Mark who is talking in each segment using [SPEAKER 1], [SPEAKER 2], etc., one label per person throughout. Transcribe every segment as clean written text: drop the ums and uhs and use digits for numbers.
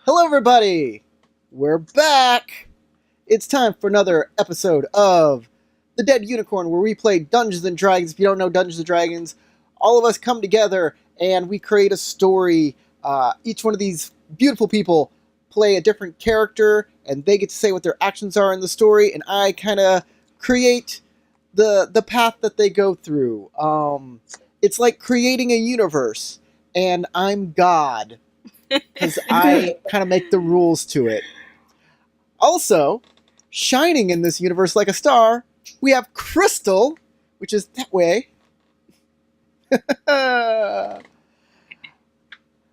[SPEAKER 1] Hello, everybody! We're back! It's time for another episode of The Dead Unicorn, where we play Dungeons & Dragons. If you don't know Dungeons & Dragons, all of us come together and we create a story. Each one of these beautiful people play a different character, and they get to say what their actions are in the story, and I kind of create the path that they go through. It's like creating a universe, and I'm God. Because I kind of make the rules to it. Also, shining in this universe like a star, we have Crystal, which is that way.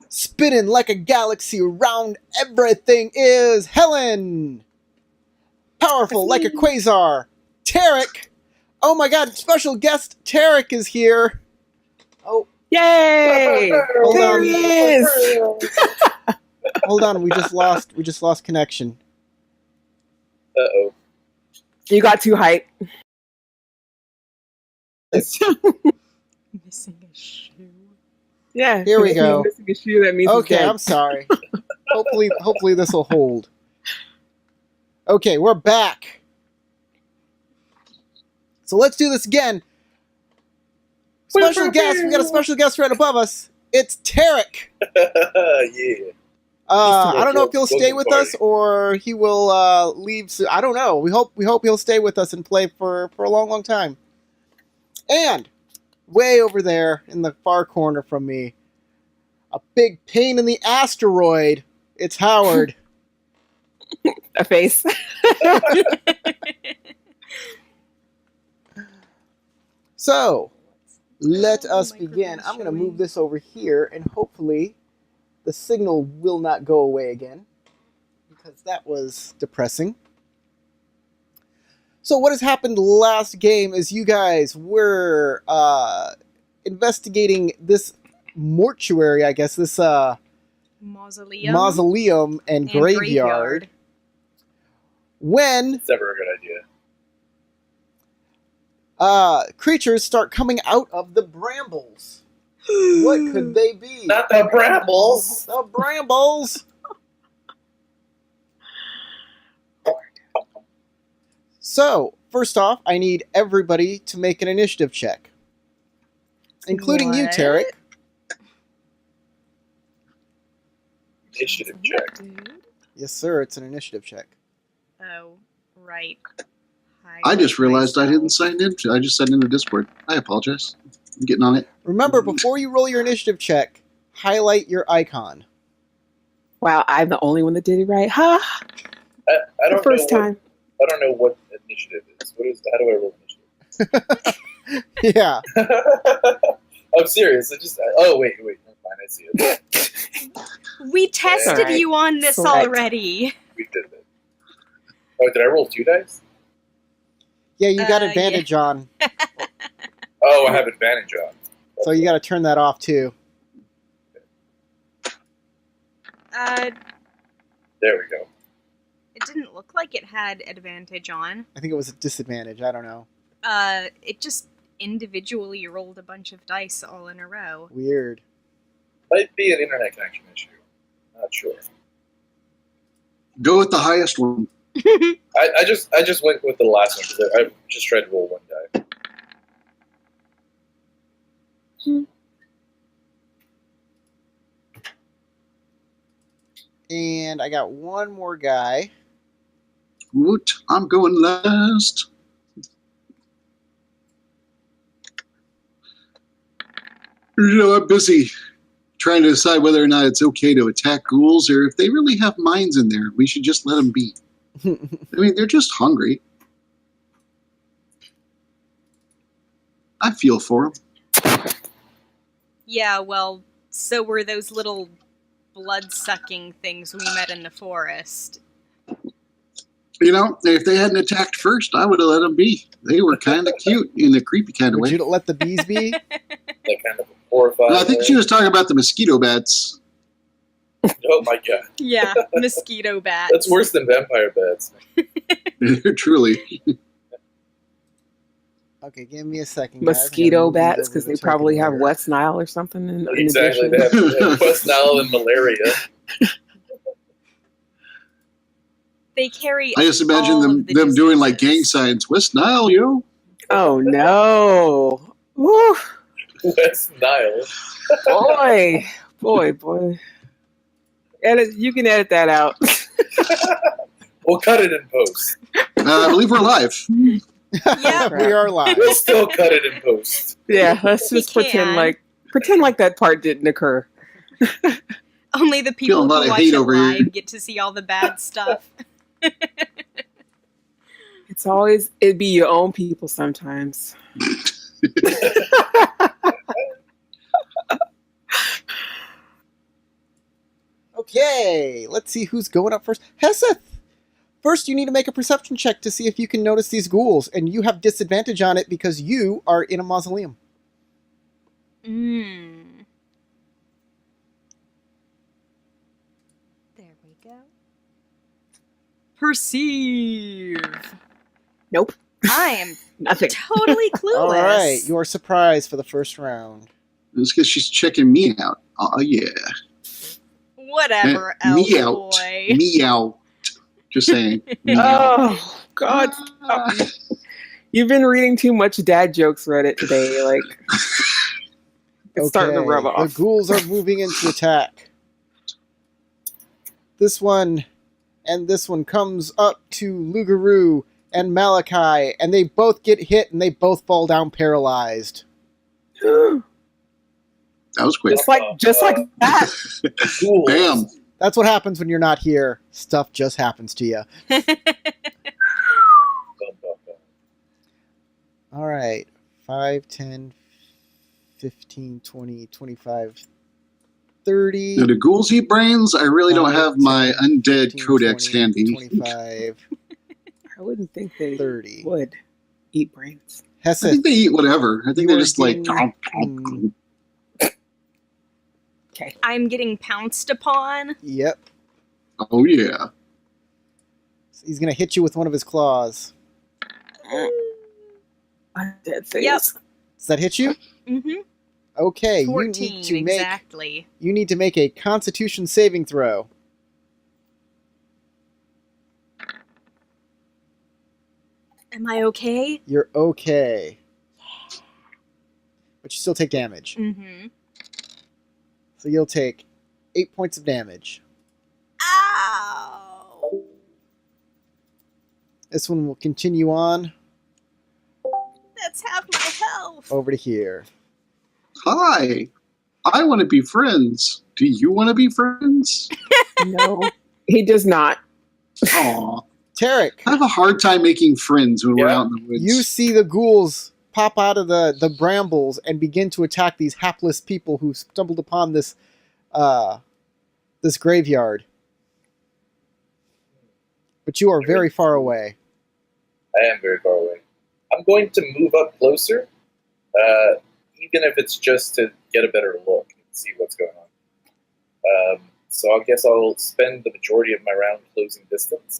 [SPEAKER 1] Spinning like a galaxy around everything is Helen. Powerful like a quasar, Tarek. Oh my god, special guest Tarek is here. Oh.
[SPEAKER 2] Yay!
[SPEAKER 1] Hold
[SPEAKER 2] There
[SPEAKER 1] on.
[SPEAKER 2] he is!
[SPEAKER 1] Hold on, we just lost connection.
[SPEAKER 3] Uh-oh.
[SPEAKER 2] You got too hyped.
[SPEAKER 4] Missing a shoe.
[SPEAKER 2] Yeah.
[SPEAKER 1] Here we go.
[SPEAKER 2] Missing a shoe, that means
[SPEAKER 1] Okay,
[SPEAKER 2] he's dead.
[SPEAKER 1] I'm sorry. Hopefully this will hold. Okay, we're back. So let's do this again. Special guest. We got a special guest right above us. It's Tarek.
[SPEAKER 3] Yeah.
[SPEAKER 1] I don't know if he'll stay
[SPEAKER 3] Welcome
[SPEAKER 1] with
[SPEAKER 3] party.
[SPEAKER 1] us or he will leave soon. I don't know. We hope he'll stay with us and play for a long time. And way over there in the far corner from me, a big pain in the asteroid. It's Howard.
[SPEAKER 2] A face.
[SPEAKER 1] So, let us begin. I'm going to move this over here, and hopefully the signal will not go away again, because that was depressing. So what has happened last game is you guys were investigating this mortuary, I guess, this mausoleum and graveyard. When
[SPEAKER 3] It's never a good idea.
[SPEAKER 1] creatures start coming out of the brambles. What could they be?
[SPEAKER 3] Not the brambles.
[SPEAKER 1] The brambles! So, first off, I need everybody to make an initiative check. Including you,
[SPEAKER 4] What?
[SPEAKER 1] Tarek.
[SPEAKER 3] Initiative check.
[SPEAKER 4] Dude.
[SPEAKER 1] Yes, sir, it's an initiative check.
[SPEAKER 4] Oh, right.
[SPEAKER 5] I just realized I didn't sign in. I just signed into Discord. I apologize. I'm getting on it.
[SPEAKER 1] Remember, before you roll your initiative check, highlight your icon.
[SPEAKER 2] Wow, I'm the only one that did it right. Huh?
[SPEAKER 3] I
[SPEAKER 2] The
[SPEAKER 3] don't
[SPEAKER 2] first
[SPEAKER 3] know
[SPEAKER 2] time.
[SPEAKER 3] I don't know what initiative is. How do I roll initiative?
[SPEAKER 1] Yeah.
[SPEAKER 3] I'm serious. Oh wait. Never mind. I see it.
[SPEAKER 4] We tested
[SPEAKER 2] Alright.
[SPEAKER 4] you on this
[SPEAKER 2] Select.
[SPEAKER 4] already.
[SPEAKER 3] We did it. Oh, did I roll 2 dice?
[SPEAKER 1] Yeah, you got
[SPEAKER 4] Yeah.
[SPEAKER 1] advantage on,
[SPEAKER 3] Oh, I have advantage on.
[SPEAKER 1] so you got to turn that off too.
[SPEAKER 3] There we go.
[SPEAKER 4] It didn't look like it had advantage on.
[SPEAKER 1] I think it was a disadvantage. I don't know.
[SPEAKER 4] It just individually rolled a bunch of dice all in a row.
[SPEAKER 1] Weird.
[SPEAKER 3] Might be an internet connection issue. Not sure.
[SPEAKER 5] Go with the highest one.
[SPEAKER 3] I just went with the last one because I just tried to roll 1 die.
[SPEAKER 1] And I got one more guy.
[SPEAKER 5] Woot, I'm going last. I'm busy trying to decide whether or not it's okay to attack ghouls or if they really have minds in there. We should just let them be. I mean, they're just hungry. I feel for them.
[SPEAKER 4] Yeah, well, so were those little blood-sucking things we met in the forest.
[SPEAKER 5] You know, if they hadn't attacked first, I would have let them be. They were kind of cute in a creepy kind of
[SPEAKER 1] Would
[SPEAKER 5] way.
[SPEAKER 1] you let the bees be?
[SPEAKER 3] That kind of horrifying.
[SPEAKER 5] No, I think she was talking about the mosquito bats.
[SPEAKER 3] Oh my god.
[SPEAKER 4] Yeah, mosquito bats.
[SPEAKER 3] That's worse than vampire bats.
[SPEAKER 5] Truly.
[SPEAKER 1] Okay, give me a second, guys. I gotta
[SPEAKER 2] Mosquito
[SPEAKER 1] move these
[SPEAKER 2] bats,
[SPEAKER 1] over
[SPEAKER 2] because
[SPEAKER 1] to
[SPEAKER 2] they
[SPEAKER 1] the
[SPEAKER 2] probably
[SPEAKER 1] token
[SPEAKER 2] have
[SPEAKER 1] layer.
[SPEAKER 2] West Nile or something in
[SPEAKER 3] Exactly.
[SPEAKER 2] addition.
[SPEAKER 3] They have West Nile and malaria.
[SPEAKER 4] They carry.
[SPEAKER 5] I just imagine
[SPEAKER 4] all
[SPEAKER 5] them
[SPEAKER 4] of the
[SPEAKER 5] them doing like gang
[SPEAKER 4] diseases.
[SPEAKER 5] signs. West Nile, yo.
[SPEAKER 2] Oh no! Woo.
[SPEAKER 3] West Nile.
[SPEAKER 2] Boy. Edit. You can edit that out.
[SPEAKER 3] We'll cut it in post.
[SPEAKER 5] I believe we're live.
[SPEAKER 4] Yep.
[SPEAKER 1] We are live.
[SPEAKER 3] We'll still cut it in post.
[SPEAKER 2] Yeah, let's just
[SPEAKER 4] We
[SPEAKER 2] pretend
[SPEAKER 4] can.
[SPEAKER 2] like that part didn't occur.
[SPEAKER 4] Only the people
[SPEAKER 5] Feeling a lot
[SPEAKER 4] who
[SPEAKER 5] of
[SPEAKER 4] watch
[SPEAKER 5] hate
[SPEAKER 4] it
[SPEAKER 5] over here.
[SPEAKER 4] live get to see all the bad stuff.
[SPEAKER 2] It'd be your own people sometimes.
[SPEAKER 1] Okay, let's see who's going up first. Heseth! First, you need to make a perception check to see if you can notice these ghouls, and you have disadvantage on it because you are in a mausoleum.
[SPEAKER 4] There we go. Perceive.
[SPEAKER 2] Nope.
[SPEAKER 4] I am
[SPEAKER 2] Nothing.
[SPEAKER 4] totally clueless.
[SPEAKER 1] All right, you're surprised for the first round.
[SPEAKER 5] It's because she's checking me out. Oh yeah.
[SPEAKER 4] Whatever,
[SPEAKER 5] Me
[SPEAKER 4] elf
[SPEAKER 5] out.
[SPEAKER 4] boy.
[SPEAKER 5] Me out. Just saying. Me out.
[SPEAKER 2] Oh God! Stop. You've been reading too much dad jokes Reddit today. Like it's starting to rub off.
[SPEAKER 1] The ghouls are moving into attack. This one and this one comes up to Lugaru and Malachi, and they both get hit and they both fall down paralyzed.
[SPEAKER 5] That was quick.
[SPEAKER 2] just like that.
[SPEAKER 3] Cool.
[SPEAKER 5] Bam.
[SPEAKER 1] That's what happens when you're not here. Stuff just happens to you. All right. 5, 10, 15, 20, 25, 30.
[SPEAKER 5] Now, do ghouls eat brains? I really don't
[SPEAKER 1] 5,
[SPEAKER 5] have my
[SPEAKER 1] 10,
[SPEAKER 5] undead
[SPEAKER 1] 15,
[SPEAKER 5] codex
[SPEAKER 1] 20,
[SPEAKER 5] handy.
[SPEAKER 1] 25,
[SPEAKER 2] I wouldn't think they
[SPEAKER 1] 30.
[SPEAKER 2] would eat brains.
[SPEAKER 5] I
[SPEAKER 1] Heseth,
[SPEAKER 5] think they eat whatever. I think
[SPEAKER 1] You
[SPEAKER 5] they're
[SPEAKER 1] are
[SPEAKER 5] just like.
[SPEAKER 1] getting-
[SPEAKER 2] Okay.
[SPEAKER 4] I'm getting pounced upon.
[SPEAKER 1] yep.
[SPEAKER 5] Oh yeah.
[SPEAKER 1] He's going to hit you with one of his claws.
[SPEAKER 2] Dead face.
[SPEAKER 4] Yep.
[SPEAKER 1] Does that hit you?
[SPEAKER 4] Mm-hmm.
[SPEAKER 1] Okay,
[SPEAKER 4] 14, exactly.
[SPEAKER 1] you need to make a Constitution saving throw.
[SPEAKER 4] Am I okay?
[SPEAKER 1] You're okay. But you still take damage.
[SPEAKER 4] Mm-hmm.
[SPEAKER 1] So you'll take 8 points of damage.
[SPEAKER 4] Ow!
[SPEAKER 1] This one will continue on
[SPEAKER 4] That's half my health.
[SPEAKER 1] over to here.
[SPEAKER 5] Hi. I want to be friends. Do you want to be friends?
[SPEAKER 2] No, he does not.
[SPEAKER 5] Aw.
[SPEAKER 1] Tarek,
[SPEAKER 5] I have a hard time making friends when we're
[SPEAKER 3] Yeah.
[SPEAKER 5] out in the woods.
[SPEAKER 1] you see the ghouls pop out of the brambles and begin to attack these hapless people who stumbled upon this this graveyard. But you are very far away.
[SPEAKER 3] I am very far away. I'm going to move up closer, even if it's just to get a better look and see what's going on. So I guess I'll spend the majority of my round closing distance.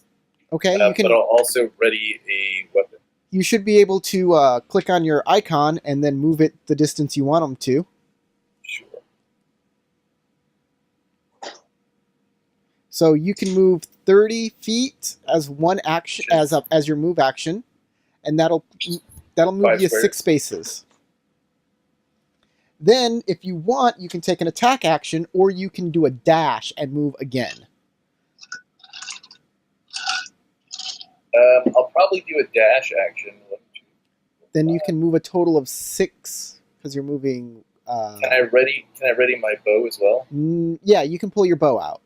[SPEAKER 1] Okay,
[SPEAKER 3] But I'll also ready a weapon.
[SPEAKER 1] you should be able to click on your icon and then move it the distance you want them to.
[SPEAKER 3] Sure.
[SPEAKER 1] So you can move 30 feet as one action as your move action, and that'll move
[SPEAKER 3] 5
[SPEAKER 1] you
[SPEAKER 3] squares.
[SPEAKER 1] 6 spaces. Then, if you want, you can take an attack action, or you can do a dash and move again.
[SPEAKER 3] I'll probably do a dash action.
[SPEAKER 1] Then you can move a total of 6 because you're moving.
[SPEAKER 3] Can I ready my bow as well?
[SPEAKER 1] Yeah, you can pull your bow out.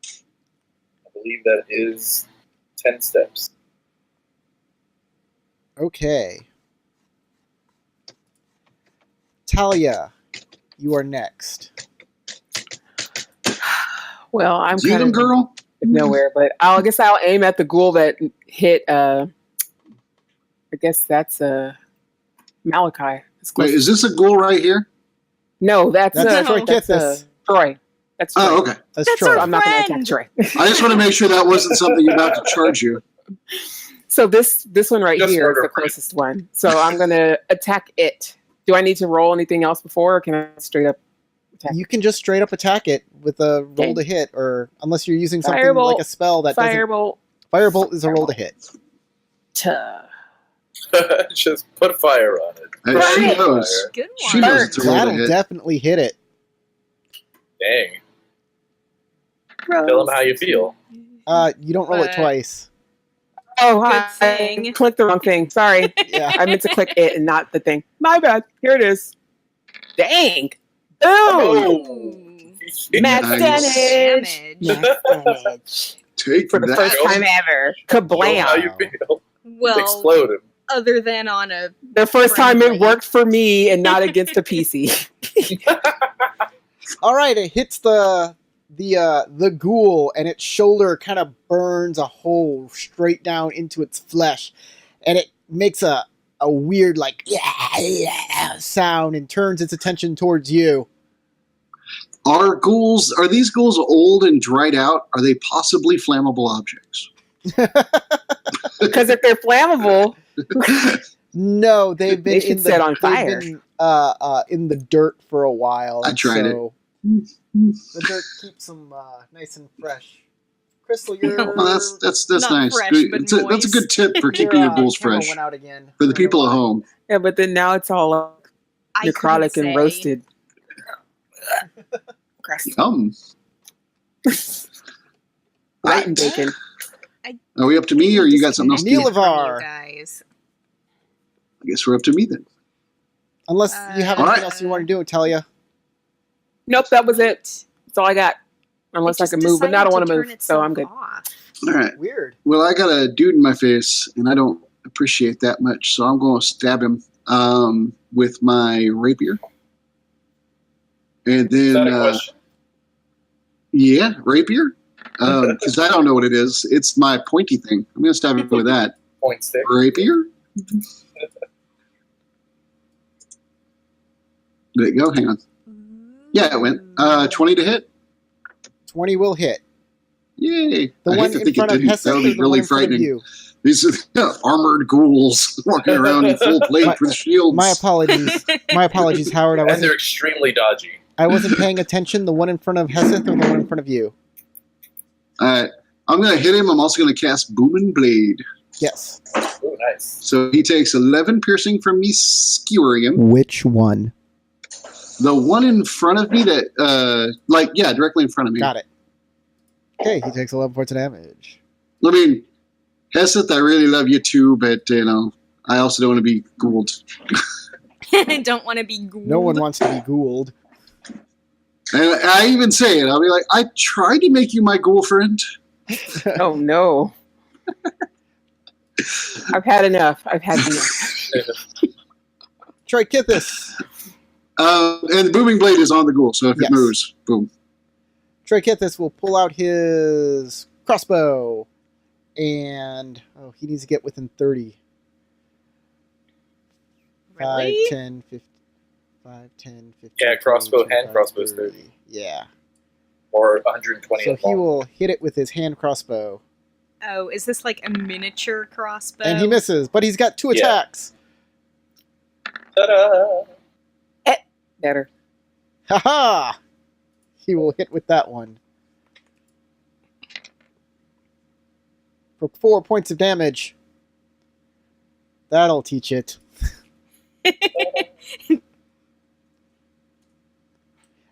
[SPEAKER 3] I believe that is 10 steps.
[SPEAKER 1] Okay. Talia, you are next.
[SPEAKER 2] Well, I'm
[SPEAKER 5] See
[SPEAKER 2] kind
[SPEAKER 5] them,
[SPEAKER 2] of
[SPEAKER 5] girl?
[SPEAKER 2] nowhere, but I guess I'll aim at the ghoul that hit. I guess that's Malachi. It's close.
[SPEAKER 5] Wait, is this a ghoul right here?
[SPEAKER 2] No, that's
[SPEAKER 1] That's
[SPEAKER 4] No.
[SPEAKER 1] Troy Kithis.
[SPEAKER 2] Troy. That's Troy.
[SPEAKER 5] Oh, okay.
[SPEAKER 1] That's
[SPEAKER 4] That's
[SPEAKER 1] Troy.
[SPEAKER 2] So I'm not going to
[SPEAKER 4] Friend.
[SPEAKER 2] attack Troy.
[SPEAKER 5] I just want to make sure that wasn't something about to charge you.
[SPEAKER 2] So this one right
[SPEAKER 3] Just
[SPEAKER 2] here is
[SPEAKER 3] murder
[SPEAKER 2] the
[SPEAKER 3] Friend.
[SPEAKER 2] closest one. So I'm going to attack it. Do I need to roll anything else before, or can I straight up attack?
[SPEAKER 1] You can just straight up attack it with a roll
[SPEAKER 2] Okay.
[SPEAKER 1] to hit, or unless you're using something
[SPEAKER 2] Firebolt.
[SPEAKER 1] like a spell that doesn't.
[SPEAKER 2] Firebolt.
[SPEAKER 1] Firebolt is a roll to hit.
[SPEAKER 3] Just put fire on it.
[SPEAKER 5] She
[SPEAKER 2] Right.
[SPEAKER 5] knows.
[SPEAKER 4] Good
[SPEAKER 5] She
[SPEAKER 4] one.
[SPEAKER 5] knows it's a roll to
[SPEAKER 1] That'll
[SPEAKER 5] hit.
[SPEAKER 1] definitely hit it.
[SPEAKER 3] Dang. Tell him how you feel.
[SPEAKER 1] You don't roll it
[SPEAKER 4] But-
[SPEAKER 1] twice.
[SPEAKER 2] Oh,
[SPEAKER 4] Good
[SPEAKER 2] I
[SPEAKER 4] thing.
[SPEAKER 2] clicked the wrong thing. Sorry.
[SPEAKER 1] Yeah.
[SPEAKER 2] I meant to click it and not the thing. My bad. Here it is. Dang. Boom.
[SPEAKER 3] Oh.
[SPEAKER 2] Max
[SPEAKER 5] Nice.
[SPEAKER 2] damage.
[SPEAKER 4] Damage.
[SPEAKER 2] Max damage.
[SPEAKER 5] Take
[SPEAKER 2] For the
[SPEAKER 5] that.
[SPEAKER 2] first time ever.
[SPEAKER 3] Show him how
[SPEAKER 2] Kablam.
[SPEAKER 3] you feel.
[SPEAKER 4] Well,
[SPEAKER 3] Explode him.
[SPEAKER 4] other than on a
[SPEAKER 2] The first time
[SPEAKER 4] Friendly.
[SPEAKER 2] it worked for me and not against a PC.
[SPEAKER 1] All right, it hits the ghoul, and its shoulder kind of burns a hole straight down into its flesh, and it makes a weird like sound and turns its attention towards you.
[SPEAKER 5] Are these ghouls old and dried out? Are they possibly flammable objects?
[SPEAKER 2] Because if they're flammable,
[SPEAKER 1] No, they've been
[SPEAKER 2] They should
[SPEAKER 1] in the,
[SPEAKER 2] set on
[SPEAKER 1] they've
[SPEAKER 2] fire.
[SPEAKER 1] been, in the dirt for a while.
[SPEAKER 5] I
[SPEAKER 1] and
[SPEAKER 5] tried it.
[SPEAKER 1] so the dirt keeps them nice and fresh. Crystal, you're
[SPEAKER 5] Well, that's
[SPEAKER 4] Not
[SPEAKER 5] nice.
[SPEAKER 4] fresh,
[SPEAKER 5] Good-
[SPEAKER 4] but
[SPEAKER 5] that's a good tip for keeping your ghouls
[SPEAKER 1] camera
[SPEAKER 5] fresh
[SPEAKER 1] went out again.
[SPEAKER 5] for the people at home.
[SPEAKER 2] yeah, but then now it's all
[SPEAKER 4] I
[SPEAKER 2] necrotic
[SPEAKER 4] couldn't
[SPEAKER 2] and
[SPEAKER 4] say.
[SPEAKER 2] roasted. Gross.
[SPEAKER 5] Yum.
[SPEAKER 2] Rotten bacon.
[SPEAKER 5] Are we up to me, or you got something else to do?
[SPEAKER 1] Neil of-
[SPEAKER 4] From you
[SPEAKER 1] Neelavar.
[SPEAKER 4] guys.
[SPEAKER 5] I guess we're up to me then.
[SPEAKER 1] Unless you have
[SPEAKER 5] All
[SPEAKER 1] anything
[SPEAKER 5] right.
[SPEAKER 1] else you want to do, Talia.
[SPEAKER 2] Nope, that was it. That's all I got. Unless I
[SPEAKER 4] It
[SPEAKER 2] can
[SPEAKER 4] just
[SPEAKER 2] move, but now I don't want
[SPEAKER 4] decided
[SPEAKER 2] to
[SPEAKER 4] turn
[SPEAKER 2] move, so I'm
[SPEAKER 4] itself
[SPEAKER 2] good.
[SPEAKER 4] off.
[SPEAKER 5] All right.
[SPEAKER 1] Weird.
[SPEAKER 5] Well, I got a dude in my face, and I don't appreciate that much, so I'm going to stab him with my rapier. And
[SPEAKER 3] Is
[SPEAKER 5] then,
[SPEAKER 3] that a question?
[SPEAKER 5] yeah, rapier? Because I don't know what it is. It's my pointy thing. I'm going to stab him with that.
[SPEAKER 3] Point stick.
[SPEAKER 5] Rapier? Did it go? Hang on. Yeah, it went. 20 to hit?
[SPEAKER 1] 20 will hit.
[SPEAKER 5] Yay.
[SPEAKER 1] The
[SPEAKER 5] I
[SPEAKER 1] one
[SPEAKER 5] hate to
[SPEAKER 1] in
[SPEAKER 5] think it
[SPEAKER 1] front of
[SPEAKER 5] didn't.
[SPEAKER 1] Hesed
[SPEAKER 5] That
[SPEAKER 1] or
[SPEAKER 5] would
[SPEAKER 1] the
[SPEAKER 5] be really
[SPEAKER 1] one in front of
[SPEAKER 5] frightening.
[SPEAKER 1] you?
[SPEAKER 5] These are armored ghouls walking around in full plate with shields.
[SPEAKER 1] My apologies. My apologies, Howard.
[SPEAKER 3] And they're extremely dodgy.
[SPEAKER 1] I wasn't paying attention. The one in front of Heseth or the one in front of you?
[SPEAKER 5] All right. I'm going to hit him. I'm also going to cast Booming Blade.
[SPEAKER 1] Yes.
[SPEAKER 3] Oh, nice.
[SPEAKER 5] So he takes 11 piercing from me skewering him.
[SPEAKER 1] Which one?
[SPEAKER 5] The one in front of me that, directly in front of me.
[SPEAKER 1] Got it. Okay, he takes 11 points of damage.
[SPEAKER 5] I mean, Heseth, I really love you too, but, I also don't want to be ghouled.
[SPEAKER 4] I don't want to be ghouled.
[SPEAKER 1] No one wants to be ghouled.
[SPEAKER 5] And I even say it. I'll be like, I tried to make you my ghoul friend.
[SPEAKER 2] Oh no. I've had enough. I've had enough.
[SPEAKER 1] Trikithis.
[SPEAKER 5] And the Booming Blade is on the ghoul, so if
[SPEAKER 1] Yes.
[SPEAKER 5] it moves, boom.
[SPEAKER 1] Trikithis will pull out his crossbow. And, he needs to get within 30.
[SPEAKER 4] Really?
[SPEAKER 1] 5, 10, 15. 5, 10, 15.
[SPEAKER 3] Yeah, crossbow
[SPEAKER 1] 20,
[SPEAKER 3] and crossbow's 30.
[SPEAKER 1] Yeah.
[SPEAKER 3] Or 120
[SPEAKER 1] So
[SPEAKER 3] at
[SPEAKER 1] he
[SPEAKER 3] long.
[SPEAKER 1] will hit it with his hand crossbow.
[SPEAKER 4] Oh, is this like a miniature crossbow?
[SPEAKER 1] And he misses, but he's got 2
[SPEAKER 3] Yeah.
[SPEAKER 1] attacks.
[SPEAKER 3] Ta-da!
[SPEAKER 2] Better.
[SPEAKER 1] Haha! He will hit with that one. For 4 points of damage. That'll teach it.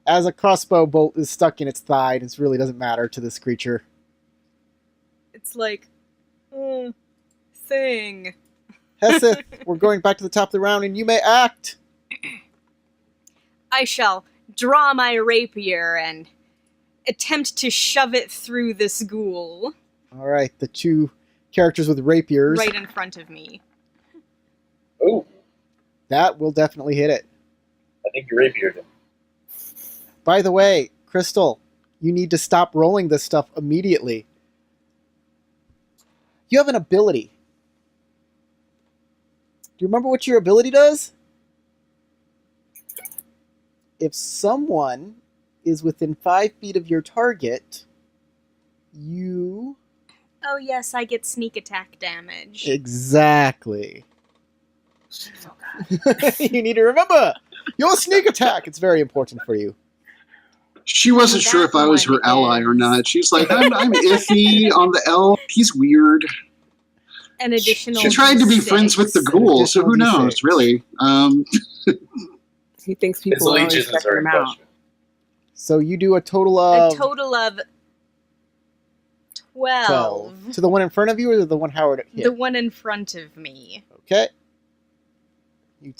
[SPEAKER 1] As a crossbow bolt is stuck in its thigh, it really doesn't matter to this creature.
[SPEAKER 4] It's like, thing.
[SPEAKER 1] Heseth, we're going back to the top of the round, and you may act.
[SPEAKER 4] I shall draw my rapier and attempt to shove it through this ghoul
[SPEAKER 1] All right, the 2 characters with rapiers.
[SPEAKER 4] right in front of me.
[SPEAKER 3] Oh,
[SPEAKER 1] That will definitely hit it.
[SPEAKER 3] I think you rapiered him.
[SPEAKER 1] By the way, Crystal, you need to stop rolling this stuff immediately. You have an ability. Do you remember what your ability does? If someone is within 5 feet of your target, you...
[SPEAKER 4] Oh yes, I get sneak attack damage.
[SPEAKER 1] Exactly.
[SPEAKER 2] Oh, God.
[SPEAKER 1] You need to remember your sneak attack. It's very important for you.
[SPEAKER 5] She wasn't
[SPEAKER 4] That
[SPEAKER 5] sure if I was her
[SPEAKER 4] one
[SPEAKER 5] ally or
[SPEAKER 4] is-
[SPEAKER 5] not. She's like, I'm iffy on the elf. He's weird.
[SPEAKER 4] An additional.
[SPEAKER 5] She tried to be
[SPEAKER 4] D6.
[SPEAKER 5] friends with the
[SPEAKER 1] An
[SPEAKER 5] ghoul, so who
[SPEAKER 1] additional
[SPEAKER 5] knows,
[SPEAKER 1] D6.
[SPEAKER 5] really?
[SPEAKER 2] He thinks
[SPEAKER 3] His
[SPEAKER 2] people are always
[SPEAKER 3] allegiances
[SPEAKER 2] checking
[SPEAKER 3] are in
[SPEAKER 2] him out.
[SPEAKER 3] question.
[SPEAKER 1] So you do a total
[SPEAKER 4] A
[SPEAKER 1] of
[SPEAKER 4] total of 12.
[SPEAKER 1] To the one in front of you or the one Howard hit?
[SPEAKER 4] The one in front of me.
[SPEAKER 1] Okay. You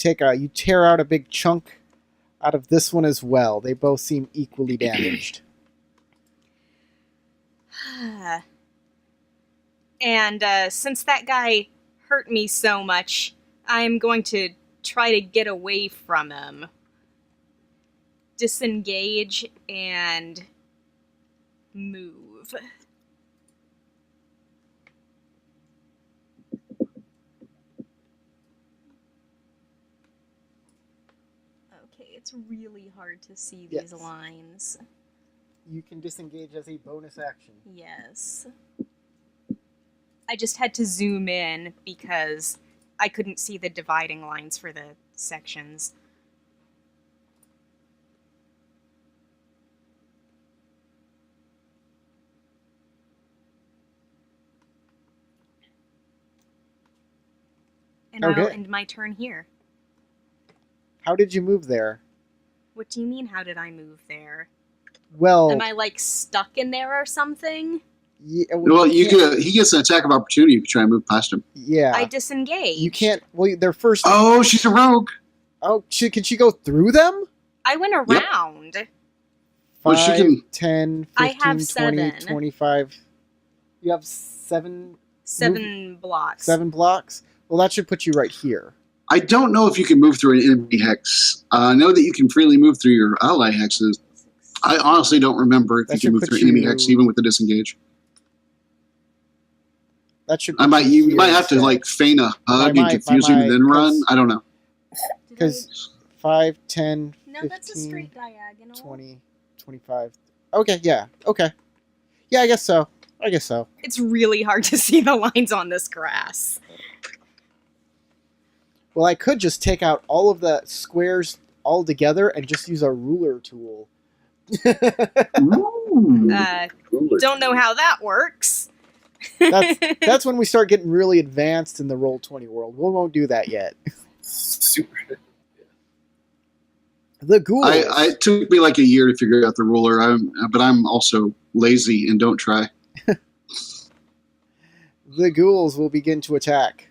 [SPEAKER 1] tear out a big chunk out of this one as well. They both seem equally damaged.
[SPEAKER 4] And since that guy hurt me so much, I'm going to try to get away from him. Disengage and move. Okay, it's really hard to see these
[SPEAKER 1] Yes.
[SPEAKER 4] lines.
[SPEAKER 1] You can disengage as a bonus action.
[SPEAKER 4] Yes. I just had to zoom in because I couldn't see the dividing lines for the sections. And I'll
[SPEAKER 1] Okay.
[SPEAKER 4] end my turn here.
[SPEAKER 1] How did you move there?
[SPEAKER 4] What do you mean, how did I move there?
[SPEAKER 1] Well,
[SPEAKER 4] Am I, like, stuck in there or something?
[SPEAKER 5] Well, he gets an attack of opportunity if you try and move past him.
[SPEAKER 1] Yeah.
[SPEAKER 4] I disengaged.
[SPEAKER 1] You can't. Well, they're first.
[SPEAKER 5] Oh, she's a rogue.
[SPEAKER 1] Oh, can she go through them?
[SPEAKER 4] I went around.
[SPEAKER 5] Well, she
[SPEAKER 1] 5,
[SPEAKER 5] can-
[SPEAKER 1] 10, 15,
[SPEAKER 4] I have
[SPEAKER 1] 20,
[SPEAKER 4] 7.
[SPEAKER 1] 25. You have 7
[SPEAKER 4] 7 blocks.
[SPEAKER 1] blocks? Well, that should put you right here.
[SPEAKER 5] I don't know if you can move through an enemy hex. I know that you can freely move through your ally hexes. I honestly don't remember if
[SPEAKER 1] That
[SPEAKER 5] you
[SPEAKER 1] should
[SPEAKER 5] can move
[SPEAKER 1] put
[SPEAKER 5] through enemy
[SPEAKER 1] you-
[SPEAKER 5] hex even with the disengage.
[SPEAKER 1] That should.
[SPEAKER 5] You might have to like feign a hug and confuse him and then run. I don't know.
[SPEAKER 4] Did
[SPEAKER 1] Because 5, 10,
[SPEAKER 4] I- No,
[SPEAKER 1] 15,
[SPEAKER 4] that's a straight diagonal.
[SPEAKER 1] 20, 25. Okay, yeah. Okay. Yeah, I guess so.
[SPEAKER 4] It's really hard to see the lines on this grass.
[SPEAKER 1] Well, I could just take out all of the squares all together and just use a ruler tool.
[SPEAKER 5] Ooh.
[SPEAKER 3] Ruler.
[SPEAKER 4] Don't know how that works.
[SPEAKER 1] That's when we start getting really advanced in the Roll20 world. We won't do that yet.
[SPEAKER 3] Super.
[SPEAKER 1] The ghouls.
[SPEAKER 5] It took me like a year to figure out the ruler, but I'm also lazy and don't try.
[SPEAKER 1] The ghouls will begin to attack.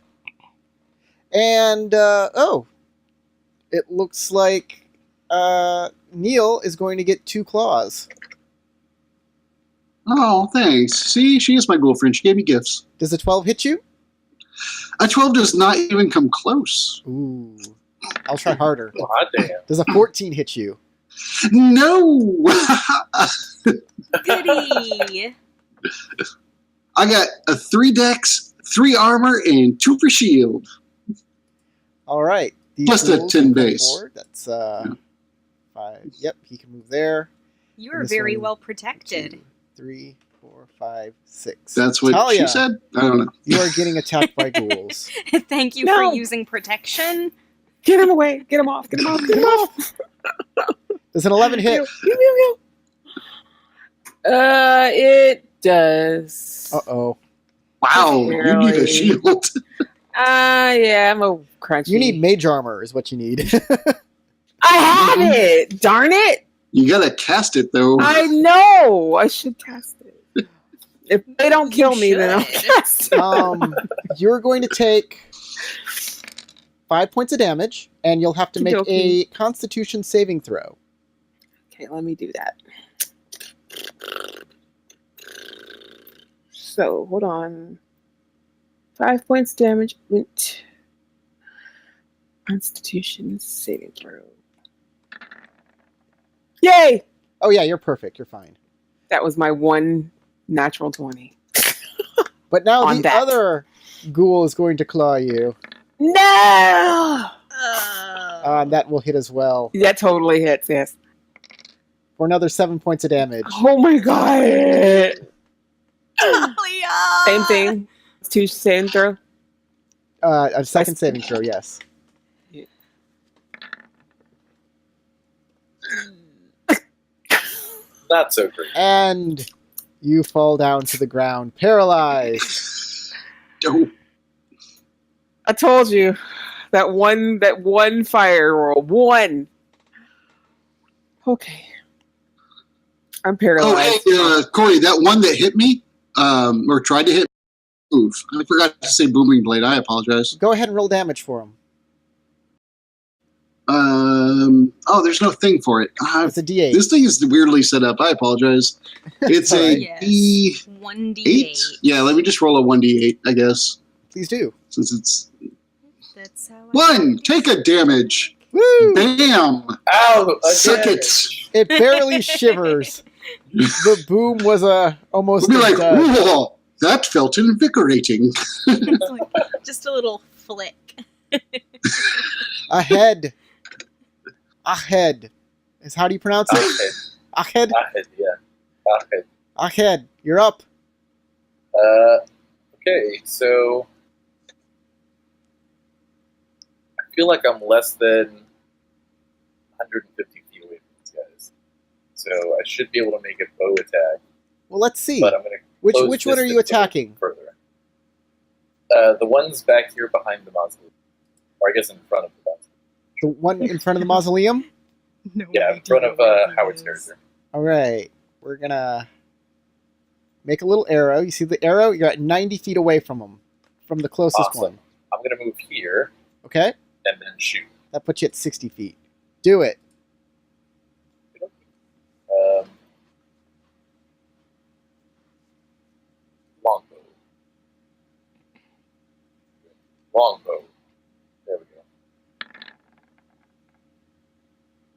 [SPEAKER 1] And, it looks like Neil is going to get 2 claws.
[SPEAKER 5] Oh, thanks. See, she is my girlfriend. She gave me gifts.
[SPEAKER 1] Does a 12 hit you?
[SPEAKER 5] A 12 does not even come close.
[SPEAKER 1] Ooh. I'll try harder.
[SPEAKER 3] Oh, hot damn.
[SPEAKER 1] Does a 14 hit you?
[SPEAKER 5] No!
[SPEAKER 4] Goody!
[SPEAKER 5] I got a 3 dex, 3 armor, and 2 for shield.
[SPEAKER 1] All right. These
[SPEAKER 5] Plus the
[SPEAKER 1] ghouls
[SPEAKER 5] 10
[SPEAKER 1] will come
[SPEAKER 5] base.
[SPEAKER 1] forward. That's 5. Yep, he can move there.
[SPEAKER 4] You are
[SPEAKER 1] This
[SPEAKER 4] very
[SPEAKER 1] one,
[SPEAKER 4] well protected.
[SPEAKER 1] 2, 3, 4, 5, 6.
[SPEAKER 5] That's what
[SPEAKER 1] Talia,
[SPEAKER 5] she said? I don't know.
[SPEAKER 1] You are getting attacked by ghouls.
[SPEAKER 4] Thank you
[SPEAKER 2] No.
[SPEAKER 4] for using protection.
[SPEAKER 2] Get him away. Get him off. Get him off. Get him off.
[SPEAKER 1] Does an 11 hit?
[SPEAKER 2] It does.
[SPEAKER 1] Uh-oh.
[SPEAKER 5] Wow, you need
[SPEAKER 2] Really?
[SPEAKER 5] a shield.
[SPEAKER 2] Yeah, I'm a crunchy.
[SPEAKER 1] You need mage armor is what you need.
[SPEAKER 2] I have it. Darn it.
[SPEAKER 5] You gotta cast it, though.
[SPEAKER 2] I know. I should cast it. If they don't kill
[SPEAKER 4] You
[SPEAKER 2] me, then I'll
[SPEAKER 4] should.
[SPEAKER 2] cast it.
[SPEAKER 1] You're going to take 5 points of damage, and you'll have to make a
[SPEAKER 2] Okey-dokey.
[SPEAKER 1] Constitution saving throw.
[SPEAKER 2] Okay, let me do that. So, hold on. 5 points damage. Constitution saving throw. Yay!
[SPEAKER 1] Oh yeah, you're perfect. You're fine.
[SPEAKER 2] That was my one natural 20.
[SPEAKER 1] But now
[SPEAKER 2] On
[SPEAKER 1] the
[SPEAKER 2] that.
[SPEAKER 1] other ghoul is going to claw you.
[SPEAKER 2] No!
[SPEAKER 1] And that will hit as well.
[SPEAKER 2] That totally hits, yes.
[SPEAKER 1] for another 7 points of damage.
[SPEAKER 2] Oh my god!
[SPEAKER 4] Talia!
[SPEAKER 2] Same thing. It's 2 same throw.
[SPEAKER 1] A second saving throw, yes.
[SPEAKER 3] Not so great.
[SPEAKER 1] And you fall down to the ground, paralyzed.
[SPEAKER 5] Oh,
[SPEAKER 2] I told you that one fire roll. One. Okay. I'm paralyzed.
[SPEAKER 5] hey, Corey, that one that hit me, or tried to hit me, move. I forgot to say booming blade. I apologize.
[SPEAKER 1] Go ahead and roll damage for him.
[SPEAKER 5] There's no thing for it.
[SPEAKER 1] It's a D8.
[SPEAKER 5] This thing is weirdly set up. I apologize. It's a
[SPEAKER 4] Yes.
[SPEAKER 5] D8.
[SPEAKER 4] 1d8.
[SPEAKER 5] Yeah, let me just roll a 1d8, I guess.
[SPEAKER 1] Please do.
[SPEAKER 5] Since it's
[SPEAKER 4] That's how I
[SPEAKER 5] one,
[SPEAKER 4] like
[SPEAKER 5] take
[SPEAKER 4] it.
[SPEAKER 5] a damage.
[SPEAKER 1] Woo!
[SPEAKER 5] Bam!
[SPEAKER 3] Ow!
[SPEAKER 5] Suck
[SPEAKER 3] Again.
[SPEAKER 5] it.
[SPEAKER 1] It barely shivers. The boom was almost
[SPEAKER 5] We'll be like,
[SPEAKER 1] done.
[SPEAKER 5] whoa, that felt invigorating.
[SPEAKER 4] It's like just a little flick.
[SPEAKER 1] Ahead. Ahead. Is how do you pronounce it?
[SPEAKER 3] Ahead.
[SPEAKER 1] Ahead.
[SPEAKER 3] Ahead, yeah. Ahead.
[SPEAKER 1] Ahead. You're up.
[SPEAKER 3] Okay, so I feel like I'm less than 150 feet away from these guys. So I should be able to make a bow attack,
[SPEAKER 1] Well, let's see.
[SPEAKER 3] but I'm going to
[SPEAKER 1] Which one are you attacking?
[SPEAKER 3] further. The ones back here behind the mausoleum. Or I guess in front of the mausoleum.
[SPEAKER 1] The one in front of the mausoleum?
[SPEAKER 4] No
[SPEAKER 3] Yeah, in
[SPEAKER 4] idea
[SPEAKER 3] front of
[SPEAKER 4] what it
[SPEAKER 3] Howard's
[SPEAKER 4] is.
[SPEAKER 3] character.
[SPEAKER 1] All right. We're going to make a little arrow. You see the arrow? You're at 90 feet away from them. From the closest
[SPEAKER 3] Awesome.
[SPEAKER 1] one.
[SPEAKER 3] I'm going to move here
[SPEAKER 1] Okay?
[SPEAKER 3] and then shoot.
[SPEAKER 1] That puts you at 60 feet. Do it.
[SPEAKER 3] Longbow. Longbow. There we go.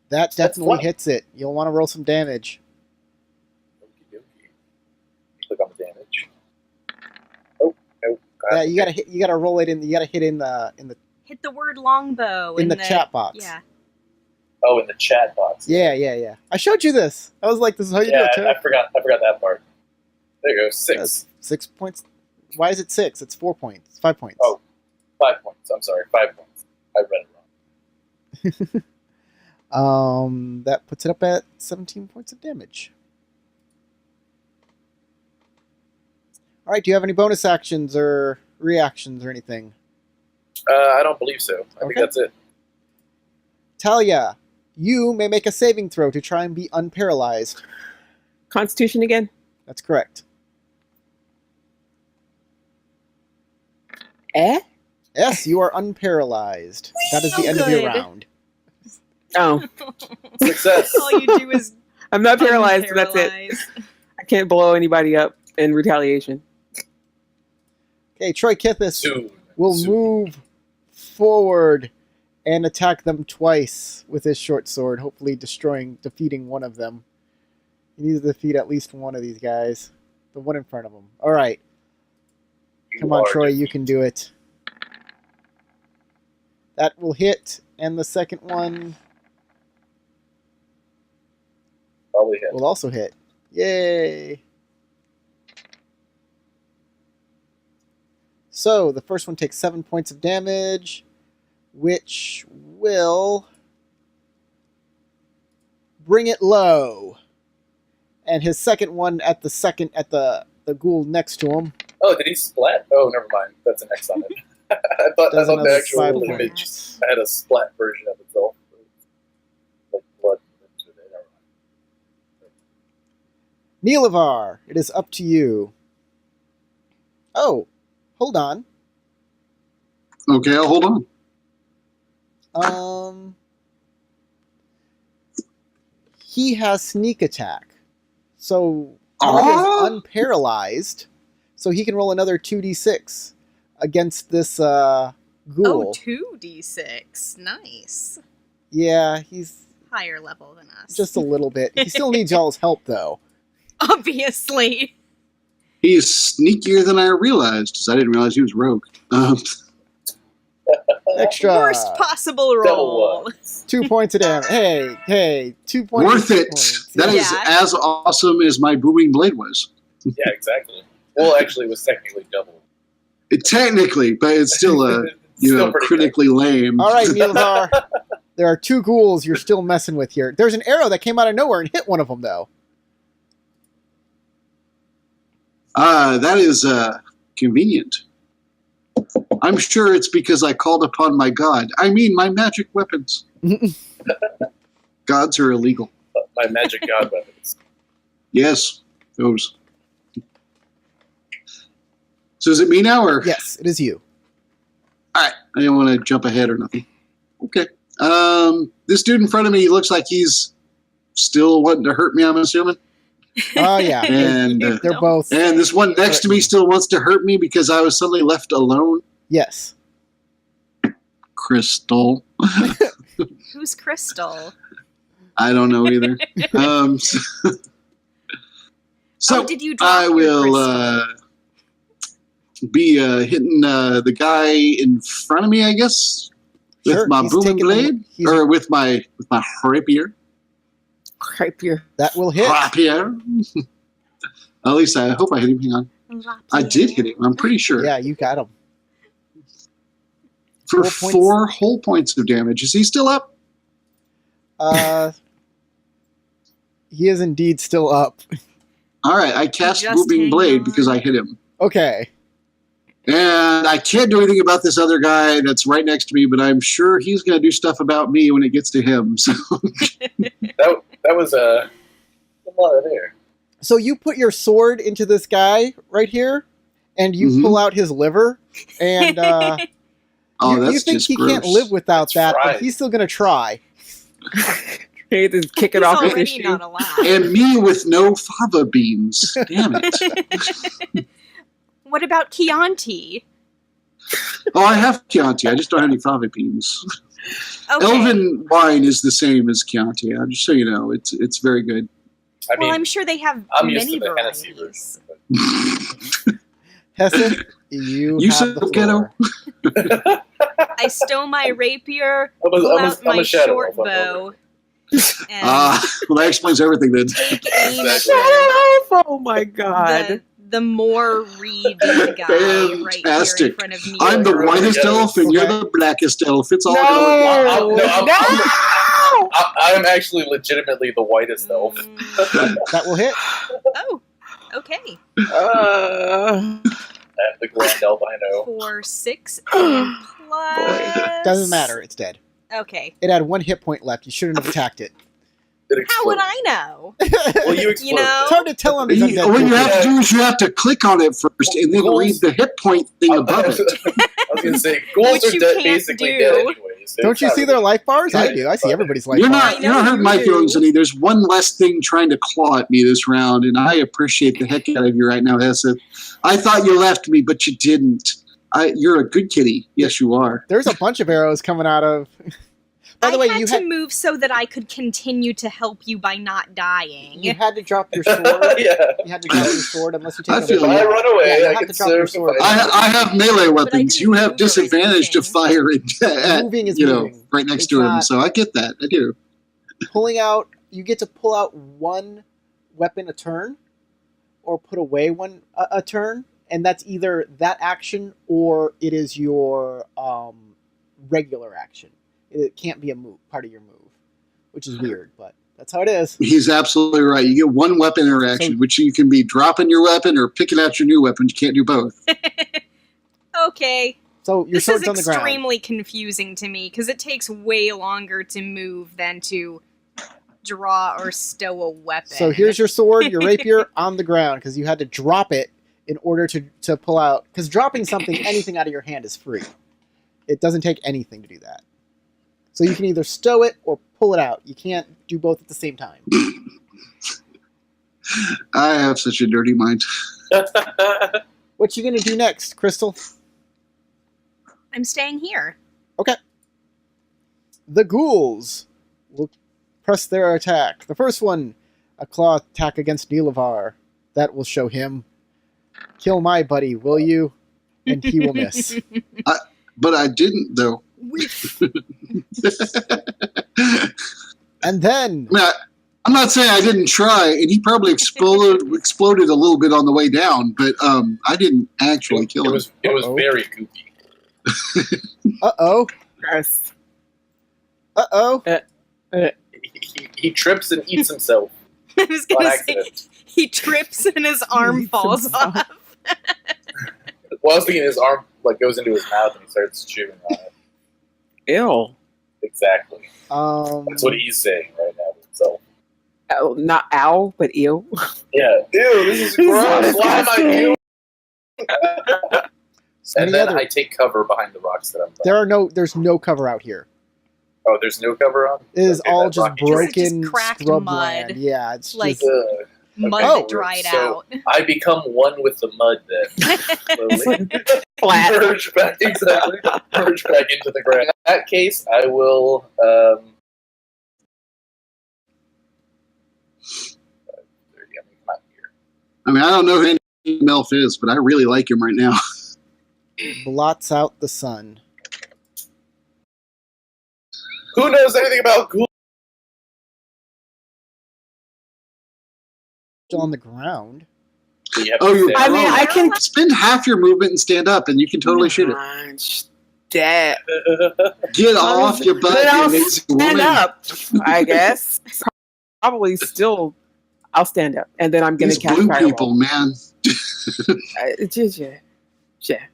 [SPEAKER 1] That
[SPEAKER 3] That's
[SPEAKER 1] definitely
[SPEAKER 3] fine.
[SPEAKER 1] hits it. You'll want to roll some damage.
[SPEAKER 3] Okie dokie. Click on the damage. Oh, no.
[SPEAKER 1] Yeah, you gotta hit. You gotta roll it in. You gotta hit in the
[SPEAKER 4] Hit the word longbow
[SPEAKER 1] in the chat box.
[SPEAKER 4] Yeah.
[SPEAKER 3] Oh, in the chat box.
[SPEAKER 1] Yeah. I showed you this. I was like, "This is how you
[SPEAKER 3] Yeah,
[SPEAKER 1] do it."
[SPEAKER 3] I forgot that part. There you go. 6.
[SPEAKER 1] That's 6 points. Why is it 6? It's 4 points. 5 points.
[SPEAKER 3] Oh. 5 points. I'm sorry. 5 points. I read it wrong.
[SPEAKER 1] That puts it up at 17 points of damage. All right. Do you have any bonus actions or reactions or anything?
[SPEAKER 3] I don't believe so. I think
[SPEAKER 1] Okay.
[SPEAKER 3] that's it.
[SPEAKER 1] Talia, you may make a saving throw to try and be unparalyzed.
[SPEAKER 2] Constitution again?
[SPEAKER 1] That's correct.
[SPEAKER 2] Eh?
[SPEAKER 1] Yes, you are unparalyzed. That is the
[SPEAKER 4] So
[SPEAKER 1] end of your
[SPEAKER 4] good.
[SPEAKER 1] round.
[SPEAKER 2] Oh.
[SPEAKER 3] Success.
[SPEAKER 4] All you do is
[SPEAKER 2] I'm not paralyzed, but that's it.
[SPEAKER 4] unparalyze.
[SPEAKER 2] I can't blow anybody up in retaliation.
[SPEAKER 1] Okay, Troy Kithis
[SPEAKER 3] Soon.
[SPEAKER 1] will
[SPEAKER 3] Soon.
[SPEAKER 1] move forward and attack them twice with his short sword, hopefully defeating one of them. You need to defeat at least one of these guys. The one in front of him. All right.
[SPEAKER 3] You
[SPEAKER 1] Come on,
[SPEAKER 3] are
[SPEAKER 1] Troy, you
[SPEAKER 3] defeated.
[SPEAKER 1] can do it. That will hit, and the second one
[SPEAKER 3] Probably hit.
[SPEAKER 1] will also hit. Yay! So, the first one takes 7 points of damage, which will bring it low. And his second one at the ghoul next to him
[SPEAKER 3] Oh, did he splat? Oh, never mind. That's an X on it. I thought
[SPEAKER 1] does
[SPEAKER 3] the
[SPEAKER 1] another
[SPEAKER 3] actual
[SPEAKER 1] 5
[SPEAKER 3] image
[SPEAKER 1] points.
[SPEAKER 3] had a splat version of itself. Like blood. Never mind.
[SPEAKER 1] Neelavar, it is up to you. Oh, hold on.
[SPEAKER 5] Okay, I'll hold on.
[SPEAKER 1] He has sneak attack. So Colin is
[SPEAKER 5] Ah!
[SPEAKER 1] unparalyzed. So he can roll another 2d6 against this
[SPEAKER 4] Oh,
[SPEAKER 1] ghoul.
[SPEAKER 4] 2d6. Nice.
[SPEAKER 1] Yeah, he's
[SPEAKER 4] Higher level than us.
[SPEAKER 1] just a little bit. He still needs y'all's help though.
[SPEAKER 4] Obviously.
[SPEAKER 5] He's sneakier than I realized, because I didn't realize he was rogue.
[SPEAKER 1] Extra
[SPEAKER 4] Worst possible
[SPEAKER 3] Double
[SPEAKER 4] roll.
[SPEAKER 3] ones.
[SPEAKER 1] 2 points of damage. Hey, 2 points.
[SPEAKER 5] Worth
[SPEAKER 1] of
[SPEAKER 5] it.
[SPEAKER 1] points.
[SPEAKER 5] That is
[SPEAKER 4] Yeah.
[SPEAKER 5] as awesome as my booming blade was.
[SPEAKER 3] Yeah, exactly. Well, actually, it was technically double.
[SPEAKER 5] Technically, but it's still
[SPEAKER 3] Still pretty
[SPEAKER 5] critically lame.
[SPEAKER 1] All right, Neilvar. There are 2 ghouls you're still messing with here. There's an arrow that came out of nowhere and hit one of them, though.
[SPEAKER 5] That is convenient. I'm sure it's because I called upon my god. I mean, my magic weapons. Gods are illegal.
[SPEAKER 3] My magic god weapons.
[SPEAKER 5] Yes, those. So is it me now, or?
[SPEAKER 1] Yes, it is you.
[SPEAKER 5] All right. I didn't want to jump ahead or nothing. Okay. This dude in front of me looks like he's still wanting to hurt me, I'm assuming.
[SPEAKER 1] Oh, yeah.
[SPEAKER 5] And
[SPEAKER 1] They're both.
[SPEAKER 5] and this one next to me still wants to hurt me because I was suddenly left alone.
[SPEAKER 1] Yes.
[SPEAKER 5] Crystal.
[SPEAKER 4] Who's Crystal?
[SPEAKER 5] I don't know either. So
[SPEAKER 4] Oh, did you drop
[SPEAKER 5] I
[SPEAKER 4] your
[SPEAKER 5] will
[SPEAKER 4] crystal?
[SPEAKER 5] be hitting the guy in front of me, I guess, with
[SPEAKER 1] Sure,
[SPEAKER 5] my
[SPEAKER 1] he's
[SPEAKER 5] booming
[SPEAKER 1] taking
[SPEAKER 5] blade,
[SPEAKER 1] he's-
[SPEAKER 5] or with my rapier.
[SPEAKER 2] Rapier.
[SPEAKER 1] That will hit.
[SPEAKER 5] Rapier. At least I hope I hit him. Hang on, I did hit him. I'm pretty sure.
[SPEAKER 1] Yeah, you got him.
[SPEAKER 5] For
[SPEAKER 1] 4 points.
[SPEAKER 5] 4 whole points of damage. Is he still up?
[SPEAKER 1] He is indeed still up.
[SPEAKER 5] All right, I cast
[SPEAKER 4] Just
[SPEAKER 5] booming
[SPEAKER 4] hang
[SPEAKER 5] blade
[SPEAKER 4] on.
[SPEAKER 5] because I hit him.
[SPEAKER 1] Okay.
[SPEAKER 5] And I can't do anything about this other guy that's right next to me, but I'm sure he's going to do stuff about me when it gets to him. So
[SPEAKER 3] That was a lot there.
[SPEAKER 1] So you put your sword into this guy right here, and you
[SPEAKER 5] Mhm.
[SPEAKER 1] pull out his liver, and
[SPEAKER 5] oh,
[SPEAKER 1] you
[SPEAKER 5] that's
[SPEAKER 1] think
[SPEAKER 5] just
[SPEAKER 1] he
[SPEAKER 5] gross.
[SPEAKER 1] can't live without that, but
[SPEAKER 3] right.
[SPEAKER 1] he's still going to try.
[SPEAKER 2] Ready to kick it
[SPEAKER 4] He's
[SPEAKER 2] off with
[SPEAKER 4] already
[SPEAKER 2] issue.
[SPEAKER 4] not allowed.
[SPEAKER 5] And me with no fava beans. Damn it.
[SPEAKER 4] What about Chianti?
[SPEAKER 5] Oh, I have Chianti. I just don't have any fava beans.
[SPEAKER 4] Okay.
[SPEAKER 5] Elven wine is the same as Chianti. Just so you know, it's very good.
[SPEAKER 3] I
[SPEAKER 4] Well,
[SPEAKER 3] mean,
[SPEAKER 4] I'm sure they have
[SPEAKER 3] I'm used
[SPEAKER 4] many
[SPEAKER 3] to the Hennessy
[SPEAKER 4] varieties.
[SPEAKER 3] version.
[SPEAKER 1] Hesse, you
[SPEAKER 5] You
[SPEAKER 1] have
[SPEAKER 5] said
[SPEAKER 1] the
[SPEAKER 5] ghetto.
[SPEAKER 1] floor.
[SPEAKER 4] I stow my rapier,
[SPEAKER 3] I'm a-
[SPEAKER 4] pull
[SPEAKER 3] I'm a-
[SPEAKER 4] out
[SPEAKER 3] I'm a
[SPEAKER 4] my
[SPEAKER 3] shadow
[SPEAKER 4] short
[SPEAKER 3] elf, I'm
[SPEAKER 4] bow, and
[SPEAKER 5] Well, that explains everything then.
[SPEAKER 4] take aim at
[SPEAKER 3] Exactly.
[SPEAKER 2] Oh my god.
[SPEAKER 4] the more reedy guy right here in
[SPEAKER 5] Fantastic.
[SPEAKER 4] front of me.
[SPEAKER 5] I'm the
[SPEAKER 3] You're
[SPEAKER 5] whitest
[SPEAKER 3] ghetto.
[SPEAKER 5] elf and you're
[SPEAKER 1] Okay.
[SPEAKER 5] the blackest elf. It's all
[SPEAKER 2] No!
[SPEAKER 5] going.
[SPEAKER 3] I'm actually legitimately the whitest elf.
[SPEAKER 1] That will hit.
[SPEAKER 4] Oh, okay.
[SPEAKER 3] I'm the grand albino.
[SPEAKER 4] 4, 6, and plus.
[SPEAKER 1] Doesn't matter. It's dead.
[SPEAKER 4] Okay.
[SPEAKER 1] It had 1 hit point left. You shouldn't have attacked it.
[SPEAKER 3] It
[SPEAKER 4] How would
[SPEAKER 3] exploded.
[SPEAKER 4] I know?
[SPEAKER 3] Well, you exploded.
[SPEAKER 4] You know?
[SPEAKER 1] It's hard to tell on these undead
[SPEAKER 5] What you
[SPEAKER 1] creatures.
[SPEAKER 5] have to do is you have to click on it first and then
[SPEAKER 3] Ghouls-
[SPEAKER 5] read the hit point thing above it.
[SPEAKER 3] I was gonna say ghouls
[SPEAKER 4] Which
[SPEAKER 3] are
[SPEAKER 4] you
[SPEAKER 3] dead,
[SPEAKER 4] can't
[SPEAKER 3] basically
[SPEAKER 4] do.
[SPEAKER 3] dead anyways.
[SPEAKER 1] Don't you see their life bars? I do. I see everybody's life
[SPEAKER 5] You're
[SPEAKER 1] bars.
[SPEAKER 5] not hurting my feelings any. There's one less thing trying to claw at me this round, and I appreciate the heck out of you right now, Hesse. I thought you left me, but you didn't. You're a good kitty. Yes, you are.
[SPEAKER 1] There's a bunch of arrows coming out of. By the way,
[SPEAKER 4] I
[SPEAKER 1] you
[SPEAKER 4] had to
[SPEAKER 1] had
[SPEAKER 4] move so that I could continue to help you by not dying.
[SPEAKER 1] you had to drop your sword.
[SPEAKER 3] Yeah.
[SPEAKER 1] You had to drop your sword unless you take
[SPEAKER 5] I
[SPEAKER 1] a
[SPEAKER 5] feel
[SPEAKER 3] If
[SPEAKER 1] wound.
[SPEAKER 5] you.
[SPEAKER 3] I run away,
[SPEAKER 1] Yeah, you
[SPEAKER 3] I
[SPEAKER 1] have
[SPEAKER 3] can
[SPEAKER 1] to drop your
[SPEAKER 3] serve
[SPEAKER 1] sword.
[SPEAKER 5] I have melee weapons.
[SPEAKER 4] didn't
[SPEAKER 5] You have
[SPEAKER 4] move or
[SPEAKER 5] disadvantage to
[SPEAKER 4] anything.
[SPEAKER 5] fire at
[SPEAKER 1] Moving is
[SPEAKER 5] you know,
[SPEAKER 1] moving.
[SPEAKER 5] right next
[SPEAKER 1] It's
[SPEAKER 5] to him.
[SPEAKER 1] not-
[SPEAKER 5] So I get that. I do.
[SPEAKER 1] Pulling out, you get to pull out one weapon a turn, or put away one a turn, and that's either that action or it is your regular action. It can't be a move, part of your move, which is weird, but that's how it is.
[SPEAKER 5] He's absolutely right. You get one weapon interaction,
[SPEAKER 1] So-
[SPEAKER 5] which you can be dropping your weapon or picking out your new weapon. You can't do both.
[SPEAKER 4] Okay.
[SPEAKER 1] So your
[SPEAKER 4] This is
[SPEAKER 1] sword's on the ground.
[SPEAKER 4] extremely confusing to me because it takes way longer to move than to draw or stow a weapon.
[SPEAKER 1] So here's your sword, your rapier on the ground because you had to drop it in order to pull out. Because dropping something, anything out of your hand is free. It doesn't take anything to do that. So you can either stow it or pull it out. You can't do both at the same time.
[SPEAKER 5] I have such a dirty mind.
[SPEAKER 1] What you gonna do next, Crystal?
[SPEAKER 4] I'm staying here.
[SPEAKER 1] The ghouls will press their attack. The first one, a claw attack against Neelavar. That will show him. Kill my buddy, will you? And he will miss.
[SPEAKER 5] But I didn't, though.
[SPEAKER 1] And then,
[SPEAKER 5] I'm not saying I didn't try, and he probably exploded a little bit on the way down, but I didn't actually kill him.
[SPEAKER 3] It was very goopy.
[SPEAKER 1] Uh-oh.
[SPEAKER 2] Gross.
[SPEAKER 1] Uh-oh.
[SPEAKER 3] He trips and eats himself.
[SPEAKER 4] I was
[SPEAKER 3] On
[SPEAKER 4] gonna say
[SPEAKER 3] accident.
[SPEAKER 4] he trips and his arm
[SPEAKER 2] Eats
[SPEAKER 4] falls
[SPEAKER 2] himself.
[SPEAKER 4] off.
[SPEAKER 3] Well, I was thinking his arm goes into his mouth and he starts chewing on it.
[SPEAKER 2] Ew.
[SPEAKER 3] Exactly. That's what he's saying right now to himself.
[SPEAKER 2] Oh, not ow, but ew.
[SPEAKER 3] Yeah. Ew, this is gross. Why am I doing?
[SPEAKER 1] So
[SPEAKER 3] And then I take cover behind the rocks that I'm by.
[SPEAKER 1] there's no cover out here.
[SPEAKER 3] Oh, there's no cover on?
[SPEAKER 1] It is
[SPEAKER 3] Okay,
[SPEAKER 1] all
[SPEAKER 3] that
[SPEAKER 1] just
[SPEAKER 3] rocky trail.
[SPEAKER 1] broken
[SPEAKER 4] Just cracked
[SPEAKER 1] scrub
[SPEAKER 4] mud.
[SPEAKER 1] land. Yeah, it's
[SPEAKER 4] Like-
[SPEAKER 1] just
[SPEAKER 4] Mud
[SPEAKER 3] Okay.
[SPEAKER 4] that dried
[SPEAKER 3] So-
[SPEAKER 4] out.
[SPEAKER 3] I become one with the mud then. Slowly.
[SPEAKER 2] Flat.
[SPEAKER 3] Merge back, exactly. Merge back into the ground. In that case, I will. Come out here.
[SPEAKER 5] I mean, I don't know who Melf is, but I really like him right now.
[SPEAKER 1] blots out the sun.
[SPEAKER 3] Who knows anything about ghouls?
[SPEAKER 1] Still on the ground.
[SPEAKER 3] You have
[SPEAKER 5] Oh,
[SPEAKER 3] to
[SPEAKER 5] you're
[SPEAKER 3] say-
[SPEAKER 2] I mean, I can
[SPEAKER 5] spend half your movement and stand up, and you can totally shoot it.
[SPEAKER 2] Dead.
[SPEAKER 5] Get off your butt,
[SPEAKER 2] Then
[SPEAKER 5] you
[SPEAKER 2] I'll
[SPEAKER 5] amazing
[SPEAKER 2] stand
[SPEAKER 5] woman.
[SPEAKER 2] up, I guess. Probably still, I'll stand up, and then I'm going
[SPEAKER 5] These
[SPEAKER 2] to cast
[SPEAKER 5] blue
[SPEAKER 2] Firewall.
[SPEAKER 5] people, man.
[SPEAKER 2] Yeah.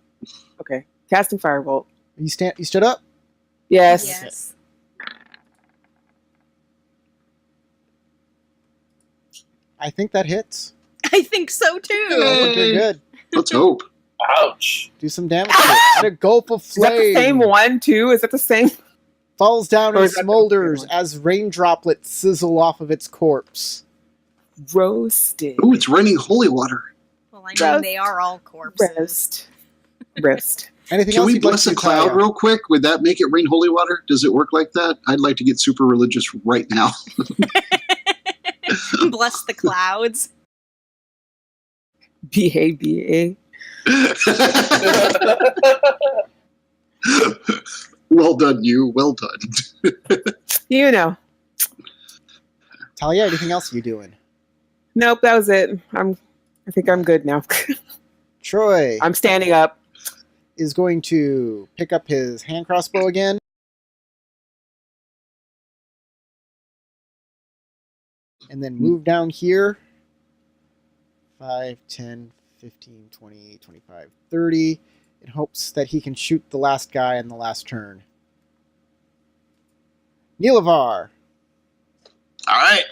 [SPEAKER 2] Okay, casting Firewall.
[SPEAKER 1] You stood up?
[SPEAKER 2] Yes.
[SPEAKER 4] Yes.
[SPEAKER 1] I think that hits.
[SPEAKER 4] I think so
[SPEAKER 1] I
[SPEAKER 4] too.
[SPEAKER 1] think you're good.
[SPEAKER 5] Let's hope.
[SPEAKER 3] Ouch.
[SPEAKER 1] Do some damage to it. And a gulp of
[SPEAKER 2] Is that the
[SPEAKER 1] flame
[SPEAKER 2] same one too? Is that the same?
[SPEAKER 1] falls down
[SPEAKER 2] Or
[SPEAKER 1] and
[SPEAKER 2] is that the
[SPEAKER 1] smolders
[SPEAKER 2] different one?
[SPEAKER 1] as rain droplets sizzle off of its corpse.
[SPEAKER 2] Roasted.
[SPEAKER 5] Ooh, it's raining holy water.
[SPEAKER 4] Well, I mean, they are all corpses.
[SPEAKER 2] Roast.
[SPEAKER 1] Anything
[SPEAKER 5] Can
[SPEAKER 1] else
[SPEAKER 5] we
[SPEAKER 1] you'd like
[SPEAKER 5] bless
[SPEAKER 1] to
[SPEAKER 5] a
[SPEAKER 1] do,
[SPEAKER 5] cloud
[SPEAKER 1] Talia?
[SPEAKER 5] real quick? Would that make it rain holy water? Does it work like that? I'd like to get super religious right now.
[SPEAKER 4] Bless the clouds.
[SPEAKER 2] B-A-B-A.
[SPEAKER 5] Well done, you. Well done.
[SPEAKER 2] You know.
[SPEAKER 1] Talia, anything else you doing?
[SPEAKER 2] Nope, that was it. I think I'm good now.
[SPEAKER 1] Troy
[SPEAKER 2] I'm standing up.
[SPEAKER 1] is going to pick up his hand crossbow again. And then move down here. 5, 10, 15, 20, 25, 30. In hopes that he can shoot the last guy on the last turn. Nilavar.
[SPEAKER 5] All right.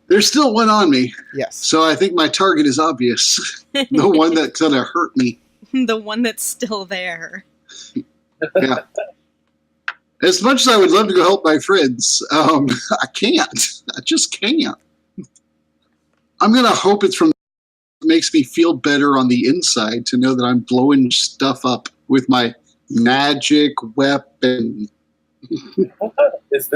[SPEAKER 5] There's still one on me,
[SPEAKER 1] Yes.
[SPEAKER 5] so I think my target is obvious. The one that's going to hurt me.
[SPEAKER 4] The one that's still there.
[SPEAKER 5] Yeah. As much as I would love to go help my friends, I can't. I just can't. I'm going to hope it's from makes me feel better on the inside to know that I'm blowing stuff up with my magic weapon.
[SPEAKER 3] Is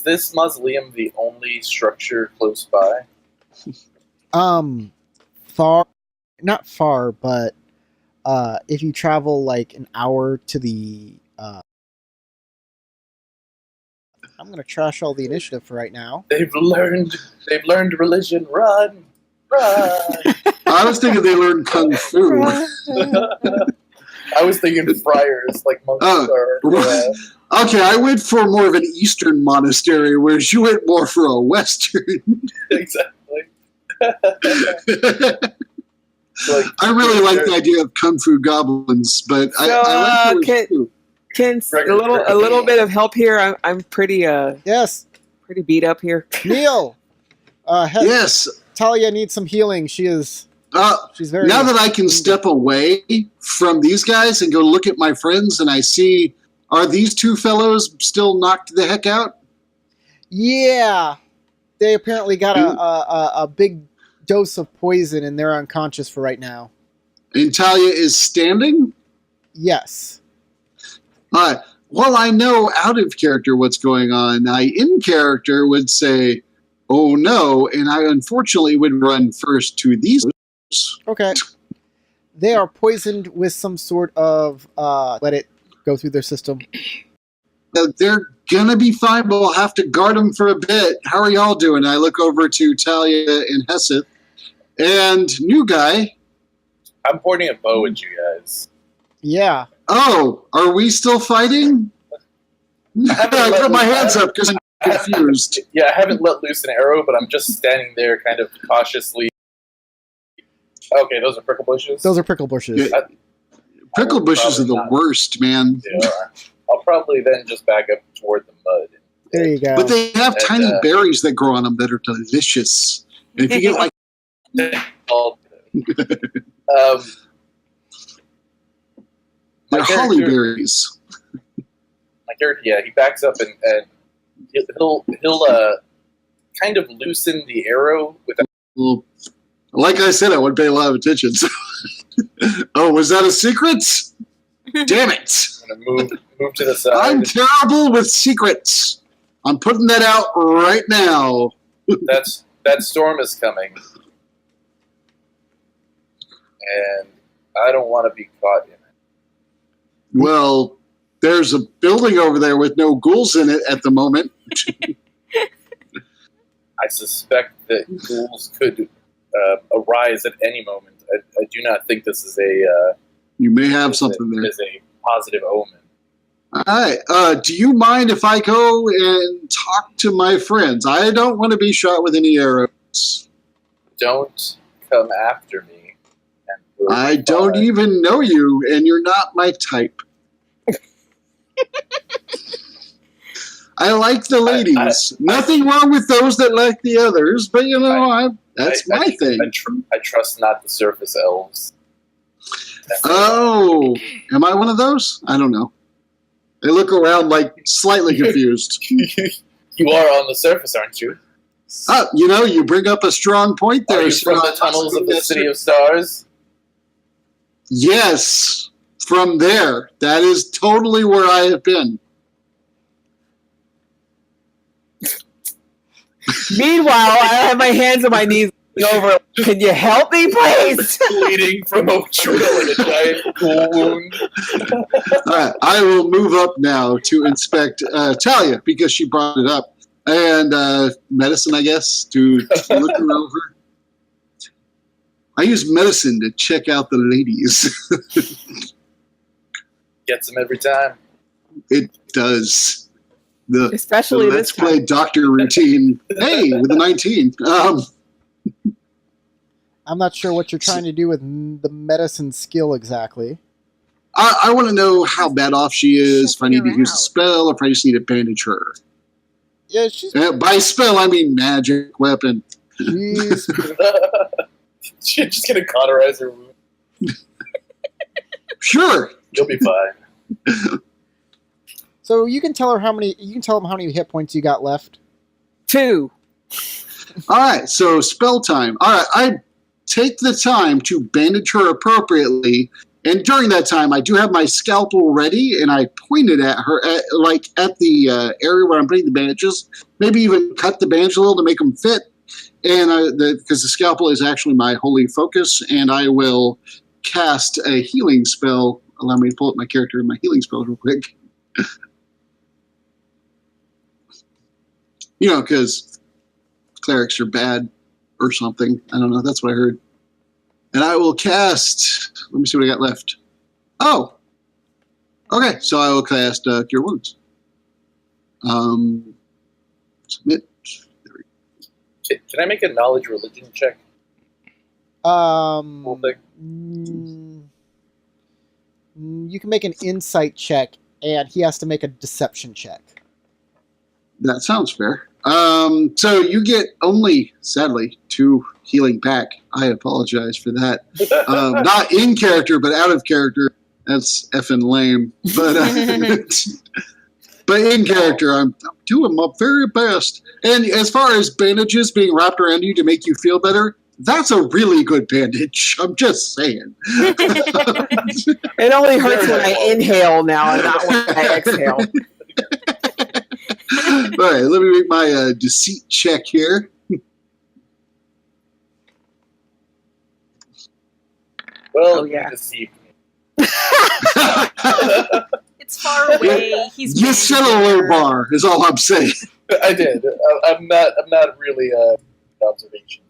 [SPEAKER 3] this mausoleum the only structure close by?
[SPEAKER 1] Far, not far, but if you travel like an hour to the, I'm gonna trash all the initiative for right now.
[SPEAKER 3] They've learned religion. Run.
[SPEAKER 5] I was thinking they learned kung fu.
[SPEAKER 3] I was thinking friars, like monks
[SPEAKER 5] Oh,
[SPEAKER 3] are.
[SPEAKER 5] Okay, I went for more of an Eastern monastery, whereas you went more for a Western.
[SPEAKER 3] Exactly.
[SPEAKER 5] I really like the idea of kung fu goblins, but I like yours too.
[SPEAKER 2] Can a little bit of help here? I'm pretty
[SPEAKER 1] Yes,
[SPEAKER 2] pretty beat up here.
[SPEAKER 1] Neil.
[SPEAKER 5] Yes.
[SPEAKER 1] Talia needs some healing. She's very.
[SPEAKER 5] Now that I can step away from these guys and go look at my friends, and I see, are these two fellows still knocked the heck out?
[SPEAKER 1] Yeah, they apparently got a big dose of poison, and they're unconscious for right now.
[SPEAKER 5] And Talia is standing?
[SPEAKER 1] Yes.
[SPEAKER 5] All right. Well, I know out of character what's going on. I, in character, would say, oh no, and I unfortunately would run first to these.
[SPEAKER 1] Okay. They are poisoned with some sort of let it go through their system.
[SPEAKER 5] They're gonna be fine, but we'll have to guard him for a bit. How are y'all doing? I look over to Talia and Heseth. And new guy.
[SPEAKER 3] I'm pointing a bow at you guys.
[SPEAKER 1] Yeah.
[SPEAKER 5] Oh, are we still fighting? I put my hands up because I'm confused.
[SPEAKER 3] Yeah, I haven't let loose an arrow, but I'm just standing there kind of cautiously. Okay, those are prickle bushes?
[SPEAKER 1] Those are prickle bushes.
[SPEAKER 5] Yeah. Prickle bushes are the worst, man.
[SPEAKER 3] They are. I'll probably then just back up toward the mud.
[SPEAKER 1] There you go.
[SPEAKER 5] But they have tiny berries that grow on them that are delicious. And if you get like... they're holly berries.
[SPEAKER 3] My character, yeah, he backs up and he'll kind of loosen the arrow with a...
[SPEAKER 5] Well, like I said, I wouldn't pay a lot of attention. So. Oh, was that a secret? Damn it!
[SPEAKER 3] I'm gonna move to the side.
[SPEAKER 5] I'm terrible with secrets. I'm putting that out right now.
[SPEAKER 3] That storm is coming, and I don't want to be caught in it.
[SPEAKER 5] Well, there's a building over there with no ghouls in it at the moment.
[SPEAKER 3] I suspect that ghouls could arise at any moment. I do not think this is
[SPEAKER 5] you may have something there.
[SPEAKER 3] Is a positive omen.
[SPEAKER 5] All right. Do you mind if I go and talk to my friends? I don't want to be shot with any arrows.
[SPEAKER 3] Don't come after me.
[SPEAKER 5] I don't even know you, and you're not my type. I like the ladies. Nothing wrong with those that like the others, but that's my thing.
[SPEAKER 3] I trust not the surface elves.
[SPEAKER 5] Oh, am I one of those? I don't know. They look around like slightly confused.
[SPEAKER 3] You are on the surface, aren't you?
[SPEAKER 5] You bring up a strong point there.
[SPEAKER 3] Are you from the tunnels of the City of Stars?
[SPEAKER 5] Yes, from there. That is totally where I have been.
[SPEAKER 2] Meanwhile, I have my hands on my knees over. Can you help me, please?
[SPEAKER 3] Bleeding from a drill and a giant cool wound.
[SPEAKER 5] All right, I will move up now to inspect Talia because she brought it up. And medicine, I guess, to look her over. I use medicine to check out the ladies.
[SPEAKER 3] Gets them every time.
[SPEAKER 5] It does.
[SPEAKER 2] Especially
[SPEAKER 5] the Let's Play doctor routine. Hey, with a 19.
[SPEAKER 1] I'm not sure what you're trying to do with the medicine skill exactly.
[SPEAKER 5] I want to know how bad off she is, if I need to use a spell, or if I just need to bandage her.
[SPEAKER 1] Yeah, she's...
[SPEAKER 5] by spell, I mean magic weapon.
[SPEAKER 1] She's
[SPEAKER 3] just going to cauterize her wound.
[SPEAKER 5] Sure.
[SPEAKER 3] You'll be fine.
[SPEAKER 1] So you can tell her how many. You can tell them how many hit points you got left.
[SPEAKER 2] 2.
[SPEAKER 5] All right. So spell time. All right. I take the time to bandage her appropriately, and during that time, I do have my scalpel ready, and I point it at her, at the area where I'm putting the bandages. Maybe even cut the bandage a little to make them fit. And because the scalpel is actually my holy focus, and I will cast a healing spell. Allow me to pull up my character and my healing spells real quick. Because clerics are bad or something. I don't know. That's what I heard. And I will cast... Let me see what I got left. Oh! Okay, so I will cast Cure Wounds. Submit. There we go.
[SPEAKER 3] Can I make a knowledge religion check?
[SPEAKER 1] You can make an insight check, and he has to make a deception check.
[SPEAKER 5] That sounds fair. So you get only, sadly, 2 healing back. I apologize for that. Not in character, but out of character. That's effing lame. But in character, I'm doing my very best. And as far as bandages being wrapped around you to make you feel better, that's a really good bandage. I'm just saying.
[SPEAKER 2] It only hurts when I inhale now and not when I exhale.
[SPEAKER 5] All right, let me make my deceit check here.
[SPEAKER 3] Well, you deceived me.
[SPEAKER 4] It's It's far away. He's
[SPEAKER 5] You set a low bar, is all I'm saying.
[SPEAKER 3] I did. I'm not really observation.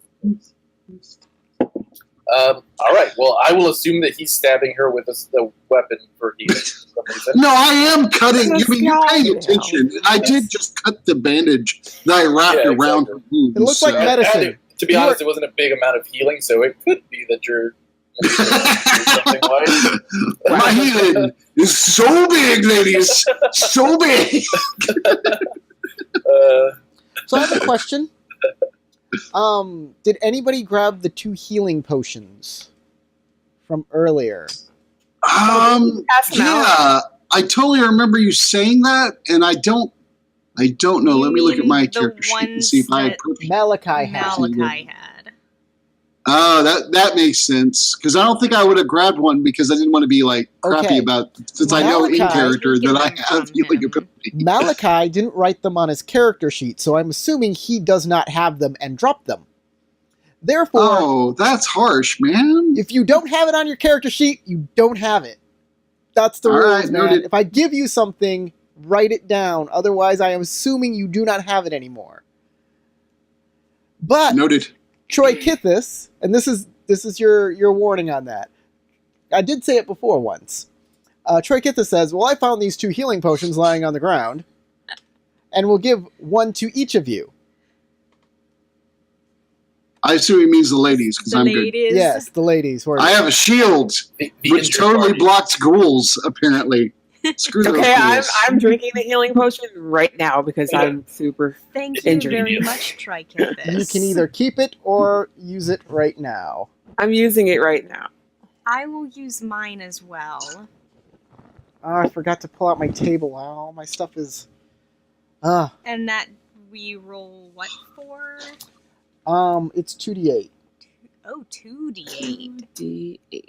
[SPEAKER 3] All right. Well, I will assume that he's stabbing her with the weapon for healing. For some reason.
[SPEAKER 5] No, I am cutting. I mean, you're paying attention. And I did just cut the bandage that I wrapped around her wound.
[SPEAKER 1] It looks like medicine.
[SPEAKER 3] To be honest, it wasn't a big amount of healing, so it could be that you're something like.
[SPEAKER 5] My healing is so big, ladies. So big.
[SPEAKER 1] So I have a question. Did anybody grab the 2 healing potions from earlier?
[SPEAKER 5] Yeah, I totally remember you saying that, and I don't know. Let me look at my character sheet and see if I
[SPEAKER 1] Malachi had.
[SPEAKER 4] Malachi had.
[SPEAKER 5] Oh, that makes sense. Because I don't think I would have grabbed one because I didn't want to be like crappy about, since I know in character that I have healing ability.
[SPEAKER 1] Malachi didn't write them on his character sheet, so I'm assuming he does not have them and dropped them. Therefore,
[SPEAKER 5] oh, that's harsh, man.
[SPEAKER 1] if you don't have it on your character sheet, you don't have it. That's the rules,
[SPEAKER 5] right,
[SPEAKER 1] man.
[SPEAKER 5] noted.
[SPEAKER 1] If I give you something, write it down. Otherwise, I am assuming you do not have it anymore. But
[SPEAKER 5] Noted.
[SPEAKER 1] Troy Kithis, and this is your warning on that. I did say it before once. Troy Kithis says, well, I found these 2 healing potions lying on the ground, and we'll give one to each of you.
[SPEAKER 5] I assume he means the ladies, because
[SPEAKER 4] The
[SPEAKER 5] I'm good.
[SPEAKER 4] ladies.
[SPEAKER 1] Yes, the ladies.
[SPEAKER 5] I have a shield,
[SPEAKER 3] The
[SPEAKER 5] which
[SPEAKER 3] injured
[SPEAKER 5] totally
[SPEAKER 3] party.
[SPEAKER 5] blocks ghouls, apparently. Screw those
[SPEAKER 2] Okay,
[SPEAKER 5] ghouls.
[SPEAKER 2] I'm drinking the healing potion right now because I'm super.
[SPEAKER 4] Thank you
[SPEAKER 2] Injured.
[SPEAKER 4] very much, Tricanthus.
[SPEAKER 1] You can either keep it or use it right now.
[SPEAKER 2] I'm using it right now.
[SPEAKER 4] I will use mine as well.
[SPEAKER 1] Oh, I forgot to pull out my table. All my stuff is...
[SPEAKER 4] And that we roll what for?
[SPEAKER 1] It's 2d8.
[SPEAKER 4] Oh, 2d8.
[SPEAKER 2] D8.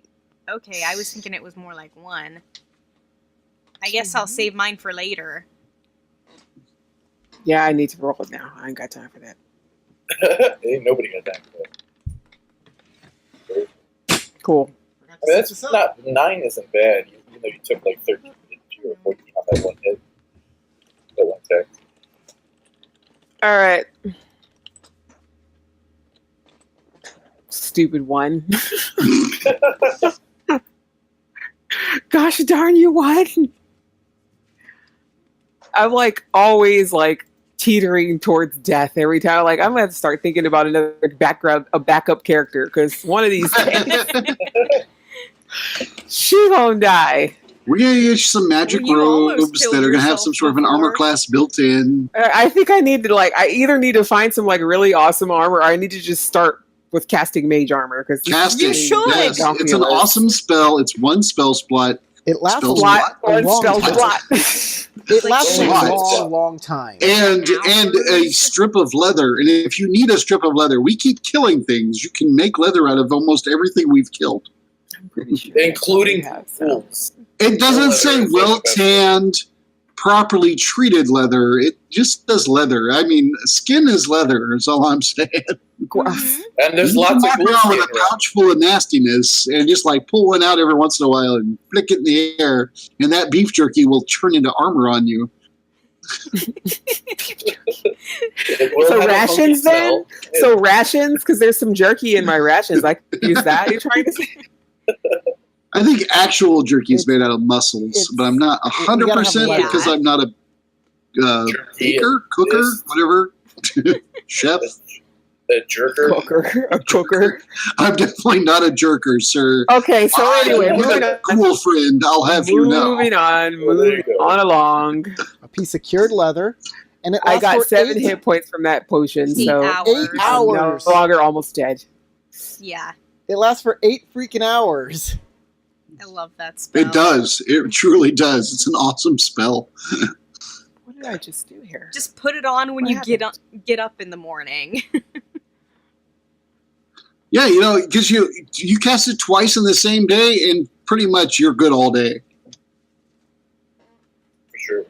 [SPEAKER 4] Okay, I was thinking it was more like 1. I guess I'll save mine for later.
[SPEAKER 2] Yeah, I need to roll it now. I ain't got time for that.
[SPEAKER 3] Ain't nobody got time for that.
[SPEAKER 2] Cool.
[SPEAKER 3] I mean, that's not 9 isn't bad. Even though you took like 13 or 14 on that one hit, that one tech.
[SPEAKER 2] All right. Stupid one. Gosh darn you, what? I'm like always like teetering towards death every time. Like I'm gonna have to start thinking about another backup character because one of these days she gonna die.
[SPEAKER 5] We're going to get you some magic
[SPEAKER 4] You almost
[SPEAKER 5] robes
[SPEAKER 4] killed
[SPEAKER 5] that are going to have
[SPEAKER 4] yourself
[SPEAKER 5] some sort of an armor
[SPEAKER 4] before.
[SPEAKER 5] class built in.
[SPEAKER 2] I think I need to I either need to find some like really awesome armor, or I need to just start with casting mage armor because
[SPEAKER 5] Casting.
[SPEAKER 4] You should!
[SPEAKER 5] Yes, it's an awesome spell. It's 1 spell slot.
[SPEAKER 1] It lasts
[SPEAKER 5] Spell
[SPEAKER 1] a
[SPEAKER 2] slot
[SPEAKER 1] a
[SPEAKER 2] or
[SPEAKER 1] long
[SPEAKER 2] spell
[SPEAKER 1] time.
[SPEAKER 2] slot.
[SPEAKER 1] It lasts a
[SPEAKER 5] Slot.
[SPEAKER 1] long time.
[SPEAKER 5] And a strip of leather. And if you need a strip of leather, we keep killing things. You can make leather out of almost everything we've killed.
[SPEAKER 2] I'm pretty sure
[SPEAKER 3] Including
[SPEAKER 2] I have some.
[SPEAKER 3] fools.
[SPEAKER 5] It doesn't
[SPEAKER 3] Leather
[SPEAKER 5] say
[SPEAKER 3] is
[SPEAKER 5] well
[SPEAKER 3] like the best.
[SPEAKER 5] tanned, properly treated leather. It just says leather. I mean, skin is leather, is all I'm saying.
[SPEAKER 2] Gross.
[SPEAKER 3] And there's
[SPEAKER 5] You can
[SPEAKER 3] lots of
[SPEAKER 5] walk
[SPEAKER 3] cool
[SPEAKER 5] around with
[SPEAKER 3] skin
[SPEAKER 5] a
[SPEAKER 3] around.
[SPEAKER 5] pouch full of nastiness and just like pull one out every once in a while and flick it in the air, and that beef jerky will turn into armor on you.
[SPEAKER 3] It will
[SPEAKER 2] So
[SPEAKER 3] have a funky
[SPEAKER 2] rations
[SPEAKER 3] smell.
[SPEAKER 2] then? So rations, because there's some jerky in my rations. I could use that. You're trying to say?
[SPEAKER 5] I think actual jerky is made out of muscles,
[SPEAKER 1] it's-
[SPEAKER 5] but I'm not 100%
[SPEAKER 1] leather.
[SPEAKER 5] because I'm not a
[SPEAKER 3] Jerky
[SPEAKER 5] baker, cooker,
[SPEAKER 3] is-
[SPEAKER 5] whatever, chef.
[SPEAKER 3] The jerker.
[SPEAKER 2] A cooker.
[SPEAKER 5] I'm definitely not a jerker, sir.
[SPEAKER 2] Okay, so anyway,
[SPEAKER 5] I'm
[SPEAKER 2] moving
[SPEAKER 5] a
[SPEAKER 2] on.
[SPEAKER 5] cool friend, I'll have you know.
[SPEAKER 2] Moving on,
[SPEAKER 3] Well, there you
[SPEAKER 2] moving
[SPEAKER 3] go.
[SPEAKER 2] on along.
[SPEAKER 1] A piece of cured leather. And it
[SPEAKER 2] I
[SPEAKER 1] lasts
[SPEAKER 2] got
[SPEAKER 1] for
[SPEAKER 2] 7
[SPEAKER 1] eight-
[SPEAKER 2] hit points from that potion,
[SPEAKER 4] 8
[SPEAKER 2] so
[SPEAKER 4] hours.
[SPEAKER 1] 8
[SPEAKER 2] I'm no
[SPEAKER 1] hours.
[SPEAKER 2] longer almost dead.
[SPEAKER 4] Yeah,
[SPEAKER 1] It lasts for 8 freaking hours.
[SPEAKER 4] I love that spell.
[SPEAKER 5] It does. It truly does. It's an awesome spell.
[SPEAKER 2] What did I just do here?
[SPEAKER 4] Just put it on when
[SPEAKER 2] What
[SPEAKER 4] you
[SPEAKER 2] happened?
[SPEAKER 4] get up in the morning.
[SPEAKER 5] Yeah, because you cast it twice in the same day, and pretty much you're good all day.
[SPEAKER 3] For sure.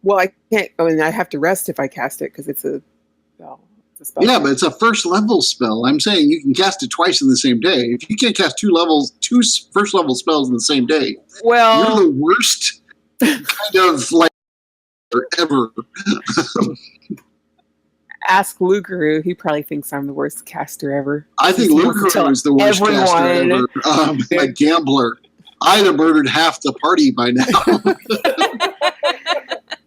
[SPEAKER 2] Well, I can't. I mean, I have to rest if I cast it because it's a spell. It's a spell.
[SPEAKER 5] Yeah, but it's a first level spell. I'm saying you can cast it twice in the same day. If you can't cast two first level spells in the same day, you're
[SPEAKER 2] Well,
[SPEAKER 5] the worst kind of like ever.
[SPEAKER 2] Ask Lugaru. He probably thinks I'm the worst caster ever.
[SPEAKER 5] I think
[SPEAKER 2] He wants to tell
[SPEAKER 5] Lugaru is the worst caster
[SPEAKER 2] everyone.
[SPEAKER 5] ever. A gambler. I'd have murdered half the party by now.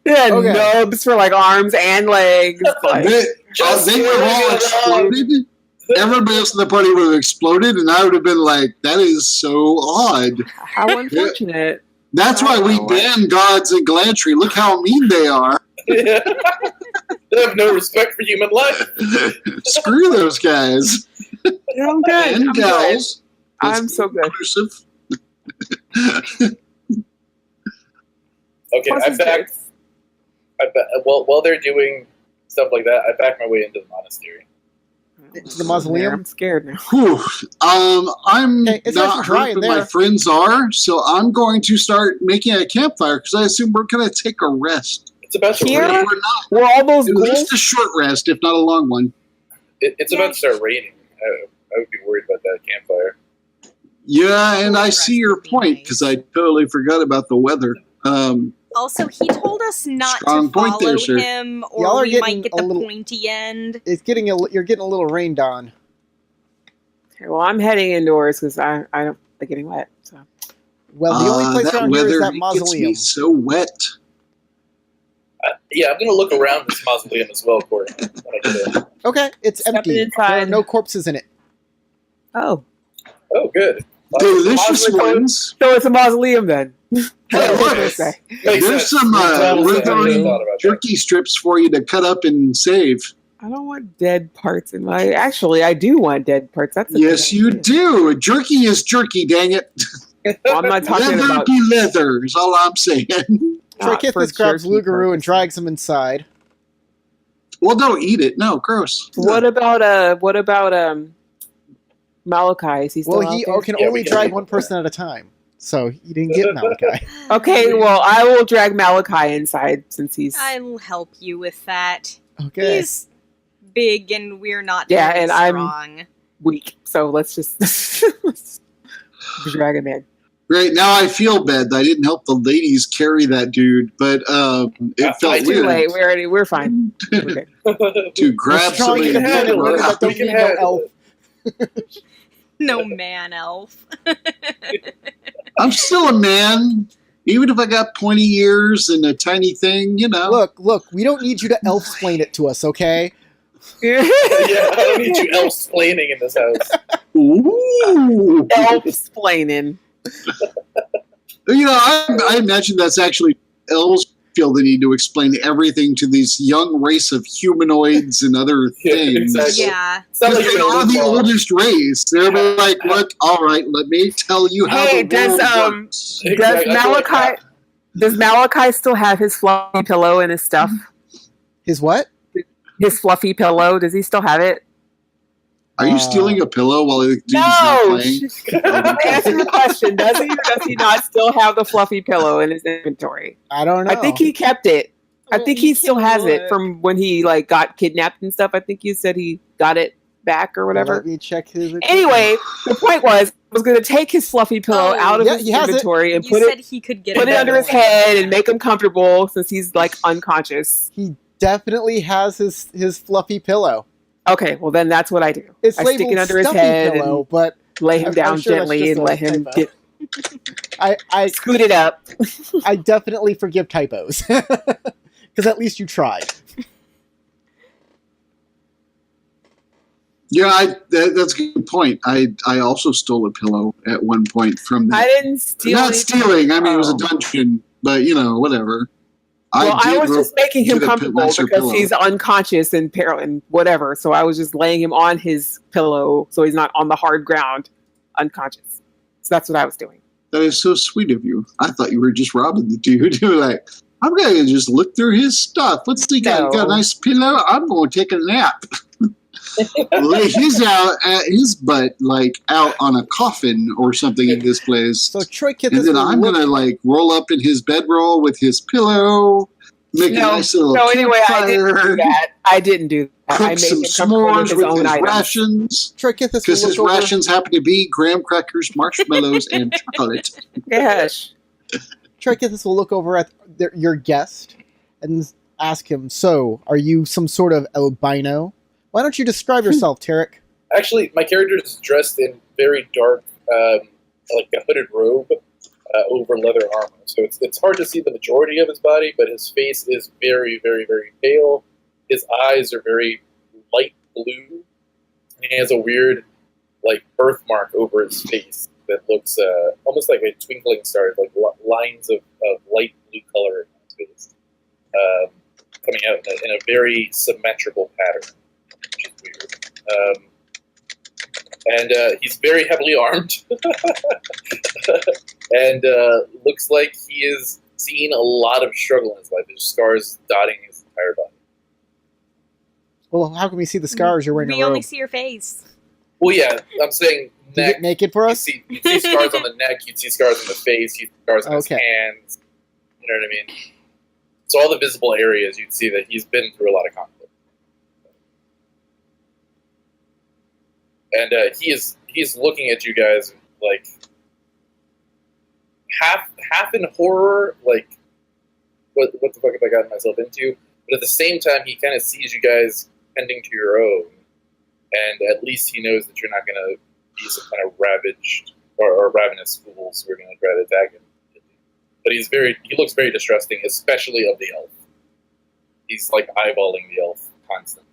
[SPEAKER 2] Yeah,
[SPEAKER 1] Okay.
[SPEAKER 2] nubs for like arms and legs. Like,
[SPEAKER 5] they
[SPEAKER 3] Just
[SPEAKER 5] would have all
[SPEAKER 3] kidding.
[SPEAKER 5] exploded. Everybody else in the party would have exploded, and I would have been like, that is so odd.
[SPEAKER 2] how unfortunate.
[SPEAKER 5] That's why we ban gods in Galantry. Look how mean they are.
[SPEAKER 3] They have no respect for human life.
[SPEAKER 5] Screw those guys.
[SPEAKER 2] Yeah, I'm good.
[SPEAKER 5] And
[SPEAKER 2] I'm good.
[SPEAKER 5] gals.
[SPEAKER 2] I'm so good.
[SPEAKER 5] Inclusive.
[SPEAKER 3] Okay,
[SPEAKER 2] Plus
[SPEAKER 3] I
[SPEAKER 2] it's
[SPEAKER 3] backed. Well, while they're doing stuff like that, I backed my way into the monastery.
[SPEAKER 1] Into the mausoleum?
[SPEAKER 2] I'm scared now.
[SPEAKER 5] Whew. I'm
[SPEAKER 1] Okay, it's nice
[SPEAKER 5] not
[SPEAKER 1] and dry
[SPEAKER 5] hurt,
[SPEAKER 1] in
[SPEAKER 5] but my
[SPEAKER 1] there.
[SPEAKER 5] friends are, so I'm going to start making a campfire because I assume we're going to take a rest.
[SPEAKER 3] It's about to
[SPEAKER 2] Here?
[SPEAKER 3] rain.
[SPEAKER 5] We're not.
[SPEAKER 2] Were all those
[SPEAKER 5] It was
[SPEAKER 2] ghouls?
[SPEAKER 5] just a short rest, if not a long one.
[SPEAKER 3] It's about to start raining. I would be worried about that campfire.
[SPEAKER 5] Yeah, and I
[SPEAKER 4] Short
[SPEAKER 5] see
[SPEAKER 4] rest
[SPEAKER 5] your
[SPEAKER 4] would be
[SPEAKER 5] point
[SPEAKER 4] nice.
[SPEAKER 5] because I totally forgot about the weather.
[SPEAKER 4] Also, he told us not
[SPEAKER 5] Strong
[SPEAKER 4] to
[SPEAKER 5] point
[SPEAKER 4] follow
[SPEAKER 5] there, sir.
[SPEAKER 4] him,
[SPEAKER 1] Y'all
[SPEAKER 4] or
[SPEAKER 1] are
[SPEAKER 4] we
[SPEAKER 1] getting
[SPEAKER 4] might get
[SPEAKER 1] a
[SPEAKER 4] the
[SPEAKER 1] little-
[SPEAKER 4] pointy end.
[SPEAKER 1] You're getting a little rained on.
[SPEAKER 2] Okay, well, I'm heading indoors because I don't like getting wet. So
[SPEAKER 1] Well, the only place
[SPEAKER 5] that
[SPEAKER 1] around here
[SPEAKER 5] weather
[SPEAKER 1] is that
[SPEAKER 5] gets
[SPEAKER 1] mausoleum.
[SPEAKER 5] me so wet.
[SPEAKER 3] Yeah, I'm going to look around this mausoleum as well, Corey. When I get in.
[SPEAKER 1] Okay, it's
[SPEAKER 2] Stepping
[SPEAKER 1] empty. There are
[SPEAKER 2] inside.
[SPEAKER 1] no corpses in it.
[SPEAKER 2] oh,
[SPEAKER 3] Oh, good.
[SPEAKER 5] Delicious
[SPEAKER 2] mausoleum.
[SPEAKER 5] ones.
[SPEAKER 2] so it's a mausoleum then.
[SPEAKER 5] Hey, look,
[SPEAKER 2] Okay.
[SPEAKER 3] Makes
[SPEAKER 5] there's
[SPEAKER 3] sense.
[SPEAKER 5] some
[SPEAKER 3] Honestly, I hadn't
[SPEAKER 5] Lutheran
[SPEAKER 3] even thought about that.
[SPEAKER 5] jerky strips for you to cut up and save.
[SPEAKER 2] I don't want dead parts in my. Actually, I do want dead parts. That's a
[SPEAKER 5] Yes,
[SPEAKER 2] good
[SPEAKER 5] you
[SPEAKER 2] idea.
[SPEAKER 5] do. Jerky is jerky, dang it.
[SPEAKER 2] Well, I'm not talking
[SPEAKER 5] Leather
[SPEAKER 2] about.
[SPEAKER 5] be leather is all I'm saying.
[SPEAKER 2] not for
[SPEAKER 1] Trichithus grabs
[SPEAKER 2] jerky
[SPEAKER 1] Lugaru and
[SPEAKER 2] purposes.
[SPEAKER 1] drags him inside.
[SPEAKER 5] Well, don't eat it. No, gross.
[SPEAKER 2] What about Malachi? Is he still
[SPEAKER 1] Well,
[SPEAKER 2] out
[SPEAKER 1] he
[SPEAKER 2] there?
[SPEAKER 1] can
[SPEAKER 3] Yeah,
[SPEAKER 1] only
[SPEAKER 3] we can
[SPEAKER 1] drag
[SPEAKER 3] take
[SPEAKER 1] one
[SPEAKER 3] him.
[SPEAKER 1] person at a time. So he didn't get Malachi.
[SPEAKER 2] Okay, well, I will drag Malachi inside since he's.
[SPEAKER 4] I'll help you with that.
[SPEAKER 1] Okay.
[SPEAKER 4] He's big and we're not
[SPEAKER 2] Yeah,
[SPEAKER 4] very
[SPEAKER 2] and I'm-
[SPEAKER 4] strong.
[SPEAKER 2] weak, so let's just let's drag him in.
[SPEAKER 5] Great. Now I feel bad that I didn't help the ladies carry that dude, but it felt
[SPEAKER 2] Too
[SPEAKER 5] weird
[SPEAKER 2] late. We're fine. We're good.
[SPEAKER 5] to grab
[SPEAKER 1] Strong
[SPEAKER 5] somebody.
[SPEAKER 1] independent
[SPEAKER 3] handle it.
[SPEAKER 1] women that don't
[SPEAKER 3] We can
[SPEAKER 1] need no
[SPEAKER 3] handle
[SPEAKER 1] elf.
[SPEAKER 4] No man elf.
[SPEAKER 5] I'm still a man, even if I got pointy ears and a tiny thing. You know.
[SPEAKER 1] Look, we don't need you to elf-splain it to us, okay?
[SPEAKER 3] Yeah, I don't need you elf-splaining in this house.
[SPEAKER 5] Ooh.
[SPEAKER 2] Elf-splaining.
[SPEAKER 5] You know, I imagine that's actually elves feel the need to explain everything to this young race of humanoids and other
[SPEAKER 3] Yeah,
[SPEAKER 5] things.
[SPEAKER 3] exactly.
[SPEAKER 4] Yeah.
[SPEAKER 3] Sounds
[SPEAKER 5] Because
[SPEAKER 3] like
[SPEAKER 5] they
[SPEAKER 3] you're
[SPEAKER 5] are
[SPEAKER 3] gonna
[SPEAKER 5] the
[SPEAKER 3] live long.
[SPEAKER 5] oldest race. They're like, look, all right, let me tell you how
[SPEAKER 2] Hey,
[SPEAKER 5] the world
[SPEAKER 2] does,
[SPEAKER 5] works.
[SPEAKER 2] Does
[SPEAKER 3] Exactly. I feel like
[SPEAKER 2] Malachi does Malachi still have his fluffy pillow and his stuff?
[SPEAKER 1] His what?
[SPEAKER 2] His fluffy pillow, does he still have it?
[SPEAKER 5] Are you stealing a pillow while the dude's not
[SPEAKER 2] No.
[SPEAKER 5] playing?
[SPEAKER 2] Answer the question. Does he or does he not still have the fluffy pillow in his inventory?
[SPEAKER 1] I don't know.
[SPEAKER 2] I think he kept it. I think he still has it
[SPEAKER 4] Look.
[SPEAKER 2] from when he like got kidnapped and stuff. I think you said he got it back or whatever.
[SPEAKER 1] Let me check his.
[SPEAKER 2] Anyway, the point was I was going to take his fluffy pillow
[SPEAKER 4] Oh,
[SPEAKER 2] out of
[SPEAKER 1] yeah,
[SPEAKER 2] his
[SPEAKER 1] he has it.
[SPEAKER 2] inventory and
[SPEAKER 4] You
[SPEAKER 2] put
[SPEAKER 4] said
[SPEAKER 2] it
[SPEAKER 4] he could get
[SPEAKER 2] put it
[SPEAKER 4] another
[SPEAKER 2] under his
[SPEAKER 4] one.
[SPEAKER 2] head and make him comfortable since he's like unconscious.
[SPEAKER 1] He definitely has his fluffy pillow.
[SPEAKER 2] Okay, well then that's what I do.
[SPEAKER 1] It's
[SPEAKER 2] I
[SPEAKER 1] labeled
[SPEAKER 2] stick it under his
[SPEAKER 1] stuffy
[SPEAKER 2] head
[SPEAKER 1] pillow,
[SPEAKER 2] and
[SPEAKER 1] but
[SPEAKER 2] lay him
[SPEAKER 1] I'm
[SPEAKER 2] down
[SPEAKER 1] sure that's
[SPEAKER 2] gently
[SPEAKER 1] just
[SPEAKER 2] and
[SPEAKER 1] a
[SPEAKER 2] let him
[SPEAKER 1] typo.
[SPEAKER 2] get
[SPEAKER 1] I
[SPEAKER 2] scoot it up.
[SPEAKER 1] I definitely forgive typos because at least you tried.
[SPEAKER 5] Yeah, that's a good point. I also stole a pillow at one point from
[SPEAKER 2] I
[SPEAKER 5] that.
[SPEAKER 2] didn't steal.
[SPEAKER 5] Not
[SPEAKER 2] anything.
[SPEAKER 5] stealing. I mean, it was a
[SPEAKER 2] Oh.
[SPEAKER 5] dungeon, but you know, whatever.
[SPEAKER 2] Well, I was just making him
[SPEAKER 5] get a
[SPEAKER 2] comfortable
[SPEAKER 5] nicer
[SPEAKER 2] because
[SPEAKER 5] pillow.
[SPEAKER 2] he's unconscious and and whatever. So I was just laying him on his pillow so he's not on the hard ground, unconscious. So that's what I was doing.
[SPEAKER 5] That is so sweet of you. I thought you were just robbing the dude. You were like, I'm going to just look through his stuff. What's he got? He got a
[SPEAKER 2] No.
[SPEAKER 5] nice pillow? I'm going to take a nap. Lay his butt like out on a coffin or something in this place.
[SPEAKER 1] So Troy
[SPEAKER 5] And
[SPEAKER 1] Kithis
[SPEAKER 5] then
[SPEAKER 1] will
[SPEAKER 5] I'm
[SPEAKER 1] look-
[SPEAKER 5] going to like roll up in his bedroll with his pillow, make a nice little
[SPEAKER 2] No, anyway, I didn't do
[SPEAKER 5] campfire,
[SPEAKER 2] that. I didn't do that. I
[SPEAKER 5] cook
[SPEAKER 2] made
[SPEAKER 5] some
[SPEAKER 2] him comfortable with
[SPEAKER 5] s'mores
[SPEAKER 2] his
[SPEAKER 5] with
[SPEAKER 2] own
[SPEAKER 5] his
[SPEAKER 2] items.
[SPEAKER 5] rations.
[SPEAKER 1] Troy Kithis
[SPEAKER 5] Because
[SPEAKER 1] will
[SPEAKER 5] his
[SPEAKER 1] look over.
[SPEAKER 5] rations happen to be graham crackers, marshmallows, and chocolate.
[SPEAKER 2] Gosh.
[SPEAKER 1] Tricus will look over at your guest and ask him, "So, are you some sort of albino? Why don't you describe yourself, Tarek?"
[SPEAKER 3] Actually, my character is dressed in very dark, like a hooded robe over leather armor. So it's hard to see the majority of his body, but his face is very, very, very pale. His eyes are very light blue. And he has a weird, like, birthmark over his face that looks almost like a twinkling star, like lines of light blue color in his face, coming out in a very symmetrical pattern, which is weird. And he's very heavily armed, and looks like he has seen a lot of struggle in his life. There's scars dotting his entire body.
[SPEAKER 1] Well, how can we see the scars? You're wearing a
[SPEAKER 4] We
[SPEAKER 1] robe.
[SPEAKER 4] only see your face.
[SPEAKER 3] Well, yeah, I'm saying
[SPEAKER 1] Can you
[SPEAKER 3] neck.
[SPEAKER 1] get naked for us?
[SPEAKER 3] You'd see scars on the neck, you'd see scars on the face, you'd see scars on his
[SPEAKER 1] Okay.
[SPEAKER 3] hands. You know what I mean? So all the visible areas, you'd see that he's been through a lot of conflict. And he's looking at you guys like half in horror, like what the fuck have I gotten myself into? But at the same time, he kind of sees you guys tending to your own, and at least he knows that you're not going to be some kind of ravaged or ravenous fools who are going to try to attack him. But he looks very distrusting, especially of the elf. He's like eyeballing the elf constantly.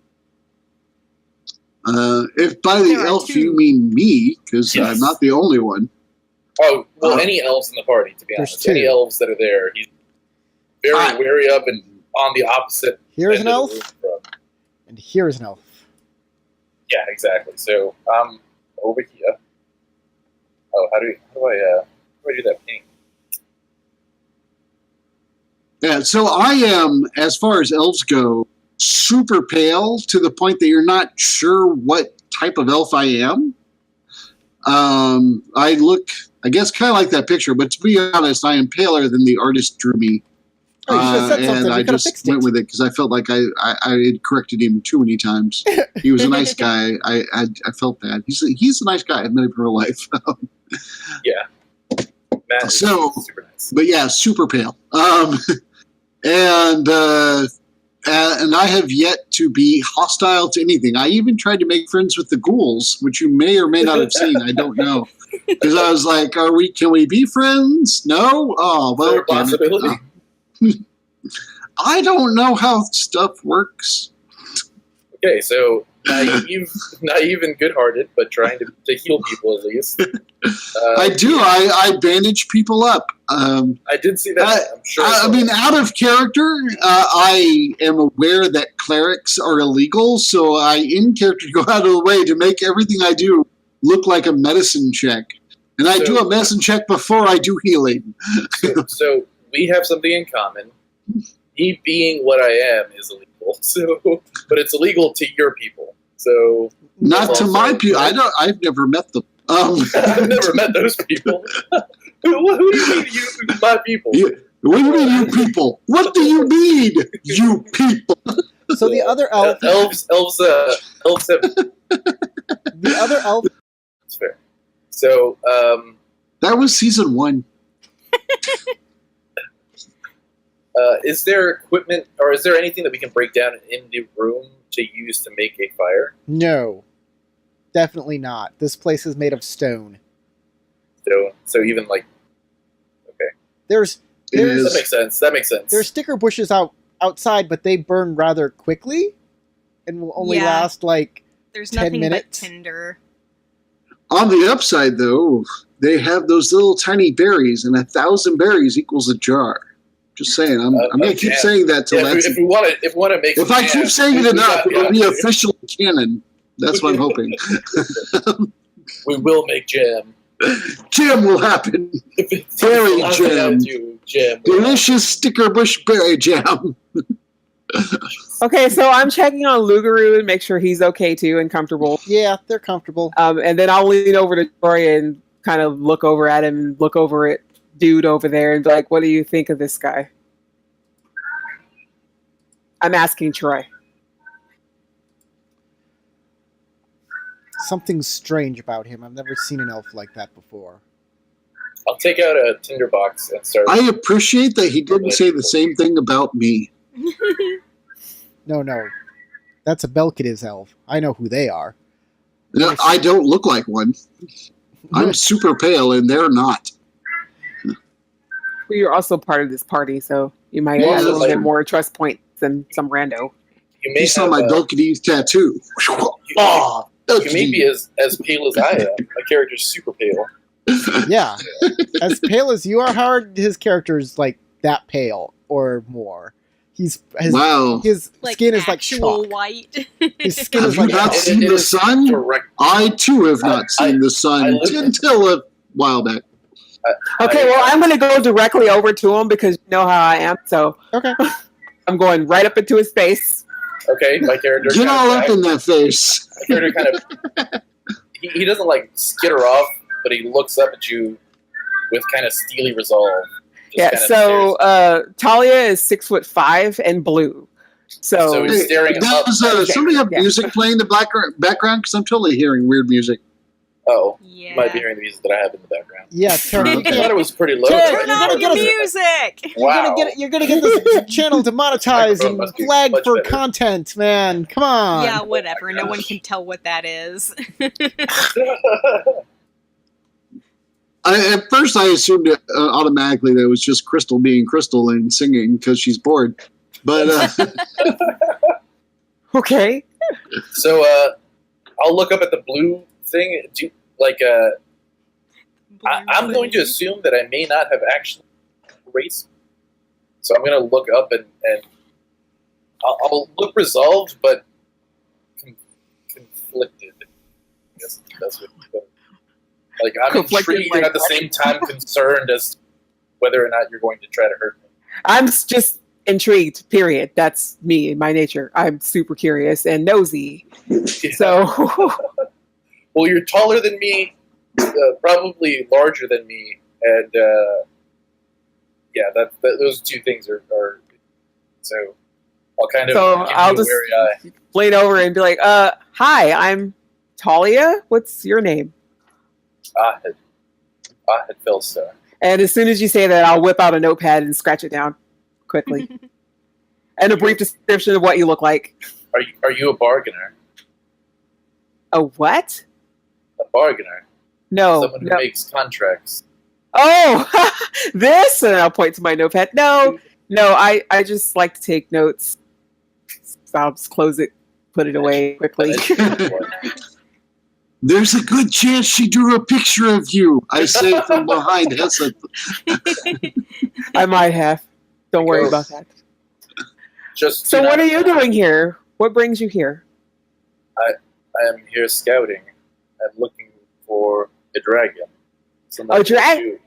[SPEAKER 5] If by the
[SPEAKER 4] There are
[SPEAKER 5] elf
[SPEAKER 4] two.
[SPEAKER 5] you mean me, because
[SPEAKER 3] Yes.
[SPEAKER 5] I'm not the only one.
[SPEAKER 3] Oh, well,
[SPEAKER 5] Uh,
[SPEAKER 3] any elves in the party, to be
[SPEAKER 1] There's
[SPEAKER 3] honest. Any
[SPEAKER 1] two.
[SPEAKER 3] elves that are there, he's very
[SPEAKER 5] Ah.
[SPEAKER 3] wary of and on the opposite
[SPEAKER 1] Here's
[SPEAKER 3] end
[SPEAKER 1] an
[SPEAKER 3] of the
[SPEAKER 1] elf,
[SPEAKER 3] room from.
[SPEAKER 1] and here's an elf.
[SPEAKER 3] Yeah, exactly. So I'm over here. Oh, how do I do that ping?
[SPEAKER 5] Yeah, so I am, as far as elves go, super pale to the point that you're not sure what type of elf I am. I look, I guess, kind of like that picture, but to be honest, I am paler than the artist drew me.
[SPEAKER 1] Oh, you should have said something.
[SPEAKER 5] And
[SPEAKER 1] We
[SPEAKER 5] I
[SPEAKER 1] could have
[SPEAKER 5] just
[SPEAKER 1] fixed
[SPEAKER 5] went
[SPEAKER 1] it.
[SPEAKER 5] with it because I felt like I had corrected him too many times. He was a nice guy. I felt that. He's a nice guy. I've met him in real life.
[SPEAKER 3] Yeah. Matt is
[SPEAKER 5] So-
[SPEAKER 3] super nice.
[SPEAKER 5] But yeah, super pale. And I have yet to be hostile to anything. I even tried to make friends with the ghouls, which you may or may not have seen. I don't know, because I was like, Can we be friends? No. Oh,
[SPEAKER 3] Is there
[SPEAKER 5] well.
[SPEAKER 3] a possibility?
[SPEAKER 5] I don't know how stuff works.
[SPEAKER 3] Okay, so naive and good-hearted, but trying to heal people at least.
[SPEAKER 5] I do. I bandage people up.
[SPEAKER 3] I did see that. I'm sure.
[SPEAKER 5] I mean, out of character, I am aware that clerics are illegal, so I, in character, go out of the way to make everything I do look like a medicine check. And I do a medicine check before I do healing.
[SPEAKER 3] So we have something in common. Me being what I am is illegal. So, but it's illegal to your people. So
[SPEAKER 5] Not to
[SPEAKER 3] also-
[SPEAKER 5] my people. I've never met them.
[SPEAKER 3] I've never met those people. Who do you mean you, my people?
[SPEAKER 5] What do you mean, you people? What do you mean, you people?
[SPEAKER 1] So the other elf,
[SPEAKER 3] Elves have.
[SPEAKER 1] the other elf,
[SPEAKER 3] That's fair. So,
[SPEAKER 5] That was season 1.
[SPEAKER 3] is there equipment or is there anything that we can break down in the room to use to make a fire?
[SPEAKER 1] no, definitely not. This place is made of stone.
[SPEAKER 3] So even like, okay,
[SPEAKER 1] There's
[SPEAKER 5] It
[SPEAKER 3] that
[SPEAKER 5] is.
[SPEAKER 3] makes sense. That makes sense.
[SPEAKER 1] there's sticker bushes outside, but they burn rather quickly, and will only
[SPEAKER 4] Yeah.
[SPEAKER 1] last like
[SPEAKER 4] There's
[SPEAKER 1] 10
[SPEAKER 4] nothing
[SPEAKER 1] minutes?
[SPEAKER 4] but tinder.
[SPEAKER 5] On the upside, though, they have those little tiny berries, and 1,000 berries equals a jar. Just saying. I'm going to keep
[SPEAKER 3] yeah.
[SPEAKER 5] saying that till
[SPEAKER 3] Yeah,
[SPEAKER 5] that's.
[SPEAKER 3] if we want to make.
[SPEAKER 5] If
[SPEAKER 3] some
[SPEAKER 5] I keep
[SPEAKER 3] jam,
[SPEAKER 5] saying it
[SPEAKER 3] we
[SPEAKER 5] enough,
[SPEAKER 3] got-
[SPEAKER 5] it'll
[SPEAKER 3] yeah,
[SPEAKER 5] be official canon. That's what I'm hoping.
[SPEAKER 3] We will make jam.
[SPEAKER 5] Jam will happen.
[SPEAKER 3] If it's
[SPEAKER 5] Berry
[SPEAKER 3] allowed
[SPEAKER 5] jam.
[SPEAKER 3] to jam.
[SPEAKER 5] Delicious sticker bush berry jam.
[SPEAKER 2] Okay, so I'm checking on Lugaroo and make sure he's okay too and comfortable.
[SPEAKER 1] yeah, they're comfortable.
[SPEAKER 2] And then I'll lean over to Troy and kind of look over at him and look over at dude over there and be like, what do you think of this guy? I'm asking Troy.
[SPEAKER 1] Something's strange about him. I've never seen an elf like that before.
[SPEAKER 3] I'll take out a tinderbox and start.
[SPEAKER 5] I appreciate that he didn't say the same thing about me.
[SPEAKER 1] No. That's a Belkadiz elf. I know who they are.
[SPEAKER 5] No, I don't look like one. I'm super pale, and they're not.
[SPEAKER 2] Well, you're also part of this party, so you might
[SPEAKER 5] Yeah,
[SPEAKER 2] have a little
[SPEAKER 3] like-
[SPEAKER 2] bit more trust points than some rando.
[SPEAKER 3] You may
[SPEAKER 5] You saw
[SPEAKER 3] have,
[SPEAKER 5] my Belkadiz tattoo. Oh,
[SPEAKER 3] You may be as pale as I am. My character's super pale.
[SPEAKER 1] Yeah. As pale as you are, Howard, his character's like that pale or more.
[SPEAKER 5] Wow.
[SPEAKER 1] His
[SPEAKER 4] Like
[SPEAKER 1] skin is like
[SPEAKER 4] actual
[SPEAKER 1] chalk.
[SPEAKER 4] white.
[SPEAKER 1] His skin
[SPEAKER 5] Have
[SPEAKER 1] is
[SPEAKER 5] you
[SPEAKER 1] like
[SPEAKER 5] not
[SPEAKER 1] chalk.
[SPEAKER 5] seen the sun?
[SPEAKER 3] Direct.
[SPEAKER 5] I too have not seen the sun
[SPEAKER 3] live-
[SPEAKER 5] until a while back.
[SPEAKER 2] Okay, well, I'm going to go directly over to him because you know how I am. So
[SPEAKER 1] Okay.
[SPEAKER 2] I'm going right up into his face.
[SPEAKER 3] Okay, my character.
[SPEAKER 5] Get all up in that face.
[SPEAKER 3] My character kind of. He doesn't like skitter off, but he looks up at you with kind of steely resolve. Just
[SPEAKER 2] Yeah,
[SPEAKER 3] kind of
[SPEAKER 2] so
[SPEAKER 3] stares.
[SPEAKER 2] Talia is 6'5" and blue.
[SPEAKER 3] So
[SPEAKER 2] So
[SPEAKER 3] he's staring up.
[SPEAKER 5] Does somebody have
[SPEAKER 2] Yeah.
[SPEAKER 5] music playing in the background? Because I'm totally hearing weird music.
[SPEAKER 3] Oh,
[SPEAKER 4] Yeah.
[SPEAKER 3] you might be hearing the music that I have in the background.
[SPEAKER 1] Yeah, turn
[SPEAKER 3] I thought it was pretty low.
[SPEAKER 1] Turn
[SPEAKER 4] Turn
[SPEAKER 1] You're
[SPEAKER 4] on
[SPEAKER 1] gonna
[SPEAKER 4] the
[SPEAKER 1] get us-
[SPEAKER 4] music.
[SPEAKER 3] Wow.
[SPEAKER 1] You're gonna get this channel demonetized
[SPEAKER 3] Microphone
[SPEAKER 1] and
[SPEAKER 3] must be
[SPEAKER 1] flagged
[SPEAKER 3] much
[SPEAKER 1] for
[SPEAKER 3] better.
[SPEAKER 1] content, man. Come on.
[SPEAKER 4] Yeah, whatever. No one can tell what that is.
[SPEAKER 5] At first, I assumed automatically that it was just Crystal being Crystal and singing because she's bored. But
[SPEAKER 2] okay.
[SPEAKER 3] So I'll look up at the blue thing. I'm going to assume that I may not have actually erased. So I'm going to look up and I'll look resolved, but conflicted. I guess that's what. Like I'm
[SPEAKER 2] Conflicted,
[SPEAKER 3] intrigued
[SPEAKER 2] like
[SPEAKER 3] and at the
[SPEAKER 2] what?
[SPEAKER 3] same time concerned as to whether or not you're going to try to hurt me.
[SPEAKER 2] I'm just intrigued, period. That's me, my nature. I'm super curious and nosy. So,
[SPEAKER 3] Well, you're taller than me, probably larger than me, and those two things are so. I'll kind of
[SPEAKER 2] So
[SPEAKER 3] give you
[SPEAKER 2] I'll
[SPEAKER 3] a
[SPEAKER 2] just
[SPEAKER 3] wary eye.
[SPEAKER 2] lean over and be like, hi, I'm Talia. What's your name?
[SPEAKER 3] Ahad Philstar.
[SPEAKER 2] And as soon as you say that, I'll whip out a notepad and scratch it down quickly. And a brief description of what you look like.
[SPEAKER 3] Are you a bargainer?
[SPEAKER 2] A what?
[SPEAKER 3] A bargainer?
[SPEAKER 2] No.
[SPEAKER 3] Someone who
[SPEAKER 2] no.
[SPEAKER 3] makes contracts.
[SPEAKER 2] Oh, this? And I'll point to my notepad. No, I just like to take notes. So I'll just close it, put it away quickly.
[SPEAKER 5] there's a good chance she drew a picture of you. I say from behind Hessa.
[SPEAKER 2] I might have. Don't worry about that.
[SPEAKER 3] Just
[SPEAKER 2] So
[SPEAKER 3] do
[SPEAKER 2] what
[SPEAKER 3] not-
[SPEAKER 2] are you doing here? What brings you here?
[SPEAKER 3] I am here scouting. I'm looking for a dragon.
[SPEAKER 2] Oh, dragon?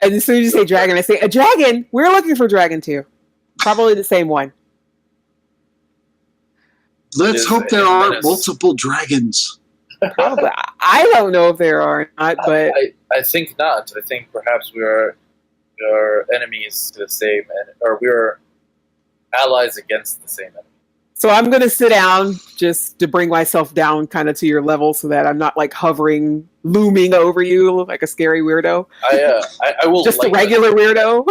[SPEAKER 2] And as soon as you say dragon, I say, a dragon? We're looking for dragon too. Probably the same one.
[SPEAKER 5] Let's
[SPEAKER 3] is
[SPEAKER 5] hope there
[SPEAKER 3] a
[SPEAKER 5] aren't
[SPEAKER 3] menace.
[SPEAKER 5] multiple dragons.
[SPEAKER 2] Probably. I don't know if there are or not, but
[SPEAKER 3] I think not. I think perhaps we are enemies to the same, or we are allies against the same enemy.
[SPEAKER 2] so I'm going to sit down just to bring myself down kind of to your level so that I'm not like hovering, looming over you like a scary weirdo.
[SPEAKER 3] I will
[SPEAKER 2] Just a
[SPEAKER 3] light
[SPEAKER 2] regular weirdo.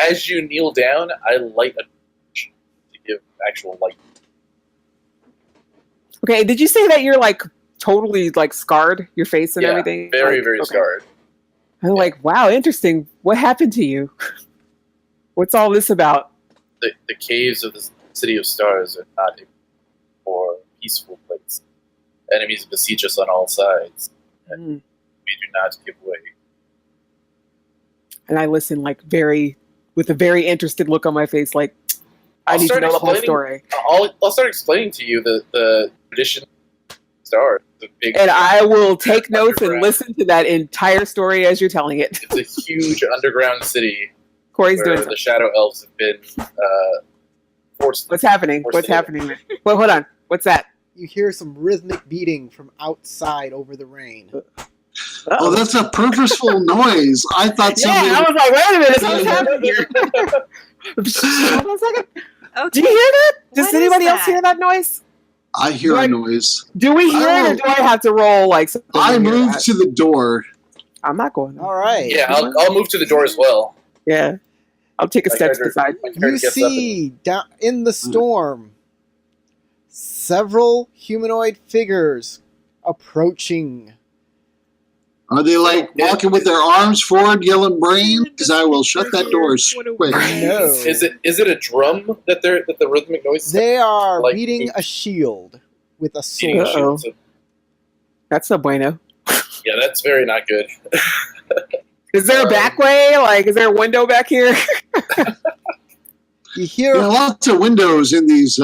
[SPEAKER 3] as you kneel down, I light a torch to give actual light.
[SPEAKER 2] Okay, did you say that you're like totally like scarred, your face and
[SPEAKER 3] Yeah,
[SPEAKER 2] everything?
[SPEAKER 3] Very,
[SPEAKER 2] Like,
[SPEAKER 3] very
[SPEAKER 2] okay.
[SPEAKER 3] scarred.
[SPEAKER 2] I'm like, wow, interesting. What happened to you? What's all this about?
[SPEAKER 3] The caves of the City of Stars are not a more peaceful place. Enemies besiege us on all sides.
[SPEAKER 2] Mm.
[SPEAKER 3] We do not give way.
[SPEAKER 2] And I listen like with a very interested look on my face, like I
[SPEAKER 3] I'll
[SPEAKER 2] need to
[SPEAKER 3] start
[SPEAKER 2] know the whole
[SPEAKER 3] explaining-
[SPEAKER 2] story.
[SPEAKER 3] I'll start explaining to you the tradition of Stars. The big.
[SPEAKER 2] And I will take notes and
[SPEAKER 3] Underground.
[SPEAKER 2] listen to that entire story as you're telling it.
[SPEAKER 3] It's a huge underground city
[SPEAKER 2] Corey's doing
[SPEAKER 3] where
[SPEAKER 2] something.
[SPEAKER 3] the Shadow Elves have been forced.
[SPEAKER 2] What's happening?
[SPEAKER 3] Forced
[SPEAKER 2] What's
[SPEAKER 3] to-
[SPEAKER 2] happening? Well, hold on. What's that?
[SPEAKER 1] You hear some rhythmic beating from outside over the rain.
[SPEAKER 5] Oh, that's a purposeful noise. I thought
[SPEAKER 2] yeah,
[SPEAKER 5] somebody.
[SPEAKER 2] I was like, wait a minute, what's happening here? Hold on a second.
[SPEAKER 4] Okay.
[SPEAKER 2] Do you hear that? Does
[SPEAKER 4] What is
[SPEAKER 2] anybody else
[SPEAKER 4] that?
[SPEAKER 2] hear that noise?
[SPEAKER 5] I hear
[SPEAKER 2] Right.
[SPEAKER 5] a noise.
[SPEAKER 2] Do we hear it, or do I have to roll like something?
[SPEAKER 5] I
[SPEAKER 2] to hear
[SPEAKER 5] moved
[SPEAKER 2] that?
[SPEAKER 5] to the door
[SPEAKER 2] I'm not going there.
[SPEAKER 1] All right.
[SPEAKER 3] Yeah, I'll move to the door as well.
[SPEAKER 2] Yeah. I'll take a
[SPEAKER 3] My
[SPEAKER 2] step to
[SPEAKER 3] character-
[SPEAKER 2] the side.
[SPEAKER 3] my character
[SPEAKER 1] You
[SPEAKER 3] gets up
[SPEAKER 1] see down in the storm several humanoid figures approaching.
[SPEAKER 5] Are they like walking with their arms forward, yelling "brain"? Because I will shut that door quick.
[SPEAKER 1] No.
[SPEAKER 3] Is it a drum that the rhythmic noise?
[SPEAKER 1] They are
[SPEAKER 3] Like-
[SPEAKER 1] beating a shield with a
[SPEAKER 3] Beating a
[SPEAKER 1] sword.
[SPEAKER 3] shield, so-
[SPEAKER 2] That's no bueno.
[SPEAKER 3] yeah, that's very not good.
[SPEAKER 2] Is there a back way? Like, is there a window back here?
[SPEAKER 1] You hear
[SPEAKER 5] There are lots of windows in these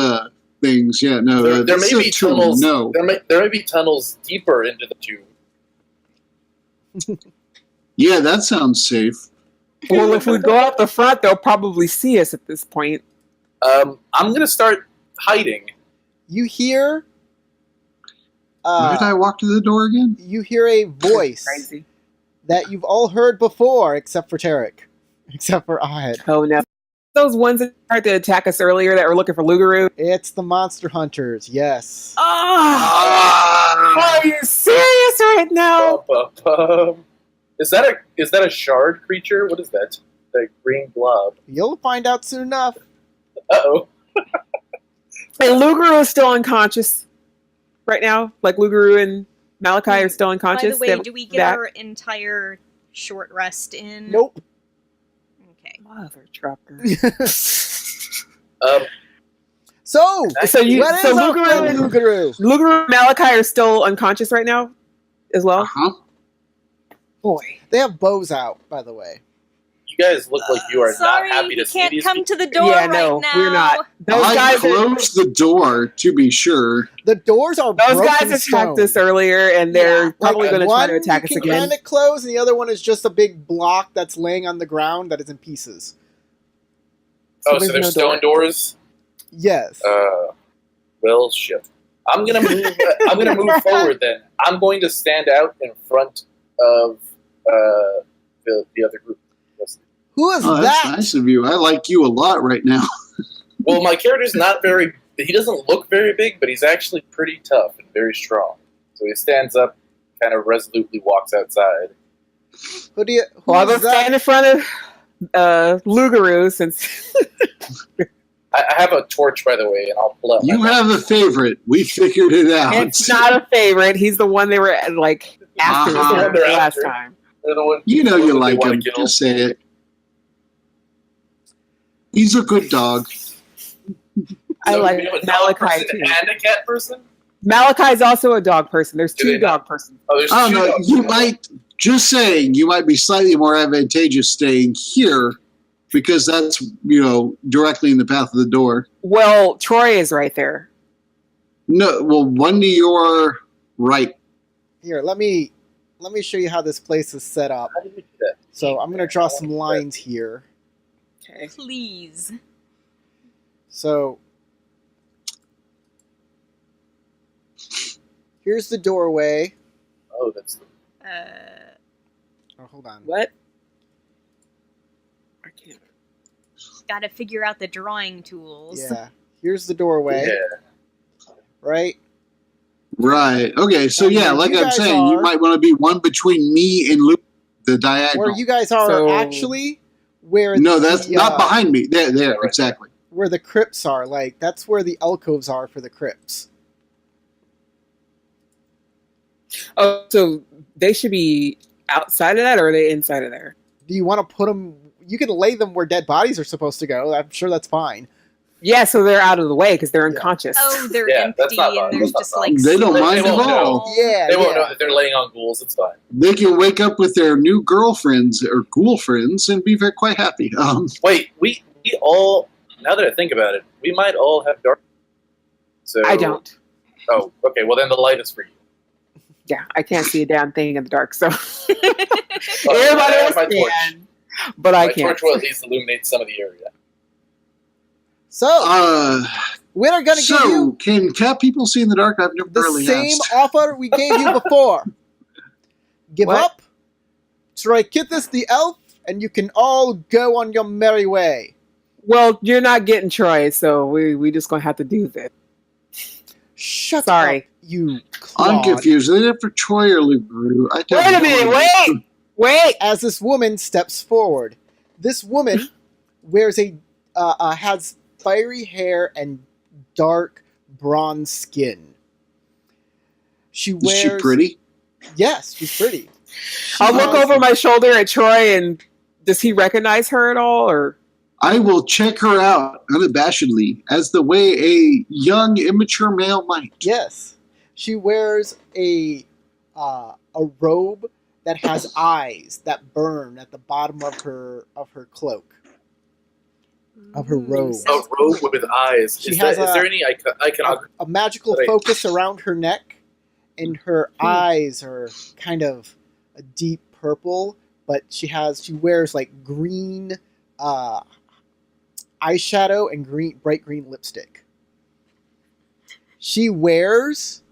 [SPEAKER 5] things. Yeah, no.
[SPEAKER 3] There
[SPEAKER 5] this
[SPEAKER 3] may
[SPEAKER 5] is
[SPEAKER 3] be
[SPEAKER 5] a tomb.
[SPEAKER 3] tunnels.
[SPEAKER 5] No.
[SPEAKER 3] There may be tunnels deeper into the tube.
[SPEAKER 5] Yeah, that sounds safe.
[SPEAKER 2] Well, if we go out the front, they'll probably see us at this point.
[SPEAKER 3] I'm gonna start hiding.
[SPEAKER 1] you hear
[SPEAKER 5] Why did I walk to the door again?
[SPEAKER 1] you hear a voice
[SPEAKER 2] Crazy.
[SPEAKER 1] that you've all heard before, except for Tarek, except for Ahad.
[SPEAKER 2] Oh no. Those ones that tried to attack us earlier that were looking for Lugaroo.
[SPEAKER 1] It's the monster hunters. Yes.
[SPEAKER 2] Oh, are you serious right now?
[SPEAKER 3] Is that a shard creature? What is that? The green blob.
[SPEAKER 1] You'll find out soon enough.
[SPEAKER 3] Uh-oh.
[SPEAKER 2] And Lugaroo is still unconscious right now. Like Lugaroo and Malachi are still
[SPEAKER 4] By
[SPEAKER 2] unconscious.
[SPEAKER 4] the
[SPEAKER 2] They
[SPEAKER 4] way,
[SPEAKER 2] haven't
[SPEAKER 4] do we
[SPEAKER 2] come
[SPEAKER 4] get
[SPEAKER 2] back.
[SPEAKER 4] our entire short rest in?
[SPEAKER 1] Nope.
[SPEAKER 4] Okay.
[SPEAKER 2] Mother trucker.
[SPEAKER 1] So,
[SPEAKER 2] So you,
[SPEAKER 1] what is
[SPEAKER 2] so
[SPEAKER 1] up,
[SPEAKER 2] Lugaroo and
[SPEAKER 1] Lugaroo?
[SPEAKER 2] Lugaroo and Malachi are still unconscious right now, as well.
[SPEAKER 5] Uh-huh.
[SPEAKER 2] Boy,
[SPEAKER 1] They have bows out, by the way.
[SPEAKER 3] You guys look like you are
[SPEAKER 4] Sorry,
[SPEAKER 3] not happy to
[SPEAKER 4] we
[SPEAKER 3] see
[SPEAKER 4] can't
[SPEAKER 3] these
[SPEAKER 4] come
[SPEAKER 3] people.
[SPEAKER 4] to the door
[SPEAKER 2] yeah,
[SPEAKER 4] right
[SPEAKER 2] no,
[SPEAKER 4] now.
[SPEAKER 2] we're not. Those
[SPEAKER 5] I
[SPEAKER 2] guys,
[SPEAKER 5] closed the door to be sure.
[SPEAKER 1] The doors are
[SPEAKER 2] those
[SPEAKER 1] broken
[SPEAKER 2] guys attacked
[SPEAKER 1] stone.
[SPEAKER 2] us earlier, and they're
[SPEAKER 4] Yeah.
[SPEAKER 2] probably going to try
[SPEAKER 1] one
[SPEAKER 2] to attack us
[SPEAKER 1] you can
[SPEAKER 2] again.
[SPEAKER 1] kind of close, and the other one is just a big block that's laying on the ground that is in pieces.
[SPEAKER 3] Oh, so
[SPEAKER 2] there's
[SPEAKER 3] there's
[SPEAKER 2] no
[SPEAKER 3] stone doors.
[SPEAKER 1] Yes.
[SPEAKER 3] Well, shit. I'm gonna move. I'm gonna move forward. Then I'm going to stand out in front of the other group.
[SPEAKER 1] Who is
[SPEAKER 5] Oh, that's
[SPEAKER 1] that?
[SPEAKER 5] nice of you. I like you a lot right now.
[SPEAKER 3] Well, my character's not very. He doesn't look very big, but he's actually pretty tough and very strong. So he stands up, kind of resolutely walks outside.
[SPEAKER 1] Who do you? Who
[SPEAKER 2] Well, I'm
[SPEAKER 1] is
[SPEAKER 2] going to stand in front of Lugaroo since.
[SPEAKER 3] I have a torch, by the way, and I'll pull out.
[SPEAKER 5] You
[SPEAKER 3] my
[SPEAKER 5] have a favorite. We figured it out.
[SPEAKER 2] It's not a favorite. He's the one they were like after
[SPEAKER 5] Uh-huh.
[SPEAKER 2] the last time.
[SPEAKER 3] They're the one-
[SPEAKER 5] You know you
[SPEAKER 3] they
[SPEAKER 5] like
[SPEAKER 3] wanna
[SPEAKER 5] him.
[SPEAKER 3] kill.
[SPEAKER 5] Just say it. He's a good dog.
[SPEAKER 2] I
[SPEAKER 3] So
[SPEAKER 2] like
[SPEAKER 3] we have a dog
[SPEAKER 2] Malachi
[SPEAKER 3] person
[SPEAKER 2] too.
[SPEAKER 3] and a cat person.
[SPEAKER 2] Malachi's also a dog person. There's
[SPEAKER 3] Do
[SPEAKER 2] two
[SPEAKER 3] they not?
[SPEAKER 2] dog persons.
[SPEAKER 3] Oh, there's
[SPEAKER 5] I don't
[SPEAKER 3] two
[SPEAKER 5] know.
[SPEAKER 3] dogs.
[SPEAKER 5] You might just saying you might be slightly more advantageous staying here because that's directly in the path of the door.
[SPEAKER 2] Well, Troy is right there.
[SPEAKER 5] No, well, one to your right.
[SPEAKER 1] Here, let me show you how this place is set up.
[SPEAKER 3] How do we do that?
[SPEAKER 1] So I'm gonna draw some lines here.
[SPEAKER 2] Okay.
[SPEAKER 4] Please.
[SPEAKER 1] So here's the doorway.
[SPEAKER 3] Oh, that's
[SPEAKER 1] Oh, hold on.
[SPEAKER 2] What? I can't.
[SPEAKER 4] Gotta figure out the drawing tools.
[SPEAKER 1] Yeah. Here's the doorway,
[SPEAKER 3] yeah.
[SPEAKER 1] right?
[SPEAKER 5] Right. Okay. So
[SPEAKER 1] And
[SPEAKER 5] yeah,
[SPEAKER 1] where
[SPEAKER 5] like
[SPEAKER 1] you
[SPEAKER 5] I'm
[SPEAKER 1] guys
[SPEAKER 5] saying, you
[SPEAKER 1] are-
[SPEAKER 5] might want to be one between me and Luke, the diagonal.
[SPEAKER 1] Where you guys are
[SPEAKER 2] So-
[SPEAKER 1] actually where
[SPEAKER 5] No, that's
[SPEAKER 1] the,
[SPEAKER 5] not behind me. There,
[SPEAKER 3] Right.
[SPEAKER 5] exactly.
[SPEAKER 1] where the crypts are. Like that's where the alcoves are for the crypts.
[SPEAKER 2] Oh, so they should be outside of that, or are they inside of there?
[SPEAKER 1] Do you want to put them? You can lay them where dead bodies are supposed to go. I'm sure that's fine.
[SPEAKER 2] Yeah, so they're out of the way because they're
[SPEAKER 1] Yeah.
[SPEAKER 2] unconscious.
[SPEAKER 4] Oh, they're
[SPEAKER 3] Yeah, that's
[SPEAKER 4] empty
[SPEAKER 3] not
[SPEAKER 4] and
[SPEAKER 3] fine.
[SPEAKER 4] there's
[SPEAKER 3] That's
[SPEAKER 4] just
[SPEAKER 3] not
[SPEAKER 4] like
[SPEAKER 3] fine.
[SPEAKER 5] They don't
[SPEAKER 3] They
[SPEAKER 5] mind at
[SPEAKER 3] won't know.
[SPEAKER 5] all.
[SPEAKER 1] Yeah,
[SPEAKER 3] They won't
[SPEAKER 1] yeah.
[SPEAKER 3] know that they're laying on ghouls. It's fine.
[SPEAKER 5] They can wake up with their new girlfriends or ghoul friends and be very quite happy.
[SPEAKER 3] Wait, we all. Now that I think about it, we might all have dark. So
[SPEAKER 2] I don't.
[SPEAKER 3] Oh, okay. Well, then the light is for you.
[SPEAKER 2] Yeah, I can't see a damn thing in the dark, so
[SPEAKER 3] Oh,
[SPEAKER 2] everybody
[SPEAKER 3] I
[SPEAKER 2] else
[SPEAKER 3] have my torch.
[SPEAKER 2] can, but I
[SPEAKER 3] My
[SPEAKER 2] can't.
[SPEAKER 3] torch will at least illuminate some of the area.
[SPEAKER 1] So
[SPEAKER 5] Uh,
[SPEAKER 1] we're gonna give
[SPEAKER 5] so
[SPEAKER 1] you
[SPEAKER 5] can cat people see in the dark? I've never
[SPEAKER 1] the
[SPEAKER 5] really
[SPEAKER 1] same
[SPEAKER 5] asked.
[SPEAKER 1] offer we gave you before. Give
[SPEAKER 2] What?
[SPEAKER 1] up, Trikithis the elf, and you can all go on your merry way.
[SPEAKER 2] Well, you're not getting Troy, so we just gonna have to do this.
[SPEAKER 1] Shut
[SPEAKER 2] Sorry.
[SPEAKER 1] up, you
[SPEAKER 5] I'm
[SPEAKER 1] clod.
[SPEAKER 5] confused. Are they there for Troy or Lugaroo? I don't
[SPEAKER 2] Wait a
[SPEAKER 5] know.
[SPEAKER 2] minute, wait! Wait!
[SPEAKER 1] as this woman steps forward. This woman wears has fiery hair and dark bronze skin. She
[SPEAKER 5] Is
[SPEAKER 1] wears.
[SPEAKER 5] she pretty?
[SPEAKER 1] Yes, she's pretty.
[SPEAKER 2] I'll look over my shoulder at Troy, and does he recognize her at all? Or
[SPEAKER 5] I will check her out unabashedly, as the way a young, immature male might.
[SPEAKER 1] Yes, she wears a robe that has eyes that burn at the bottom of her cloak. Of her robe.
[SPEAKER 3] A robe with eyes.
[SPEAKER 1] She
[SPEAKER 3] Is
[SPEAKER 1] has
[SPEAKER 3] there any iconography?
[SPEAKER 1] a magical
[SPEAKER 3] Right.
[SPEAKER 1] focus around her neck, and her eyes are kind of a deep purple. But she wears like green eyeshadow and bright green lipstick. She wears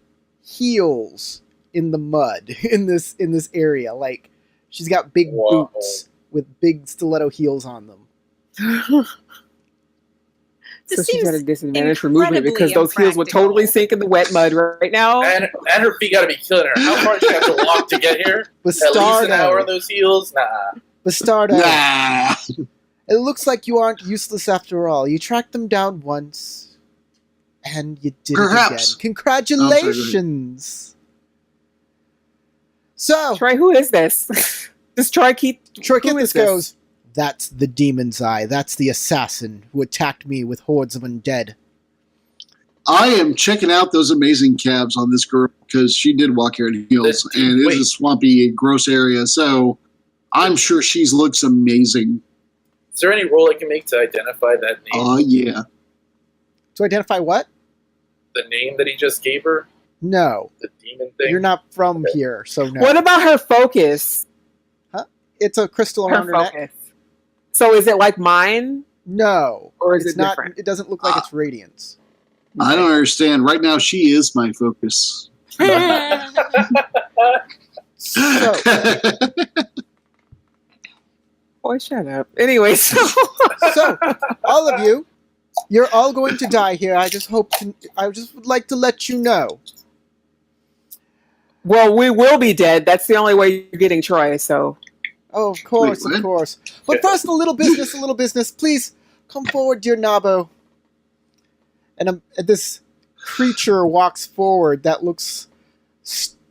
[SPEAKER 1] heels in the mud in this area. Like she's got big
[SPEAKER 3] Wow.
[SPEAKER 1] boots with big stiletto heels on them.
[SPEAKER 2] so
[SPEAKER 4] This
[SPEAKER 2] she's at a
[SPEAKER 4] seems
[SPEAKER 2] disadvantage for movement
[SPEAKER 4] incredibly
[SPEAKER 2] because those heels would
[SPEAKER 4] impractical.
[SPEAKER 2] totally sink in the wet mud right now.
[SPEAKER 3] And her feet gotta be killing her. How far does she have to walk to get here? At least an hour on those heels? Nah.
[SPEAKER 1] Bastardo.
[SPEAKER 5] Nah.
[SPEAKER 1] It looks like you aren't useless after all. You tracked them down once, and you did
[SPEAKER 5] Perhaps.
[SPEAKER 1] it again. Congratulations! So,
[SPEAKER 2] Troy, who is this? Does Troy keep?
[SPEAKER 1] Troy
[SPEAKER 2] who is
[SPEAKER 1] Kithis
[SPEAKER 2] this?
[SPEAKER 1] goes, "That's the Demon's Eye. That's the assassin who attacked me with hordes of undead."
[SPEAKER 5] I am checking out those amazing calves on this girl because she did walk here in heels, and it is a swampy, gross area. So I'm sure she looks amazing.
[SPEAKER 3] Is there any roll I can make to identify that name?
[SPEAKER 5] Oh yeah.
[SPEAKER 1] To identify what?
[SPEAKER 3] The name that he just gave her?
[SPEAKER 1] No.
[SPEAKER 3] The demon thing?
[SPEAKER 1] You're not from
[SPEAKER 3] Okay.
[SPEAKER 1] here, so no.
[SPEAKER 2] What about her focus?
[SPEAKER 1] It's a crystal around her neck.
[SPEAKER 2] So is it like mine,
[SPEAKER 1] No.
[SPEAKER 2] or is
[SPEAKER 1] It's
[SPEAKER 2] it
[SPEAKER 1] not.
[SPEAKER 2] different?
[SPEAKER 1] It doesn't look like it's radiance.
[SPEAKER 5] I don't understand. Right now, she is my focus.
[SPEAKER 1] So,
[SPEAKER 2] Boy, shut up. Anyway, so
[SPEAKER 1] all of you, you're all going to die here. I just would like to let you know.
[SPEAKER 2] well, we will be dead. That's the only way you're getting Troy. So
[SPEAKER 1] Oh, of course,
[SPEAKER 5] Wait,
[SPEAKER 1] of
[SPEAKER 5] what?
[SPEAKER 1] course. But first, a little business. Please come forward, dear Nabo. And this creature walks forward that looks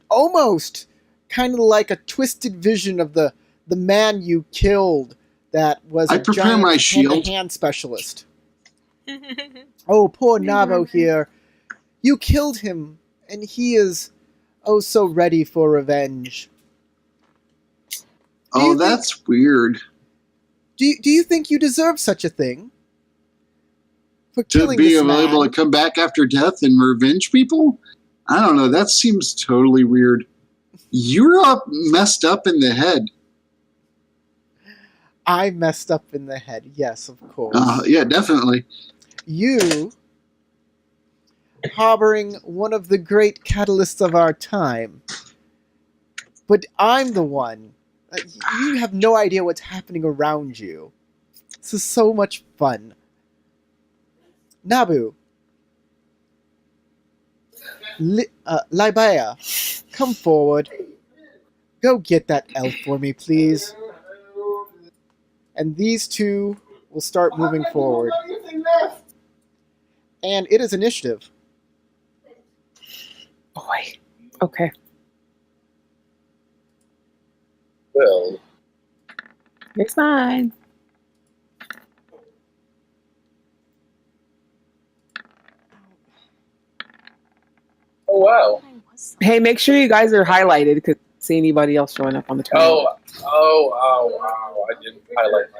[SPEAKER 1] almost kind of like a twisted vision of the man you killed that was
[SPEAKER 5] I
[SPEAKER 1] a
[SPEAKER 5] prepare
[SPEAKER 1] giant
[SPEAKER 5] my shield.
[SPEAKER 1] hand-to-hand specialist. Oh, poor Nabo here. You killed him, and he is so ready for revenge. Do you
[SPEAKER 5] Oh,
[SPEAKER 1] think-
[SPEAKER 5] that's weird.
[SPEAKER 1] Do you think you deserve such a thing? For
[SPEAKER 5] To
[SPEAKER 1] killing
[SPEAKER 5] be
[SPEAKER 1] this
[SPEAKER 5] able
[SPEAKER 1] man?
[SPEAKER 5] to come back after death and revenge people? I don't know. That seems totally weird. You're messed up in the head.
[SPEAKER 1] I messed up in the head. Yes, of course.
[SPEAKER 5] Yeah, definitely.
[SPEAKER 1] You, harboring one of the great catalysts of our time. But I'm the one. You have no idea what's happening around you. This is so much fun. Nabu. Libaya, come forward. Go get that elf for me, please. And these two will start moving forward. And it is initiative.
[SPEAKER 2] boy, okay.
[SPEAKER 3] Well,
[SPEAKER 2] It's fine.
[SPEAKER 3] oh wow.
[SPEAKER 2] Hey, make sure you guys are highlighted because see anybody else showing up on the tournament.
[SPEAKER 3] Wow. I didn't highlight my.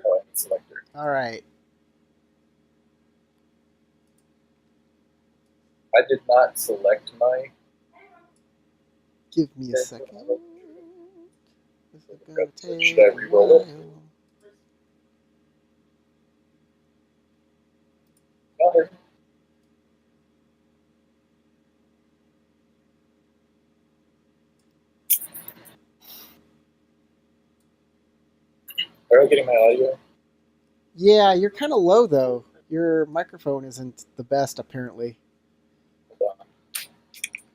[SPEAKER 3] Oh, I didn't select her.
[SPEAKER 1] All right.
[SPEAKER 3] I did not select my.
[SPEAKER 1] Give me a second. This is gonna take
[SPEAKER 3] Should I re-roll it?
[SPEAKER 1] a while.
[SPEAKER 3] Got her. Are I getting my audio?
[SPEAKER 1] Yeah, you're kind of low though. Your microphone isn't the best, apparently.
[SPEAKER 3] Hold on.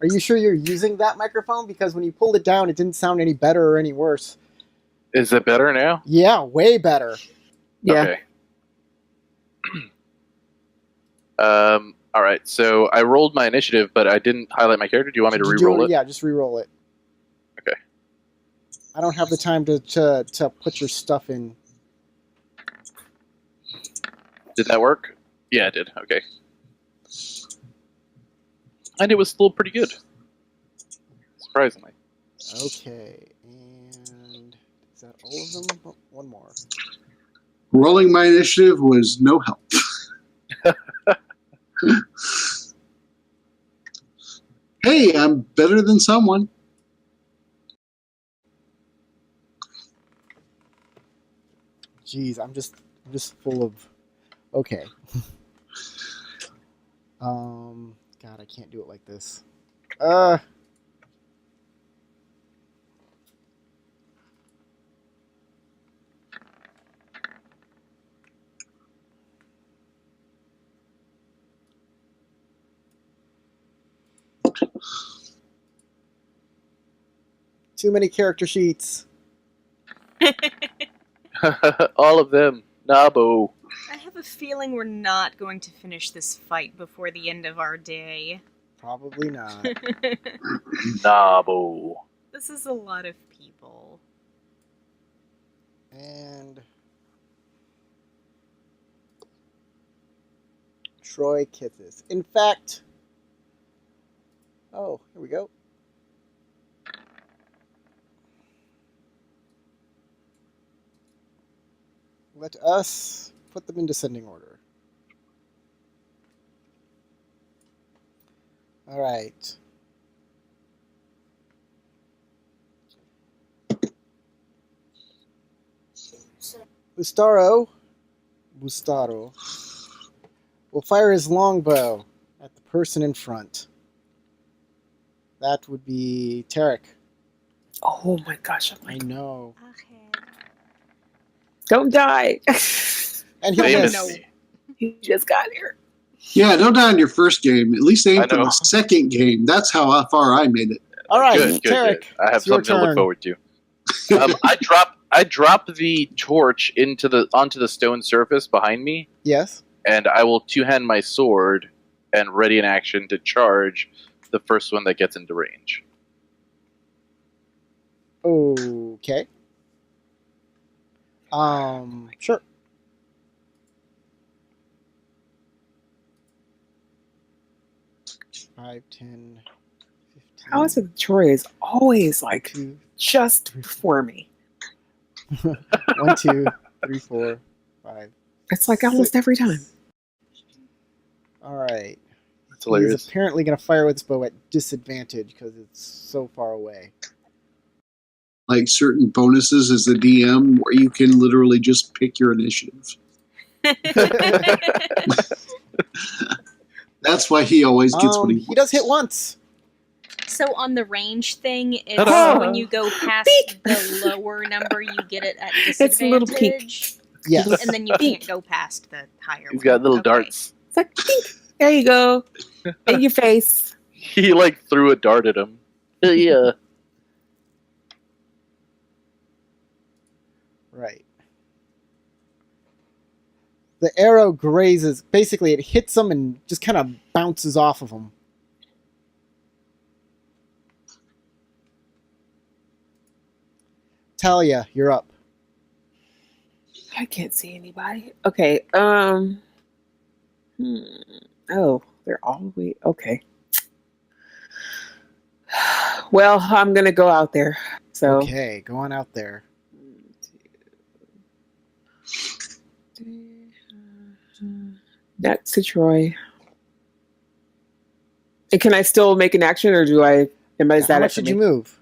[SPEAKER 1] Are you sure you're using that microphone? Because when you pulled it down, it didn't sound any better or any worse.
[SPEAKER 6] Is it better now?
[SPEAKER 1] Yeah, way better.
[SPEAKER 2] Yeah.
[SPEAKER 6] Okay. All right. So I rolled my initiative, but I didn't highlight my character. Do you want me to
[SPEAKER 1] Did you
[SPEAKER 6] re-roll it?
[SPEAKER 1] Yeah, just re-roll it.
[SPEAKER 6] Okay.
[SPEAKER 1] I don't have the time to put your stuff in.
[SPEAKER 6] Did that work? Yeah, it did. Okay. And it was still pretty good. Surprisingly.
[SPEAKER 1] Okay, and is that all of them? Oh, one more.
[SPEAKER 5] Rolling my initiative was no help. Hey, I'm better than someone.
[SPEAKER 1] Jeez, I'm just full of. Okay. God, I can't do it like this. Too many character sheets.
[SPEAKER 6] All of them. Nabo.
[SPEAKER 4] I have a feeling we're not going to finish this fight before the end of our day.
[SPEAKER 1] Probably not.
[SPEAKER 6] Nabo.
[SPEAKER 4] This is a lot of people.
[SPEAKER 1] And Troy Kithis. In fact, oh, here we go. Let us put them in descending order. All right. Bustaro will fire his longbow at the person in front. That would be Tarek.
[SPEAKER 2] Oh my gosh! I'm
[SPEAKER 1] I
[SPEAKER 2] like,
[SPEAKER 1] know.
[SPEAKER 2] don't die.
[SPEAKER 1] And he'll
[SPEAKER 6] They
[SPEAKER 1] miss.
[SPEAKER 6] missed me.
[SPEAKER 2] He just got here.
[SPEAKER 5] Yeah, don't die in your first game. At least aim
[SPEAKER 6] I
[SPEAKER 5] for
[SPEAKER 6] know.
[SPEAKER 5] the second game. That's how far I made it.
[SPEAKER 1] All right,
[SPEAKER 6] Good, good,
[SPEAKER 1] Tarek.
[SPEAKER 6] good. I have
[SPEAKER 1] it's your
[SPEAKER 6] something to look
[SPEAKER 1] turn.
[SPEAKER 6] forward to. I drop the torch onto the stone surface behind me,
[SPEAKER 1] Yes.
[SPEAKER 6] and I will two-hand my sword and ready in action to charge the first one that gets into range.
[SPEAKER 1] Okay. Sure. Five, 10, 15.
[SPEAKER 2] How is it Troy is always like
[SPEAKER 1] 2,
[SPEAKER 2] just before me?
[SPEAKER 1] 1, 2, 3, 4, 5.
[SPEAKER 2] It's like almost every time.
[SPEAKER 1] All right.
[SPEAKER 6] That's
[SPEAKER 1] He's
[SPEAKER 6] hilarious.
[SPEAKER 1] apparently going to fire with his bow at disadvantage because it's so far away.
[SPEAKER 5] Like certain bonuses as the DM where you can literally just pick your initiative. That's why he always gets what he wants.
[SPEAKER 1] He does hit once.
[SPEAKER 4] So on the range thing, it's
[SPEAKER 6] Ta-da!
[SPEAKER 4] when you go past the lower number, you get it at disadvantage.
[SPEAKER 2] It's a little peak.
[SPEAKER 1] Yes.
[SPEAKER 4] And then you can't go past the higher
[SPEAKER 6] He's
[SPEAKER 4] one.
[SPEAKER 6] got little
[SPEAKER 4] Okay.
[SPEAKER 6] darts.
[SPEAKER 2] It's like, pink. There you go. In your face.
[SPEAKER 6] He like threw a dart at him. Yeah.
[SPEAKER 1] Right. The arrow grazes. Basically, it hits him and just kind of bounces off of him. Talia, you're up.
[SPEAKER 2] I can't see anybody. Okay. Oh, they're all the way. Okay. Well, I'm gonna go out there. So.
[SPEAKER 1] Okay, go on out there.
[SPEAKER 2] 1, 2, 3. Next to Troy. And can I still make an action, or do I? Is
[SPEAKER 1] How
[SPEAKER 2] that
[SPEAKER 1] much
[SPEAKER 2] it for
[SPEAKER 1] did
[SPEAKER 2] me?
[SPEAKER 1] you move?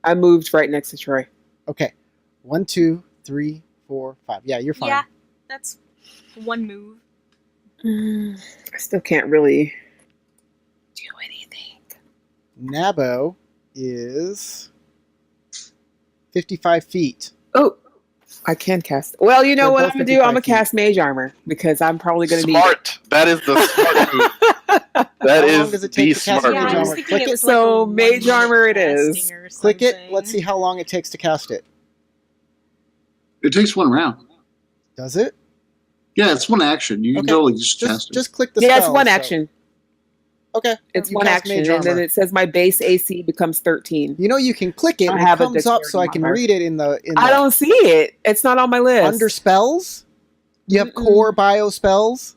[SPEAKER 2] I moved right next to Troy.
[SPEAKER 1] Okay. 1, 2, 3, 4, 5. Yeah, you're fine.
[SPEAKER 4] Yeah, that's one move.
[SPEAKER 2] I still can't really do anything.
[SPEAKER 1] Nabo is 55 feet.
[SPEAKER 2] Oh, I can cast. Well, you know
[SPEAKER 1] They're
[SPEAKER 2] what
[SPEAKER 1] both
[SPEAKER 2] I'm gonna do? I'm
[SPEAKER 1] 55
[SPEAKER 2] gonna cast Mage Armor because I'm probably gonna
[SPEAKER 6] Smart. That is the smart move. That
[SPEAKER 1] How
[SPEAKER 6] is
[SPEAKER 1] long does it
[SPEAKER 6] the
[SPEAKER 1] take to cast
[SPEAKER 6] smart
[SPEAKER 4] Yeah, I
[SPEAKER 1] Mage
[SPEAKER 4] was
[SPEAKER 1] Armor?
[SPEAKER 6] move.
[SPEAKER 4] thinking
[SPEAKER 1] Click
[SPEAKER 4] it
[SPEAKER 1] it.
[SPEAKER 4] was like
[SPEAKER 2] So,
[SPEAKER 4] a
[SPEAKER 2] Mage
[SPEAKER 4] 1 minute
[SPEAKER 2] Armor it is.
[SPEAKER 4] casting or
[SPEAKER 1] Click it.
[SPEAKER 4] something.
[SPEAKER 1] Let's see how long it takes to cast it.
[SPEAKER 5] It takes one round.
[SPEAKER 1] Does it?
[SPEAKER 5] Yeah, it's one action. You can
[SPEAKER 1] Okay.
[SPEAKER 5] totally just cast it.
[SPEAKER 1] Just click the
[SPEAKER 2] Yeah, it's
[SPEAKER 1] spell,
[SPEAKER 2] one
[SPEAKER 1] so-
[SPEAKER 2] action.
[SPEAKER 1] Okay.
[SPEAKER 2] It's
[SPEAKER 1] you
[SPEAKER 2] one
[SPEAKER 1] cast
[SPEAKER 2] action,
[SPEAKER 1] Mage
[SPEAKER 2] and then
[SPEAKER 1] Armor.
[SPEAKER 2] it says my base AC becomes 13.
[SPEAKER 1] You know you can click it
[SPEAKER 2] I
[SPEAKER 1] and it
[SPEAKER 2] have a
[SPEAKER 1] comes up so I
[SPEAKER 2] dexterity
[SPEAKER 1] can
[SPEAKER 2] modifier.
[SPEAKER 1] read it in the
[SPEAKER 2] I don't see it. It's not on my list.
[SPEAKER 1] under spells. You have
[SPEAKER 2] Mm-mm.
[SPEAKER 1] core bio spells.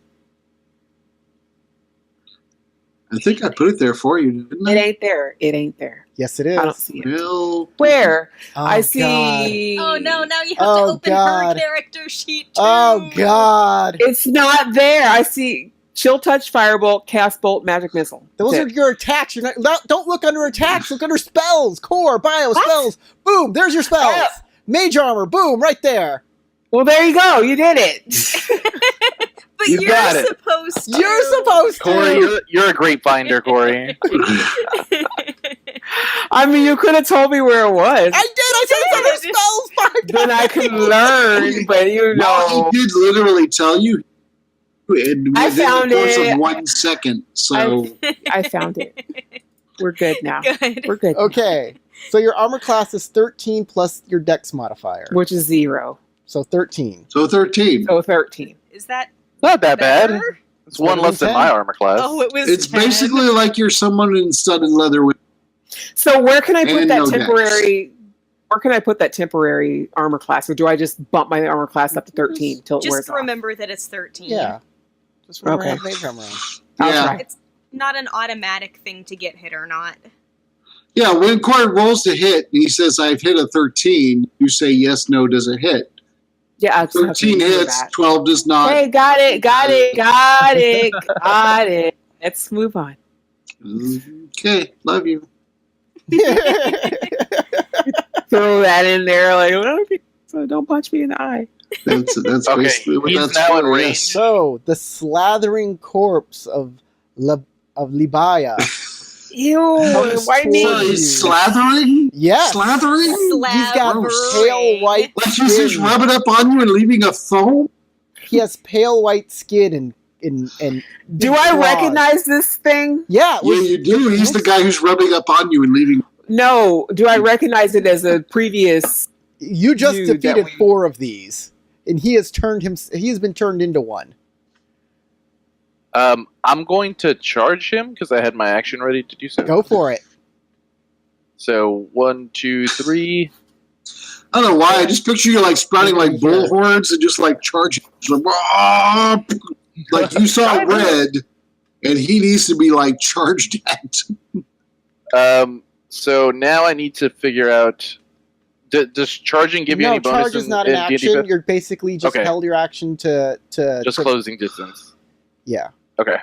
[SPEAKER 5] I think I put it there for you, didn't I?
[SPEAKER 2] It ain't there. It ain't there.
[SPEAKER 1] Yes, it is.
[SPEAKER 2] I don't see it.
[SPEAKER 5] Well,
[SPEAKER 2] Where?
[SPEAKER 1] Oh,
[SPEAKER 2] I
[SPEAKER 1] God.
[SPEAKER 2] see.
[SPEAKER 4] Oh no! Now you have
[SPEAKER 1] Oh,
[SPEAKER 4] to open
[SPEAKER 1] God.
[SPEAKER 4] her character sheet too.
[SPEAKER 1] Oh God!
[SPEAKER 2] It's not there. I see Chill Touch, Firebolt, Cast Bolt, Magic Missile.
[SPEAKER 1] Those
[SPEAKER 2] That's
[SPEAKER 1] are
[SPEAKER 2] it.
[SPEAKER 1] your attacks. You're not. Don't look under attacks. Look under spells. Core bio
[SPEAKER 2] What?
[SPEAKER 1] spells. Boom. There's your spells.
[SPEAKER 2] Oh.
[SPEAKER 1] Mage armor. Boom. Right there.
[SPEAKER 2] Well, there you go. You did it.
[SPEAKER 4] But
[SPEAKER 6] You got it.
[SPEAKER 4] supposed to.
[SPEAKER 1] You're supposed to.
[SPEAKER 6] Corey, you're a great finder, Corey.
[SPEAKER 2] I mean, you could have told me where it was.
[SPEAKER 1] I did. I said it's under spells. 5
[SPEAKER 2] Then I could learn, but you
[SPEAKER 5] well,
[SPEAKER 2] know.
[SPEAKER 5] he did literally tell you within
[SPEAKER 2] I
[SPEAKER 5] the
[SPEAKER 2] found
[SPEAKER 5] course
[SPEAKER 2] it.
[SPEAKER 5] of 1 second. So
[SPEAKER 2] I found it. We're good now.
[SPEAKER 4] Good.
[SPEAKER 2] We're good.
[SPEAKER 1] Okay. So your armor class is 13 plus your dex modifier.
[SPEAKER 2] Which is 0.
[SPEAKER 1] So 13.
[SPEAKER 5] so 13.
[SPEAKER 2] So 13.
[SPEAKER 4] Is that
[SPEAKER 6] Not that bad.
[SPEAKER 4] better?
[SPEAKER 6] It's one
[SPEAKER 1] better
[SPEAKER 6] less
[SPEAKER 1] than
[SPEAKER 6] than
[SPEAKER 1] 10.
[SPEAKER 6] my armor class.
[SPEAKER 4] Oh, it was.
[SPEAKER 5] It's
[SPEAKER 4] 10.
[SPEAKER 5] basically like you're someone in studded leather with
[SPEAKER 2] So where can I put
[SPEAKER 5] And
[SPEAKER 2] that
[SPEAKER 5] no dex.
[SPEAKER 2] temporary? Where can I put that temporary armor class, or do I just bump my armor class up to 13 till it wears
[SPEAKER 4] Just
[SPEAKER 2] off?
[SPEAKER 4] remember that it's 13.
[SPEAKER 1] Yeah. Just remember
[SPEAKER 2] Okay.
[SPEAKER 1] to have mage armor on.
[SPEAKER 2] I'll
[SPEAKER 5] Yeah.
[SPEAKER 2] try.
[SPEAKER 4] It's not an automatic thing to get hit or not.
[SPEAKER 5] Yeah, when Corey rolls to hit and he says, I've hit a 13, you say yes, no, does it hit?
[SPEAKER 2] Yeah, I'll just have to
[SPEAKER 5] 13
[SPEAKER 2] remember
[SPEAKER 5] hits,
[SPEAKER 2] that.
[SPEAKER 5] 12 does not.
[SPEAKER 2] Hey, got it. Let's move on.
[SPEAKER 5] Okay, love you.
[SPEAKER 2] Throw that in there, like, okay, so don't punch me in the eye.
[SPEAKER 5] That's
[SPEAKER 6] Okay,
[SPEAKER 5] basically what
[SPEAKER 6] he's
[SPEAKER 5] that's
[SPEAKER 6] now in
[SPEAKER 5] for,
[SPEAKER 6] range.
[SPEAKER 5] yes.
[SPEAKER 1] So the slathering corpse of Libaya.
[SPEAKER 2] Ew,
[SPEAKER 1] Comes
[SPEAKER 2] why
[SPEAKER 5] So
[SPEAKER 2] me?
[SPEAKER 1] towards
[SPEAKER 5] he's
[SPEAKER 1] you.
[SPEAKER 5] slathering?
[SPEAKER 1] Yes.
[SPEAKER 5] Slathering?
[SPEAKER 1] He's got
[SPEAKER 4] Slavering.
[SPEAKER 1] pale white
[SPEAKER 5] Like he's just
[SPEAKER 1] skin.
[SPEAKER 5] rubbing up on you and leaving a foam?
[SPEAKER 1] He has pale white skin and
[SPEAKER 2] Do
[SPEAKER 1] big
[SPEAKER 2] I
[SPEAKER 1] claws.
[SPEAKER 2] recognize this thing?
[SPEAKER 1] Yeah.
[SPEAKER 5] Yeah, you do. He's the guy who's rubbing up on you and leaving.
[SPEAKER 2] No. Do I recognize it as a previous?
[SPEAKER 1] You just
[SPEAKER 2] Dude, that
[SPEAKER 1] defeated
[SPEAKER 2] we-
[SPEAKER 1] 4 of these, and he has been turned into one.
[SPEAKER 6] I'm going to charge him because I had my action ready to do so.
[SPEAKER 1] Go for it.
[SPEAKER 6] So 1, 2, 3.
[SPEAKER 5] I don't know why. I just picture you like sprouting like bull horns and just like charging. Just like you saw red, and he needs to be like charged at.
[SPEAKER 6] So now I need to figure out. Does charging give you
[SPEAKER 1] No,
[SPEAKER 6] any bonus?
[SPEAKER 1] charge is not an
[SPEAKER 6] in D&D
[SPEAKER 1] action.
[SPEAKER 6] Beth?
[SPEAKER 1] You're basically just
[SPEAKER 6] Okay.
[SPEAKER 1] held your action to
[SPEAKER 6] Just closing distance.
[SPEAKER 1] Yeah.
[SPEAKER 6] Okay.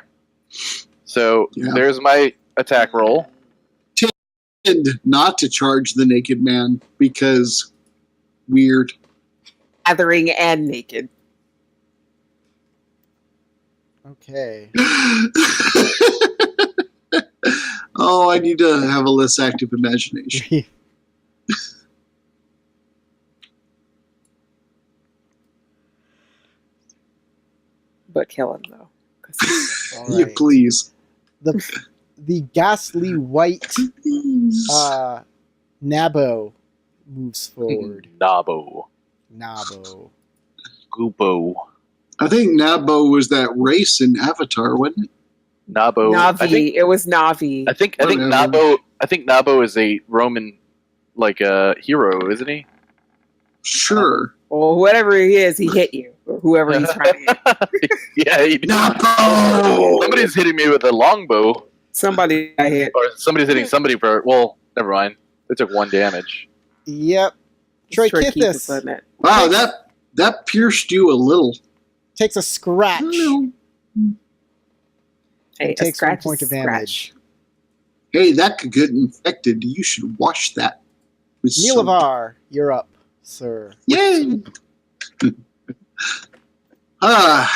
[SPEAKER 6] So
[SPEAKER 5] Yeah.
[SPEAKER 6] there's my attack roll.
[SPEAKER 5] And not to charge the naked man because weird.
[SPEAKER 2] Gathering and naked.
[SPEAKER 1] Okay.
[SPEAKER 5] Oh, I need to have a less active imagination.
[SPEAKER 2] But kill him though. 'Cause he's-
[SPEAKER 1] All
[SPEAKER 5] Yeah,
[SPEAKER 1] right.
[SPEAKER 5] please.
[SPEAKER 1] The ghastly white Nabo moves forward.
[SPEAKER 6] Nabo.
[SPEAKER 1] Nabo.
[SPEAKER 6] Goopo.
[SPEAKER 5] I think Nabo was that race in Avatar, wasn't it?
[SPEAKER 6] Nabo.
[SPEAKER 2] Navi. It was Navi.
[SPEAKER 6] I think
[SPEAKER 5] Whatever.
[SPEAKER 6] Nabo. I think Nabo is a Roman, like hero, isn't he?
[SPEAKER 5] Sure.
[SPEAKER 2] Well, whatever he is, he hit you. Or whoever he's trying to hit.
[SPEAKER 6] Yeah, he did.
[SPEAKER 5] Nabo!
[SPEAKER 6] Somebody's hitting me with a longbow,
[SPEAKER 2] Somebody got hit.
[SPEAKER 6] or somebody's hitting somebody for. Well, never mind. They took 1 damage.
[SPEAKER 1] Yep.
[SPEAKER 2] It's Troy Keith,
[SPEAKER 1] Trichithus
[SPEAKER 2] wasn't it?
[SPEAKER 5] Wow, that pierced you a little.
[SPEAKER 1] takes a scratch.
[SPEAKER 2] Hey,
[SPEAKER 1] It takes 1
[SPEAKER 2] scratch
[SPEAKER 1] point
[SPEAKER 2] is
[SPEAKER 1] of damage.
[SPEAKER 5] Hey, that could get infected. You should wash that. with soap.
[SPEAKER 1] Neelavar, you're up, sir.
[SPEAKER 5] Yay! I'm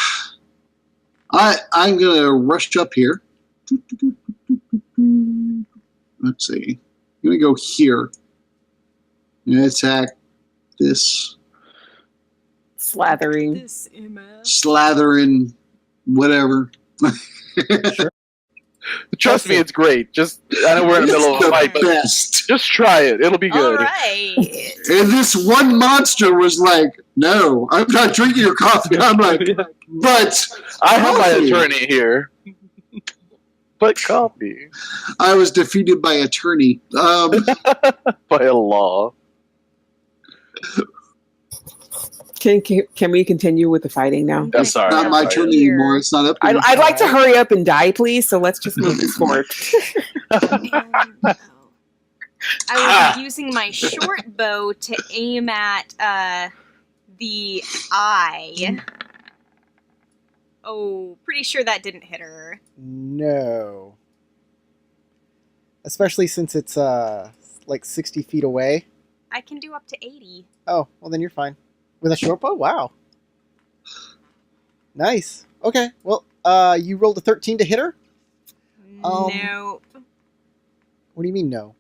[SPEAKER 5] gonna rush up here. Let's see. I'm gonna go here and attack this.
[SPEAKER 2] Slathering.
[SPEAKER 4] This image.
[SPEAKER 5] Slathering, whatever.
[SPEAKER 6] Trust me, it's great. Just I know we're in the middle of
[SPEAKER 5] It's
[SPEAKER 6] a
[SPEAKER 5] the
[SPEAKER 6] fight, but
[SPEAKER 5] best.
[SPEAKER 6] just try it. It'll be
[SPEAKER 4] All
[SPEAKER 6] good.
[SPEAKER 4] right.
[SPEAKER 5] And this one monster was like, "No, I'm not drinking your coffee." I'm like, "But
[SPEAKER 6] I have my
[SPEAKER 5] coffee."
[SPEAKER 6] attorney here. But coffee
[SPEAKER 5] I was defeated by attorney.
[SPEAKER 6] by a law.
[SPEAKER 2] Can we continue with the fighting now?
[SPEAKER 6] I'm sorry.
[SPEAKER 5] Not my turn anymore. It's not up to me.
[SPEAKER 2] I'd like to hurry up and die, please. So let's just move this forward.
[SPEAKER 4] I was using my short bow to aim at the eye. Oh, pretty sure that didn't hit her.
[SPEAKER 1] No. Especially since it's like 60 feet away.
[SPEAKER 4] I can do up to 80.
[SPEAKER 1] Oh, well then you're fine. With a short bow? Wow. Nice. Okay, well, you rolled a 13 to hit her?
[SPEAKER 4] No.
[SPEAKER 1] What do you mean no?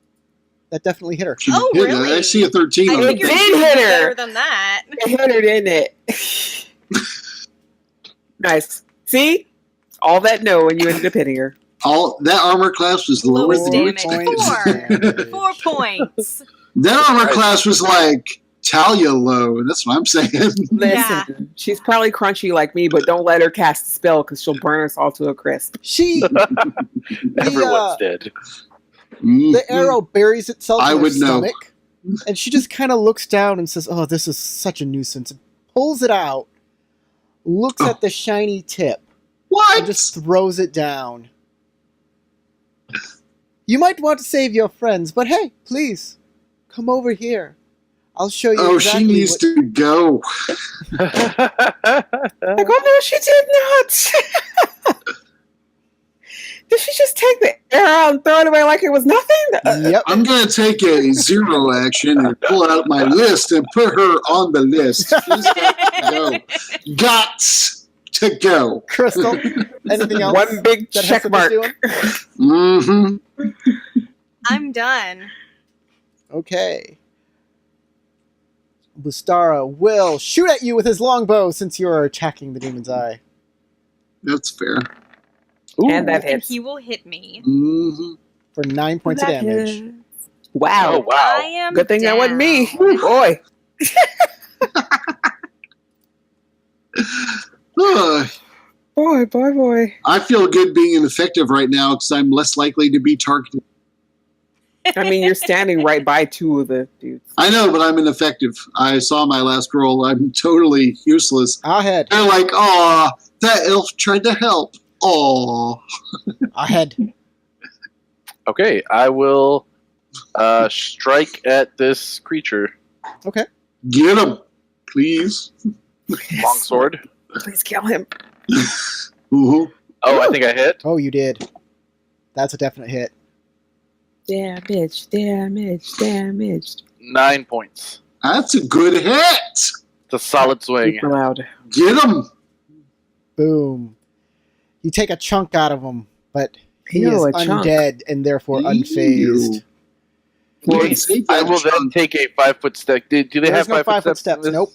[SPEAKER 1] That definitely hit her.
[SPEAKER 5] She
[SPEAKER 4] Oh,
[SPEAKER 5] did it.
[SPEAKER 4] really?
[SPEAKER 5] I see a 13
[SPEAKER 4] I
[SPEAKER 5] on
[SPEAKER 2] think
[SPEAKER 5] the
[SPEAKER 2] it
[SPEAKER 4] figured
[SPEAKER 5] thing.
[SPEAKER 2] did
[SPEAKER 4] you'd
[SPEAKER 2] hit
[SPEAKER 4] do
[SPEAKER 2] her.
[SPEAKER 4] better than that.
[SPEAKER 2] It hit her, didn't it? Nice. See? All that no, and you ended up hitting her.
[SPEAKER 5] All that armor class was lower
[SPEAKER 4] Lowest
[SPEAKER 5] than you
[SPEAKER 4] damage.
[SPEAKER 5] expected.
[SPEAKER 4] 4 points.
[SPEAKER 5] That armor class was like Talia low. That's what I'm saying.
[SPEAKER 2] Listen,
[SPEAKER 4] Yeah.
[SPEAKER 2] she's probably crunchy like me, but don't let her cast a spell because she'll burn us all to a crisp.
[SPEAKER 6] Everyone's dead.
[SPEAKER 1] The arrow buries itself
[SPEAKER 5] I
[SPEAKER 1] in her
[SPEAKER 5] would know.
[SPEAKER 1] stomach, and she just kind of looks down and says, "Oh, this is such a nuisance." And pulls it out, looks at the shiny tip, and
[SPEAKER 5] What?
[SPEAKER 1] just throws it down. You might want to save your friends, but hey, please, come over here. I'll show you
[SPEAKER 5] Oh,
[SPEAKER 1] exactly
[SPEAKER 5] she needs
[SPEAKER 1] what...
[SPEAKER 5] to go.
[SPEAKER 2] Like, oh no, she did not. Did she just take the arrow out and throw it away like it was nothing?
[SPEAKER 1] Yep.
[SPEAKER 5] I'm going to take a zero action and pull out my list and put her on the list. She's got to go. Gots to go.
[SPEAKER 1] Crystal, anything else?
[SPEAKER 2] One big
[SPEAKER 1] that
[SPEAKER 2] check
[SPEAKER 1] Hesop is
[SPEAKER 2] mark.
[SPEAKER 1] doing?
[SPEAKER 5] Mm-hmm.
[SPEAKER 4] I'm done.
[SPEAKER 1] Okay. Bustara will shoot at you with his longbow since you are attacking the demon's eye.
[SPEAKER 5] That's fair.
[SPEAKER 2] And that
[SPEAKER 4] And
[SPEAKER 2] hits.
[SPEAKER 4] he will hit me.
[SPEAKER 5] Mm-hmm.
[SPEAKER 1] For 9 points of
[SPEAKER 2] That
[SPEAKER 1] damage.
[SPEAKER 2] hits. Wow.
[SPEAKER 6] Oh, wow.
[SPEAKER 4] I am
[SPEAKER 2] Good thing that wasn't me.
[SPEAKER 4] down.
[SPEAKER 2] Boy. Boy.
[SPEAKER 5] I feel good being ineffective right now because I'm less likely to be targeted.
[SPEAKER 2] I mean, you're standing right by two of the dudes.
[SPEAKER 5] I know, but I'm ineffective. I saw my last roll. I'm totally useless.
[SPEAKER 1] Ahead.
[SPEAKER 5] They're like, "Aw, that elf tried to help." Aw.
[SPEAKER 1] Ahead.
[SPEAKER 6] Okay, I will strike at this creature.
[SPEAKER 5] Get him, please.
[SPEAKER 6] Longsword.
[SPEAKER 2] Please kill him.
[SPEAKER 5] Ooh.
[SPEAKER 6] Oh, I think I hit.
[SPEAKER 1] Oh, you did. That's a definite hit.
[SPEAKER 2] Damage.
[SPEAKER 6] 9 points.
[SPEAKER 5] That's a good hit.
[SPEAKER 6] It's a solid swing.
[SPEAKER 2] Super loud.
[SPEAKER 5] Get him.
[SPEAKER 1] Boom. You take a chunk out of him, but he
[SPEAKER 2] Ew,
[SPEAKER 1] is
[SPEAKER 2] a chunk.
[SPEAKER 1] undead and therefore
[SPEAKER 5] Ew.
[SPEAKER 1] unfazed.
[SPEAKER 5] Well,
[SPEAKER 6] Okay,
[SPEAKER 5] save
[SPEAKER 6] I
[SPEAKER 5] that
[SPEAKER 6] will then
[SPEAKER 5] chunk.
[SPEAKER 6] take a 5-foot step. Do they
[SPEAKER 1] There's
[SPEAKER 6] have
[SPEAKER 1] no
[SPEAKER 6] 5-foot
[SPEAKER 1] steps.
[SPEAKER 6] in this?
[SPEAKER 1] Nope.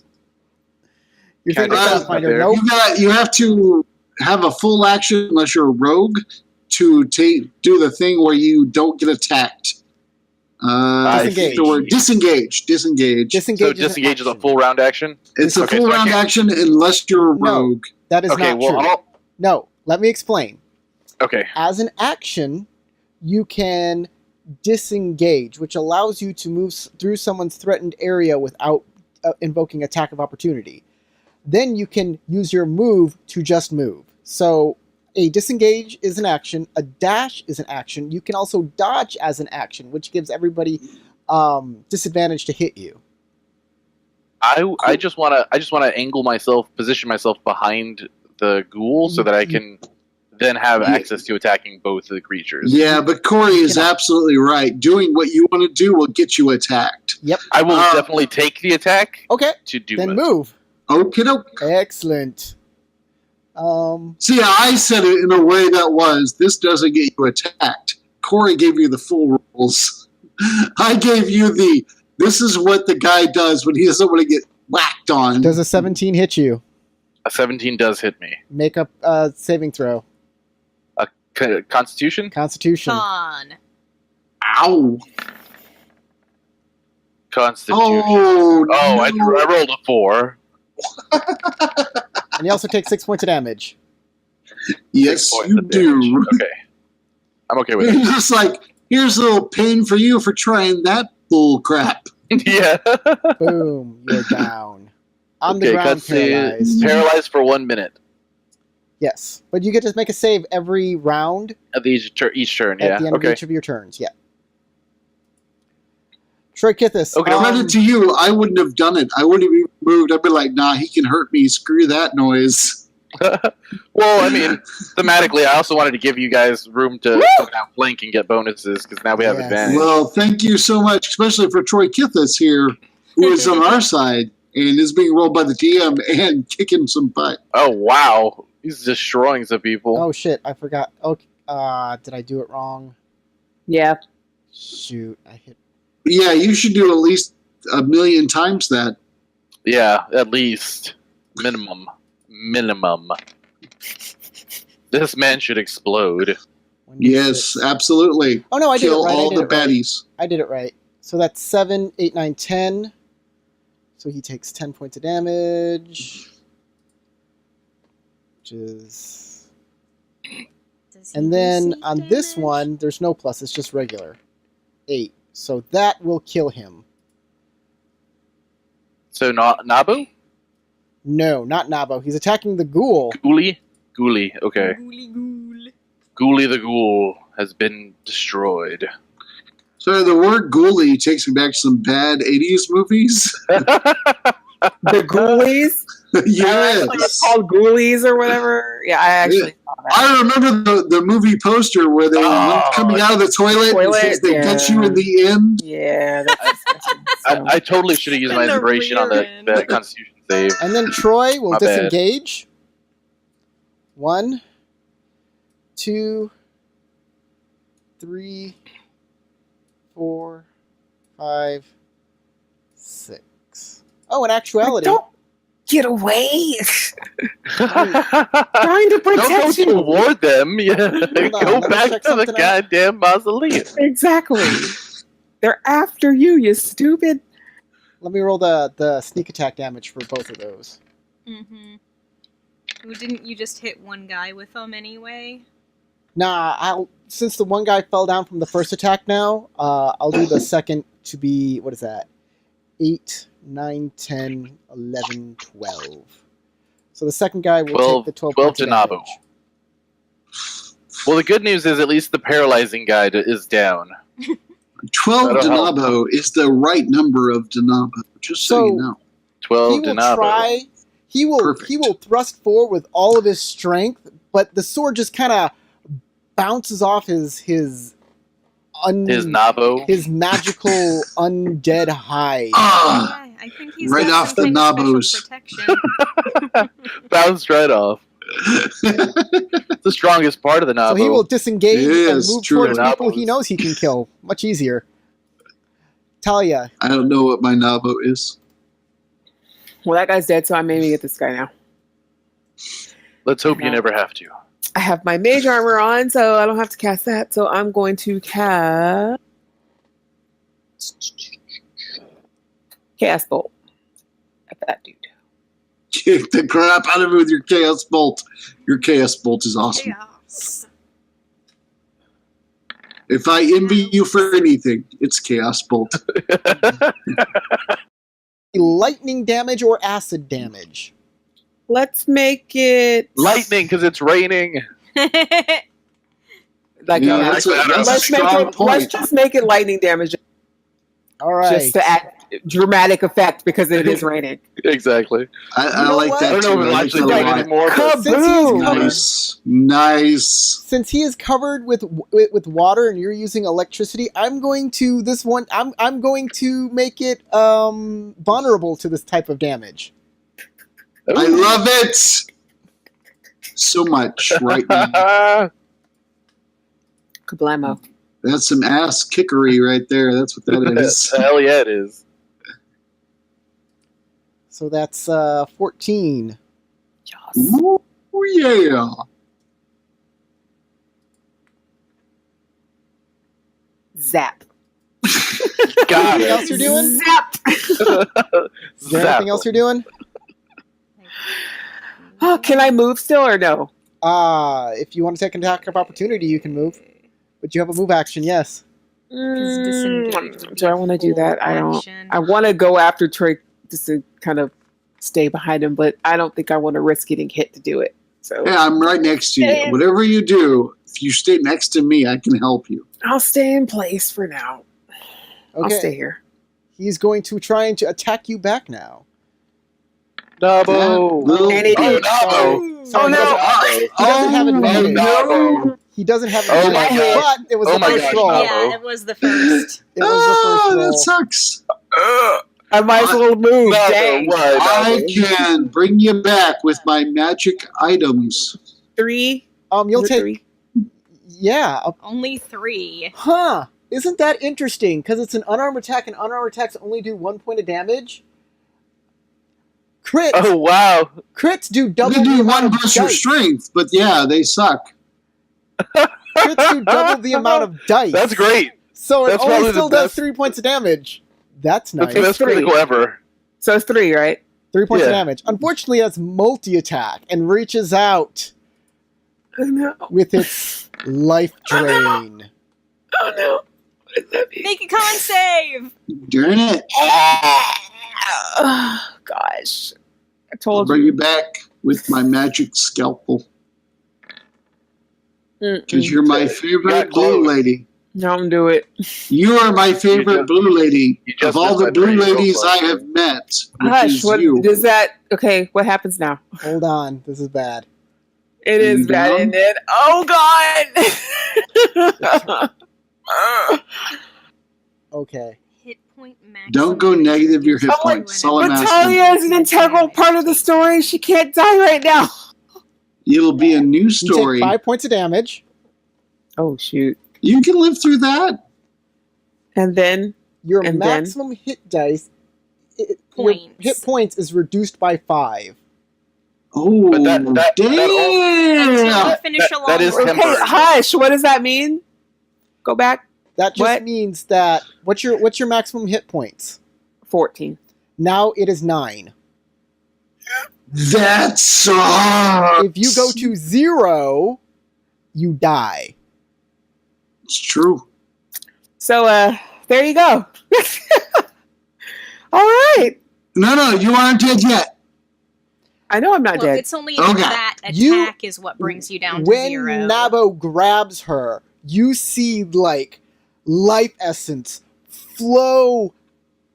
[SPEAKER 1] You're
[SPEAKER 6] Can I
[SPEAKER 1] thinking
[SPEAKER 5] just
[SPEAKER 1] Pathfinder.
[SPEAKER 6] there?
[SPEAKER 1] Nope.
[SPEAKER 5] You have to have a full action unless you're a rogue to do the thing where you don't get attacked.
[SPEAKER 1] Disengage.
[SPEAKER 5] The word disengage. Disengage.
[SPEAKER 1] Disengage,
[SPEAKER 6] So
[SPEAKER 1] is an
[SPEAKER 6] disengage is a
[SPEAKER 1] action.
[SPEAKER 6] full round action?
[SPEAKER 5] It's a
[SPEAKER 6] Okay,
[SPEAKER 5] full
[SPEAKER 6] so I
[SPEAKER 5] round
[SPEAKER 6] can't-
[SPEAKER 5] action unless you're a
[SPEAKER 1] No.
[SPEAKER 5] rogue.
[SPEAKER 1] That is
[SPEAKER 6] Okay,
[SPEAKER 1] not
[SPEAKER 6] well,
[SPEAKER 1] true. No, let me explain.
[SPEAKER 6] okay.
[SPEAKER 1] As an action, you can disengage, which allows you to move through someone's threatened area without invoking attack of opportunity. Then you can use your move to just move. So a disengage is an action. A dash is an action. You can also dodge as an action, which gives everybody disadvantage to hit you.
[SPEAKER 6] I just want to angle myself, position myself behind the ghoul so that I can then have
[SPEAKER 5] Yeah.
[SPEAKER 6] access to attacking both of the creatures.
[SPEAKER 5] Yeah, but Corey is absolutely right. Doing what you want to do will get you attacked.
[SPEAKER 1] Yep.
[SPEAKER 6] I will definitely take the attack
[SPEAKER 1] Okay.
[SPEAKER 6] to do
[SPEAKER 1] Then
[SPEAKER 6] it.
[SPEAKER 1] move.
[SPEAKER 5] Okay, doke.
[SPEAKER 1] Excellent.
[SPEAKER 5] See, I said it in a way that was, this doesn't get you attacked. Corey gave you the full rules. I gave you this is what the guy does when he doesn't want to get whacked on.
[SPEAKER 1] Does a 17 hit you?
[SPEAKER 6] A 17 does hit me.
[SPEAKER 1] Make a saving throw.
[SPEAKER 6] Constitution?
[SPEAKER 1] Constitution.
[SPEAKER 4] Con.
[SPEAKER 5] Ow.
[SPEAKER 6] Constitution.
[SPEAKER 5] Oh, no.
[SPEAKER 6] I rolled a 4.
[SPEAKER 1] And you also take 6 points of damage.
[SPEAKER 5] Yes,
[SPEAKER 6] 6 points
[SPEAKER 5] you
[SPEAKER 6] of
[SPEAKER 5] do.
[SPEAKER 6] damage. Okay. I'm okay with
[SPEAKER 5] You're
[SPEAKER 6] it.
[SPEAKER 5] just like, here's a little pain for you for trying that bull crap.
[SPEAKER 6] Yeah.
[SPEAKER 1] Boom. You're down. On the
[SPEAKER 6] Okay,
[SPEAKER 1] ground, paralyzed.
[SPEAKER 6] Paralyzed for 1 minute.
[SPEAKER 1] Yes. But you get to make a save every round
[SPEAKER 6] At each turn,
[SPEAKER 1] at
[SPEAKER 6] yeah.
[SPEAKER 1] the end
[SPEAKER 6] Okay.
[SPEAKER 1] of each of your turns. Yeah. Troy Kithis.
[SPEAKER 6] Okay.
[SPEAKER 5] Credit to you, I wouldn't have done it. I wouldn't have even moved. I'd be like, nah, he can hurt me. Screw that noise.
[SPEAKER 6] Well, I mean, thematically, I also wanted to give you guys room to now flank and get bonuses, because now we have
[SPEAKER 1] Yes.
[SPEAKER 6] advantage.
[SPEAKER 5] Well, thank you so much, especially for Troy Kithis here, who is on our side and is being rolled by the DM and kicking some butt.
[SPEAKER 6] Oh, wow. He's destroying some people.
[SPEAKER 1] Oh, shit. I forgot. Okay. Did I do it wrong?
[SPEAKER 2] Yeah.
[SPEAKER 1] Shoot. I hit.
[SPEAKER 5] Yeah, you should do at least 1,000,000 times that.
[SPEAKER 6] Yeah, at least. Minimum. This man should explode.
[SPEAKER 5] Yes, absolutely.
[SPEAKER 1] Oh, no, I did
[SPEAKER 5] Kill
[SPEAKER 1] it right.
[SPEAKER 5] all the baddies.
[SPEAKER 1] I did it right. So that's 7, 8, 9, 10. So he takes 10 points of damage. Which is...
[SPEAKER 4] Does he
[SPEAKER 1] And then
[SPEAKER 4] receive
[SPEAKER 1] on this
[SPEAKER 4] damage?
[SPEAKER 1] one, there's no plus. It's just regular. 8. So that will kill him.
[SPEAKER 6] So, Nabu?
[SPEAKER 1] No, not Nabo. He's attacking the ghoul.
[SPEAKER 6] Ghoulie? Ghoulie, okay.
[SPEAKER 4] Ghoulie ghoul.
[SPEAKER 6] Ghoulie the Ghoul has been destroyed.
[SPEAKER 5] So the word ghoulie takes me back to some bad 80s movies.
[SPEAKER 2] The Ghoulies?
[SPEAKER 5] Yes.
[SPEAKER 2] Like it's called Ghoulies or whatever. Yeah, I actually saw that.
[SPEAKER 5] I remember the movie poster where they went coming out of the toilet and says they get you in the end.
[SPEAKER 2] Yeah, that's disgusting. So-
[SPEAKER 6] I totally should have used my
[SPEAKER 4] In the
[SPEAKER 6] inspiration on
[SPEAKER 4] rear
[SPEAKER 6] that
[SPEAKER 4] end.
[SPEAKER 6] Constitution save.
[SPEAKER 1] And then Troy will
[SPEAKER 6] My bad.
[SPEAKER 1] disengage. 1, 2, 3, 4, 5, 6. Oh, in actuality,
[SPEAKER 2] Don't get away! Trying to
[SPEAKER 6] Don't go
[SPEAKER 2] protect you.
[SPEAKER 6] toward them. Yeah.
[SPEAKER 1] on, let
[SPEAKER 6] Go
[SPEAKER 1] me
[SPEAKER 6] back
[SPEAKER 1] check
[SPEAKER 6] to the
[SPEAKER 1] something out.
[SPEAKER 6] goddamn mausoleum.
[SPEAKER 2] Exactly. They're after you, you stupid.
[SPEAKER 1] let me roll the sneak attack damage for both of those.
[SPEAKER 4] Mm-hmm. Well, didn't you just hit one guy with them anyway?
[SPEAKER 1] Nah, since the one guy fell down from the first attack now, I'll do the second to be, what is that? 8, 9, 10, 11, 12. So the second guy will
[SPEAKER 6] 12
[SPEAKER 1] take the 12
[SPEAKER 6] 12
[SPEAKER 1] points
[SPEAKER 6] to
[SPEAKER 1] of
[SPEAKER 6] Nabu.
[SPEAKER 1] damage.
[SPEAKER 6] Well, the good news is at least the paralyzing guy is down.
[SPEAKER 5] 12
[SPEAKER 6] That'll help.
[SPEAKER 5] Denabo is the right number of Denabo, just so you know.
[SPEAKER 6] 12
[SPEAKER 1] He
[SPEAKER 6] to
[SPEAKER 1] will
[SPEAKER 6] Nabu.
[SPEAKER 1] try. He
[SPEAKER 5] Perfect.
[SPEAKER 1] will thrust forward with all of his strength, but the sword just kind of bounces off his
[SPEAKER 6] Nabu.
[SPEAKER 1] his magical undead hide.
[SPEAKER 5] Ah,
[SPEAKER 4] Yeah, I think he's
[SPEAKER 5] right
[SPEAKER 4] got
[SPEAKER 5] off
[SPEAKER 4] some
[SPEAKER 5] the
[SPEAKER 4] kind of
[SPEAKER 5] nabos.
[SPEAKER 4] special protection.
[SPEAKER 6] Bounced right off. It's the strongest part of the
[SPEAKER 1] So
[SPEAKER 6] Nabu.
[SPEAKER 1] he will disengage and
[SPEAKER 5] Yes,
[SPEAKER 1] move
[SPEAKER 5] true.
[SPEAKER 1] towards people he
[SPEAKER 6] Nabos.
[SPEAKER 1] knows he can kill. Much easier. Talia,
[SPEAKER 5] I don't know what my Nabo is.
[SPEAKER 2] Well, that guy's dead, so I'm aiming at this guy now.
[SPEAKER 6] Let's hope you never have to.
[SPEAKER 2] I have my mage armor on, so I don't have to cast that. So I'm going to cast Chaos Bolt at that dude.
[SPEAKER 5] Kick the crap out of it with your Chaos Bolt. Your Chaos Bolt is awesome.
[SPEAKER 4] Chaos.
[SPEAKER 5] If I envy you for anything, it's Chaos Bolt.
[SPEAKER 1] lightning damage or acid damage?
[SPEAKER 2] Let's make it
[SPEAKER 6] Lightning, because it's raining.
[SPEAKER 2] Like
[SPEAKER 5] Yeah,
[SPEAKER 2] yeah,
[SPEAKER 5] that's a
[SPEAKER 2] let's make
[SPEAKER 5] strong
[SPEAKER 2] it.
[SPEAKER 5] point.
[SPEAKER 2] Let's just make it lightning damage,
[SPEAKER 1] All right.
[SPEAKER 2] just to add dramatic effect because it is raining.
[SPEAKER 6] Exactly.
[SPEAKER 5] I
[SPEAKER 1] You know
[SPEAKER 5] like
[SPEAKER 1] what?
[SPEAKER 5] that
[SPEAKER 6] I don't know
[SPEAKER 5] too.
[SPEAKER 6] if it'll
[SPEAKER 5] I like
[SPEAKER 6] actually
[SPEAKER 5] that a
[SPEAKER 6] rain
[SPEAKER 5] lot.
[SPEAKER 6] anymore. But
[SPEAKER 1] Since he is covered,
[SPEAKER 5] Nice.
[SPEAKER 1] since he is covered with water and you're using electricity, I'm going to I'm going to make it vulnerable to this type of damage.
[SPEAKER 5] I love it so much right now.
[SPEAKER 2] Kablamo.
[SPEAKER 5] That's some ass kickery right there. That's what that is.
[SPEAKER 6] Hell yeah, it is.
[SPEAKER 1] So that's 14.
[SPEAKER 2] Yes.
[SPEAKER 5] Ooh, yeah.
[SPEAKER 2] Zap.
[SPEAKER 6] Got
[SPEAKER 1] Anything else
[SPEAKER 6] it.
[SPEAKER 1] you're doing?
[SPEAKER 2] Zap.
[SPEAKER 1] Is there anything else you're doing?
[SPEAKER 2] Oh, can I move still or no?
[SPEAKER 1] If you want to take an attack of opportunity, you can move. But you have a move action, yes.
[SPEAKER 4] Disengage would be
[SPEAKER 2] Do I want to do
[SPEAKER 4] full
[SPEAKER 2] that? I don't.
[SPEAKER 4] action.
[SPEAKER 2] I want to go after Troy just to kind of stay behind him, but I don't think I want to risk getting hit to do it. So
[SPEAKER 5] Yeah, I'm right next to you.
[SPEAKER 2] Damn.
[SPEAKER 5] Whatever you do, if you stay next to me, I can help you.
[SPEAKER 2] I'll stay in place for now. I'll stay
[SPEAKER 1] Okay.
[SPEAKER 2] here.
[SPEAKER 1] He's going to try and to attack you back now.
[SPEAKER 6] Nabo.
[SPEAKER 5] Little-
[SPEAKER 2] And it
[SPEAKER 6] Oh,
[SPEAKER 2] did.
[SPEAKER 6] Nabo.
[SPEAKER 1] Sorry,
[SPEAKER 2] Oh, no.
[SPEAKER 1] He doesn't have advantage.
[SPEAKER 6] no.
[SPEAKER 1] He doesn't have
[SPEAKER 6] Oh
[SPEAKER 1] advantage.
[SPEAKER 6] my gosh.
[SPEAKER 1] But it was
[SPEAKER 6] Oh
[SPEAKER 1] the
[SPEAKER 6] my
[SPEAKER 1] first
[SPEAKER 6] gosh,
[SPEAKER 1] roll.
[SPEAKER 6] Nabo.
[SPEAKER 4] Yeah, it was the first.
[SPEAKER 1] It was the first
[SPEAKER 5] that
[SPEAKER 1] roll.
[SPEAKER 5] sucks.
[SPEAKER 2] I might as well move.
[SPEAKER 6] Nabo,
[SPEAKER 2] Dang.
[SPEAKER 6] what?
[SPEAKER 5] I
[SPEAKER 6] Nabo.
[SPEAKER 5] can bring you back with my magic items.
[SPEAKER 2] 3.
[SPEAKER 1] You'll
[SPEAKER 2] Is it
[SPEAKER 1] take.
[SPEAKER 2] 3?
[SPEAKER 1] Yeah.
[SPEAKER 4] Only 3.
[SPEAKER 1] Huh. Isn't that interesting? Because it's an unarmed attack, and unarmed attacks only do 1 point of damage. Crits.
[SPEAKER 6] Oh, wow.
[SPEAKER 1] Crits do
[SPEAKER 5] You
[SPEAKER 1] double
[SPEAKER 5] can
[SPEAKER 1] the
[SPEAKER 5] do
[SPEAKER 1] amount
[SPEAKER 5] one
[SPEAKER 1] of
[SPEAKER 5] plus your
[SPEAKER 1] dice.
[SPEAKER 5] strength, but yeah, they suck.
[SPEAKER 1] Crits do double the amount of dice.
[SPEAKER 6] That's great.
[SPEAKER 1] So it
[SPEAKER 6] That's
[SPEAKER 1] only
[SPEAKER 6] probably the
[SPEAKER 1] still does
[SPEAKER 6] best.
[SPEAKER 1] 3 points of damage. That's
[SPEAKER 6] That's
[SPEAKER 1] nice.
[SPEAKER 6] the best
[SPEAKER 2] 3.
[SPEAKER 6] critical ever.
[SPEAKER 2] So it's 3, right?
[SPEAKER 1] 3 points of
[SPEAKER 6] Yeah.
[SPEAKER 1] damage. Unfortunately, it's multi-attack and reaches out
[SPEAKER 2] Oh no.
[SPEAKER 1] with its life drain.
[SPEAKER 2] Oh no. What does that mean?
[SPEAKER 4] Make a con save!
[SPEAKER 5] Darn it.
[SPEAKER 2] Oh, gosh. I
[SPEAKER 5] I'll
[SPEAKER 2] told
[SPEAKER 5] bring
[SPEAKER 2] you.
[SPEAKER 5] you back with my magic scalpel. Because you're my
[SPEAKER 6] Got
[SPEAKER 5] favorite
[SPEAKER 6] close.
[SPEAKER 5] blue lady.
[SPEAKER 2] Don't do it.
[SPEAKER 5] You are my favorite blue lady.
[SPEAKER 6] you just
[SPEAKER 5] Of all
[SPEAKER 6] missed
[SPEAKER 5] the
[SPEAKER 6] my
[SPEAKER 5] blue
[SPEAKER 6] brain real
[SPEAKER 5] ladies
[SPEAKER 6] close.
[SPEAKER 5] I have met, which
[SPEAKER 2] Hush,
[SPEAKER 5] is
[SPEAKER 2] what
[SPEAKER 5] you.
[SPEAKER 2] does that okay, what happens now?
[SPEAKER 1] Hold on. This is bad.
[SPEAKER 2] It is
[SPEAKER 5] You
[SPEAKER 2] bad,
[SPEAKER 5] down?
[SPEAKER 2] isn't it? Oh god.
[SPEAKER 1] Okay.
[SPEAKER 4] Hit point max.
[SPEAKER 5] Don't go negative your hit
[SPEAKER 2] Oh,
[SPEAKER 5] points. That's all I'm
[SPEAKER 2] But
[SPEAKER 5] asking.
[SPEAKER 2] Talia is an integral part of the story. She can't die right now.
[SPEAKER 5] It'll be a new
[SPEAKER 1] You
[SPEAKER 5] story.
[SPEAKER 1] take 5 points of damage.
[SPEAKER 2] Oh shoot.
[SPEAKER 5] You can live through that.
[SPEAKER 2] And then
[SPEAKER 1] Your
[SPEAKER 2] And then?
[SPEAKER 1] maximum hit dice. Your
[SPEAKER 4] Points.
[SPEAKER 1] hit points is reduced by 5.
[SPEAKER 5] Oh,
[SPEAKER 6] But that
[SPEAKER 4] Until you
[SPEAKER 5] damn!
[SPEAKER 4] finish a long
[SPEAKER 6] that is
[SPEAKER 4] rest.
[SPEAKER 2] okay,
[SPEAKER 6] temporary.
[SPEAKER 2] hush. What does that mean? Go back.
[SPEAKER 1] That just
[SPEAKER 2] What?
[SPEAKER 1] means that what's your maximum hit points?
[SPEAKER 2] 14.
[SPEAKER 1] Now it is 9.
[SPEAKER 5] That sucks.
[SPEAKER 1] If you go to 0, you die.
[SPEAKER 5] It's true.
[SPEAKER 2] So there you go. All right.
[SPEAKER 5] No, you aren't dead yet.
[SPEAKER 2] I know I'm not
[SPEAKER 4] Well,
[SPEAKER 2] dead.
[SPEAKER 4] it's only
[SPEAKER 5] Okay.
[SPEAKER 4] that
[SPEAKER 1] You-
[SPEAKER 4] attack is what brings you down to
[SPEAKER 1] When
[SPEAKER 4] 0.
[SPEAKER 1] Nabo grabs her, you see like life essence flow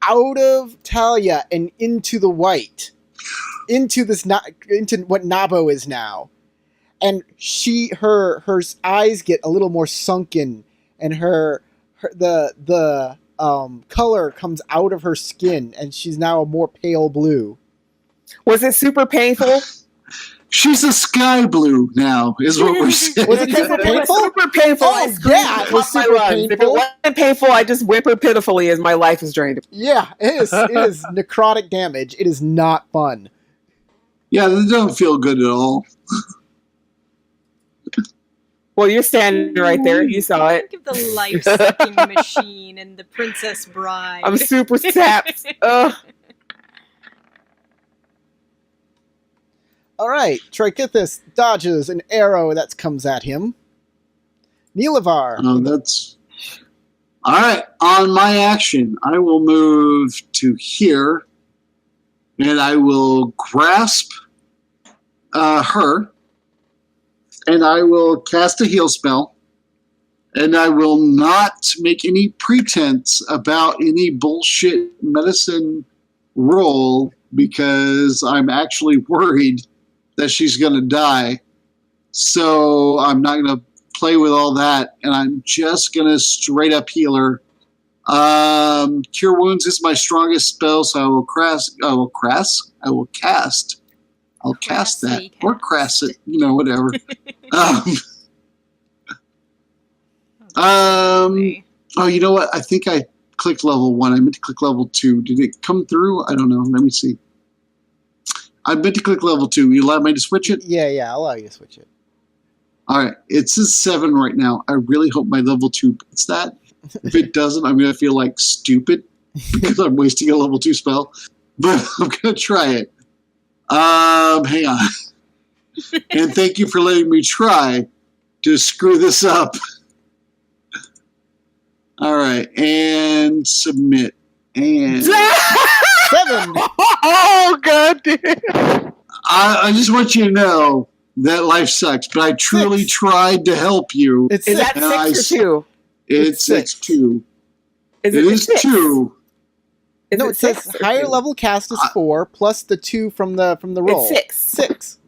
[SPEAKER 1] out of Talia and into the white, into what Nabo is now, and her eyes get a little more sunken, and the color comes out of her skin, and she's now a more pale blue.
[SPEAKER 2] Was it super painful?
[SPEAKER 5] She's a sky blue now, is what we're saying.
[SPEAKER 1] Was it super
[SPEAKER 2] It was
[SPEAKER 1] painful?
[SPEAKER 2] super painful.
[SPEAKER 1] Oh,
[SPEAKER 2] I screamed
[SPEAKER 1] yeah,
[SPEAKER 2] at
[SPEAKER 1] it was
[SPEAKER 2] top of my
[SPEAKER 1] super
[SPEAKER 2] lungs. If it
[SPEAKER 1] painful.
[SPEAKER 2] wasn't painful, I just whimper pitifully as my life is drained.
[SPEAKER 1] Yeah, it is. It is necrotic damage. It is not fun.
[SPEAKER 5] Yeah, they don't feel good at all.
[SPEAKER 2] Well, you're standing right there. You saw it.
[SPEAKER 4] Think of the life-sucking machine and the Princess Bride.
[SPEAKER 2] I'm super sapped. Ugh.
[SPEAKER 1] All right, Trichythus dodges an arrow that comes at him. Neelavar.
[SPEAKER 5] Oh, that's all right. On my action, I will move to here, and I will grasp her, and I will cast a heal spell, and I will not make any pretense about any bullshit medicine roll because I'm actually worried that she's going to die. So I'm not going to play with all that, and I'm just going to straight up heal her. Cure Wounds is my strongest spell, so I will cast that. Or crass it, whatever. Oh, you know what? I think I clicked level 1. I meant to click level 2. Did it come through? I don't know. Let me see. I meant to click level 2. You allow me to switch it?
[SPEAKER 1] Yeah, I'll allow you to switch it.
[SPEAKER 5] All right. It says 7 right now. I really hope my level 2 puts that. If it doesn't, I'm going to feel like stupid because I'm wasting a level 2 spell. But I'm going to try it. Hang on. And thank you for letting me try to screw this up. All right. And submit. And
[SPEAKER 1] 7!
[SPEAKER 6] Oh god damn!
[SPEAKER 5] I just want you to know that life sucks, but I truly
[SPEAKER 1] 6.
[SPEAKER 5] tried to help you.
[SPEAKER 1] It's
[SPEAKER 2] Is
[SPEAKER 1] 6.
[SPEAKER 2] that 6 or 2?
[SPEAKER 5] It's 6 2.
[SPEAKER 2] Is
[SPEAKER 5] It is
[SPEAKER 2] 6?
[SPEAKER 5] 2.
[SPEAKER 2] Is
[SPEAKER 1] No,
[SPEAKER 2] it
[SPEAKER 1] it says
[SPEAKER 2] 6 or
[SPEAKER 1] higher
[SPEAKER 2] 2?
[SPEAKER 1] level cast is 4 plus the 2 from the roll.
[SPEAKER 2] It's 6.
[SPEAKER 1] 6.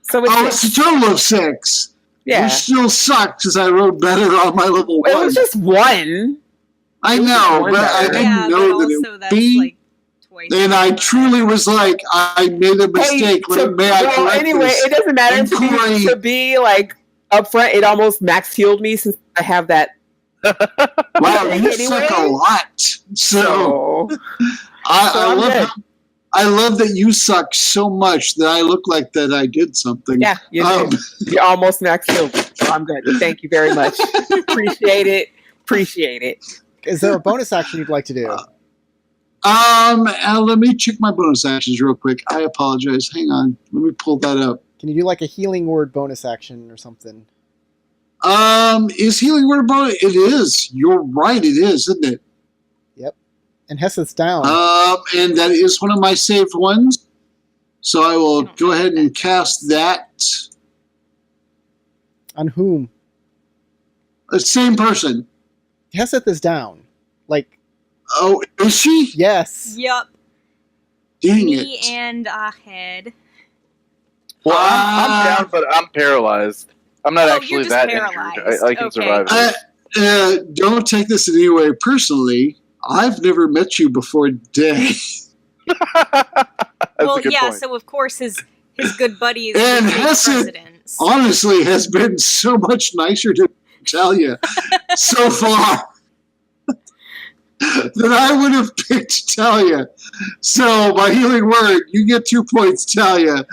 [SPEAKER 2] So it's
[SPEAKER 5] Oh,
[SPEAKER 2] 6.
[SPEAKER 5] it's a total of 6.
[SPEAKER 2] Yeah.
[SPEAKER 5] Which still sucks because I wrote better on my level 1.
[SPEAKER 2] It was just 1.
[SPEAKER 5] I
[SPEAKER 2] it was
[SPEAKER 5] know,
[SPEAKER 2] one
[SPEAKER 5] but I
[SPEAKER 2] better.
[SPEAKER 5] didn't
[SPEAKER 4] Yeah, but
[SPEAKER 5] know that
[SPEAKER 4] also
[SPEAKER 5] it would
[SPEAKER 4] that's
[SPEAKER 5] be.
[SPEAKER 4] like twice.
[SPEAKER 5] And I truly was like, I made a mistake. May I correct
[SPEAKER 2] anyway,
[SPEAKER 5] this?
[SPEAKER 2] it doesn't matter
[SPEAKER 5] And Corey-
[SPEAKER 2] to be like upfront. It almost max healed me since I have that.
[SPEAKER 5] Wow, you
[SPEAKER 2] Anyway.
[SPEAKER 5] suck a lot. So
[SPEAKER 2] So
[SPEAKER 5] I
[SPEAKER 2] I'm good.
[SPEAKER 5] love that you suck so much that I look like that I did something.
[SPEAKER 2] Yeah, you almost max healed me. So I'm good. Thank you very much. Appreciate it.
[SPEAKER 1] Is there a bonus action you'd like to do?
[SPEAKER 5] Let me check my bonus actions real quick. I apologize. Hang on. Let me pull that up.
[SPEAKER 1] Can you do like a healing word bonus action or something?
[SPEAKER 5] Is healing word bonus? It is. You're right. It is, isn't it?
[SPEAKER 1] And Heseth's down.
[SPEAKER 5] And that is one of my saved ones. So I will
[SPEAKER 4] don't
[SPEAKER 5] go
[SPEAKER 4] know
[SPEAKER 5] ahead
[SPEAKER 4] what
[SPEAKER 5] and
[SPEAKER 4] that
[SPEAKER 5] cast that.
[SPEAKER 1] On whom?
[SPEAKER 5] Same person.
[SPEAKER 1] Heseth is down. Like,
[SPEAKER 5] Oh, is she?
[SPEAKER 1] yes.
[SPEAKER 4] Yup.
[SPEAKER 5] Dang
[SPEAKER 4] Me
[SPEAKER 5] it.
[SPEAKER 4] and Ahed.
[SPEAKER 6] Well, I'm
[SPEAKER 5] Ah.
[SPEAKER 6] down, but I'm paralyzed. I'm not
[SPEAKER 4] Oh,
[SPEAKER 6] actually
[SPEAKER 4] you're just
[SPEAKER 6] that
[SPEAKER 4] paralyzed.
[SPEAKER 6] injured. I can
[SPEAKER 4] Okay.
[SPEAKER 6] survive it.
[SPEAKER 5] Don't take this in any way personally. I've never met you before today.
[SPEAKER 6] That's
[SPEAKER 4] Well,
[SPEAKER 6] a good
[SPEAKER 4] yeah.
[SPEAKER 6] point.
[SPEAKER 4] So of course his good buddies
[SPEAKER 5] And
[SPEAKER 4] became
[SPEAKER 5] Hesed-
[SPEAKER 4] presidents.
[SPEAKER 5] Honestly, has been so much nicer to Talia so far that I would have picked Talia. So, my healing word, you get 2 points, Talia,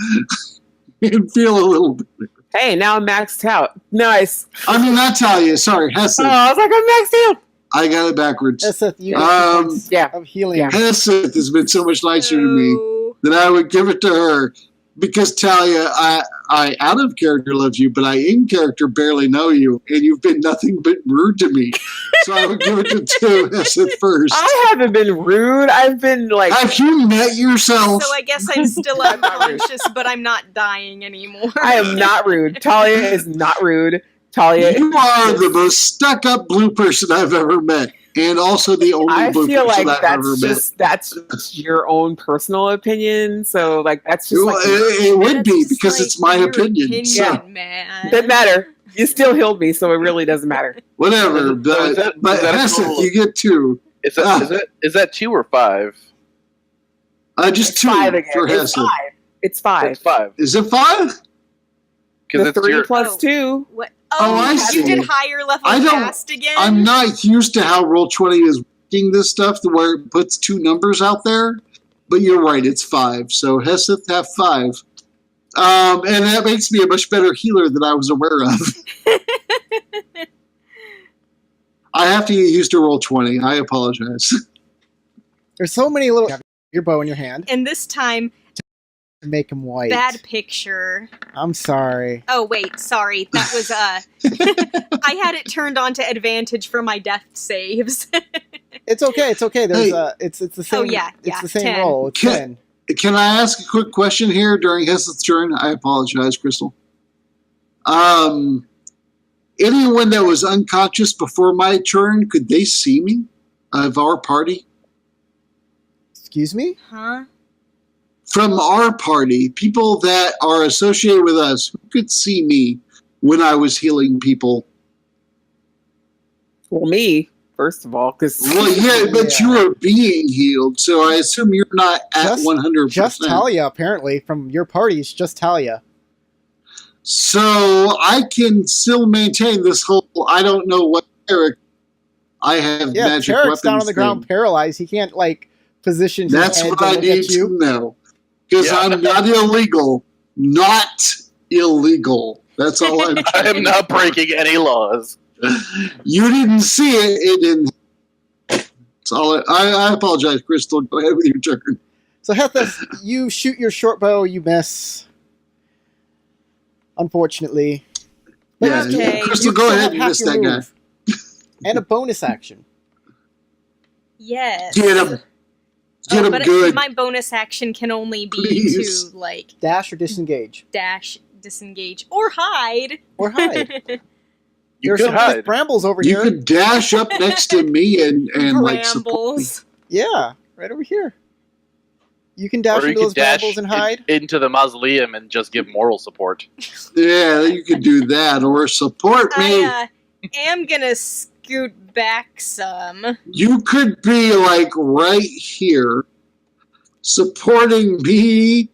[SPEAKER 5] and feel a little bit.
[SPEAKER 2] Hey, now I'm maxed out. Nice.
[SPEAKER 5] I mean, not Talia, sorry, Hesed.
[SPEAKER 2] Oh, I was like, I'm maxed out.
[SPEAKER 5] I got it backwards.
[SPEAKER 1] Heseth, you get 2 points
[SPEAKER 2] Yeah.
[SPEAKER 1] of healing.
[SPEAKER 2] Yeah.
[SPEAKER 5] Hesed has been so much nicer to me
[SPEAKER 4] So-
[SPEAKER 5] that I would give it to her. Because Talia, I out of character love you, but I in character barely know you, and you've been nothing but rude to me. So I would give it to Hesed first.
[SPEAKER 2] I haven't been rude. I've been like,
[SPEAKER 5] Have you met yourself?
[SPEAKER 4] So I guess I'm still
[SPEAKER 2] I'm not rude.
[SPEAKER 4] unconscious, but I'm not dying anymore.
[SPEAKER 2] I am not rude. Talia is not rude. Talia,
[SPEAKER 5] You are the most stuck-up blue person I've ever met, and also the only
[SPEAKER 2] I
[SPEAKER 5] blue
[SPEAKER 2] feel
[SPEAKER 5] person
[SPEAKER 2] like
[SPEAKER 5] I've ever
[SPEAKER 2] that's just your own personal opinion. So like that's just
[SPEAKER 5] met. Well,
[SPEAKER 2] like
[SPEAKER 5] it would be
[SPEAKER 4] That's
[SPEAKER 5] because
[SPEAKER 4] like
[SPEAKER 5] it's my
[SPEAKER 4] your
[SPEAKER 5] opinion. So
[SPEAKER 4] man.
[SPEAKER 2] doesn't matter. You still healed me, so it really doesn't matter.
[SPEAKER 5] whatever.
[SPEAKER 6] So is that-
[SPEAKER 5] But
[SPEAKER 6] is that a
[SPEAKER 5] Hesed,
[SPEAKER 6] total-
[SPEAKER 5] you get 2.
[SPEAKER 6] Is that 2 or 5?
[SPEAKER 5] Just
[SPEAKER 2] It's
[SPEAKER 5] 2
[SPEAKER 2] 5 again.
[SPEAKER 5] for
[SPEAKER 2] It's
[SPEAKER 5] Hesed.
[SPEAKER 2] 5. It's 5.
[SPEAKER 6] It's 5
[SPEAKER 5] Is it 5?
[SPEAKER 6] because
[SPEAKER 2] The
[SPEAKER 6] it's
[SPEAKER 2] 3
[SPEAKER 6] your.
[SPEAKER 2] plus
[SPEAKER 4] Oh.
[SPEAKER 2] 2.
[SPEAKER 4] What?
[SPEAKER 5] Oh, I
[SPEAKER 4] you
[SPEAKER 5] see.
[SPEAKER 4] did higher level
[SPEAKER 5] I don't-
[SPEAKER 4] cast again?
[SPEAKER 5] I'm not used to how Roll20 is working this stuff, to where it puts 2 numbers out there. But you're right, it's 5. So Heseth have 5. And that makes me a much better healer than I was aware of. I have to get used to Roll20. I apologize.
[SPEAKER 1] There's so many little. Your bow in your hand.
[SPEAKER 4] And this time,
[SPEAKER 1] Make him white.
[SPEAKER 4] bad picture.
[SPEAKER 1] I'm sorry.
[SPEAKER 4] Oh wait, sorry. That was I had it turned on to advantage for my death saves.
[SPEAKER 1] It's okay. It's okay. There's
[SPEAKER 5] Hey.
[SPEAKER 1] it's the same.
[SPEAKER 4] Oh, yeah,
[SPEAKER 1] It's the
[SPEAKER 4] 10.
[SPEAKER 1] same roll. It's
[SPEAKER 5] Can-
[SPEAKER 1] 10.
[SPEAKER 5] Can I ask a quick question here during Heseth's turn? I apologize, Crystal. Anyone that was unconscious before my turn, could they see me of our party?
[SPEAKER 1] Excuse me.
[SPEAKER 4] Huh?
[SPEAKER 5] From our party, people that are associated with us, who could see me when I was healing people?
[SPEAKER 2] Well, me first of all, because
[SPEAKER 5] Well, yeah, but
[SPEAKER 1] Yeah.
[SPEAKER 5] you are being healed, so I assume you're not at
[SPEAKER 1] Just-
[SPEAKER 5] 100%.
[SPEAKER 1] Just Talia, apparently, from your party. It's just Talia.
[SPEAKER 5] So I can still maintain this whole I don't know what Eric. I have
[SPEAKER 1] Yeah,
[SPEAKER 5] magic
[SPEAKER 1] Tarek's
[SPEAKER 5] weapons
[SPEAKER 1] down on the ground,
[SPEAKER 5] thing.
[SPEAKER 1] paralyzed. He can't like position his
[SPEAKER 5] That's
[SPEAKER 1] head
[SPEAKER 5] what
[SPEAKER 1] to
[SPEAKER 5] I
[SPEAKER 1] look
[SPEAKER 5] need
[SPEAKER 1] at you.
[SPEAKER 5] to know. Because
[SPEAKER 6] Yeah.
[SPEAKER 5] I'm not illegal. Not illegal. That's all I'm
[SPEAKER 6] I am not breaking any laws.
[SPEAKER 5] You didn't see it. It didn't. That's all I apologize, Crystal. Go ahead with your turn.
[SPEAKER 1] So Hethus, you shoot your short bow, you miss. Unfortunately. But
[SPEAKER 5] Yeah,
[SPEAKER 4] Okay.
[SPEAKER 5] Crystal,
[SPEAKER 1] you
[SPEAKER 5] go
[SPEAKER 1] still
[SPEAKER 5] ahead
[SPEAKER 1] have
[SPEAKER 5] and
[SPEAKER 1] half
[SPEAKER 5] miss
[SPEAKER 1] your
[SPEAKER 5] that guy.
[SPEAKER 1] move. And a bonus action.
[SPEAKER 4] Yes.
[SPEAKER 5] Get him. Get him
[SPEAKER 4] but
[SPEAKER 5] good.
[SPEAKER 4] my bonus action can only be
[SPEAKER 5] Please.
[SPEAKER 4] to, like,
[SPEAKER 1] Dash or disengage.
[SPEAKER 4] dash, disengage, or hide.
[SPEAKER 1] Or hide.
[SPEAKER 6] You
[SPEAKER 1] There's
[SPEAKER 6] could
[SPEAKER 1] some nice
[SPEAKER 6] hide.
[SPEAKER 1] brambles over
[SPEAKER 5] You
[SPEAKER 1] here.
[SPEAKER 5] could dash up next to me and like support me.
[SPEAKER 4] Brambles.
[SPEAKER 1] Yeah, right over here. You can dash
[SPEAKER 6] Or you
[SPEAKER 1] into
[SPEAKER 6] could
[SPEAKER 1] those
[SPEAKER 6] dash
[SPEAKER 1] brambles and hide.
[SPEAKER 6] into the mausoleum and just give moral support.
[SPEAKER 5] Yeah, you could do that or support me.
[SPEAKER 4] I am gonna scoot back some.
[SPEAKER 5] You could be like right here, supporting me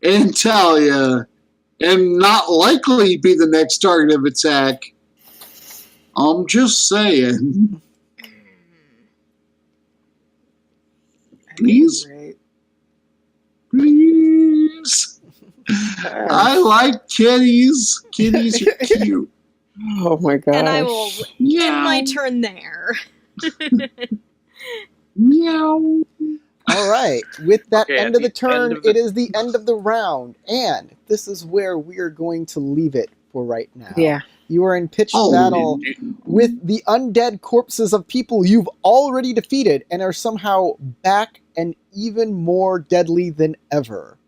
[SPEAKER 5] and Talia, and not likely be the next target of attack. I'm just saying. Please? Please. I like kitties. Kitties are cute.
[SPEAKER 2] Oh my god.
[SPEAKER 4] And I will end my turn there.
[SPEAKER 5] Meow.
[SPEAKER 1] All right. With that
[SPEAKER 6] Okay,
[SPEAKER 1] end
[SPEAKER 6] at
[SPEAKER 1] of the
[SPEAKER 6] the
[SPEAKER 1] turn,
[SPEAKER 6] end of the-
[SPEAKER 1] it is the end of the round. And this is where we are going to leave it for right now.
[SPEAKER 2] Yeah.
[SPEAKER 1] You are in pitched
[SPEAKER 5] Oh.
[SPEAKER 1] battle with the undead corpses of people you've already defeated and are somehow back and even more deadly than ever.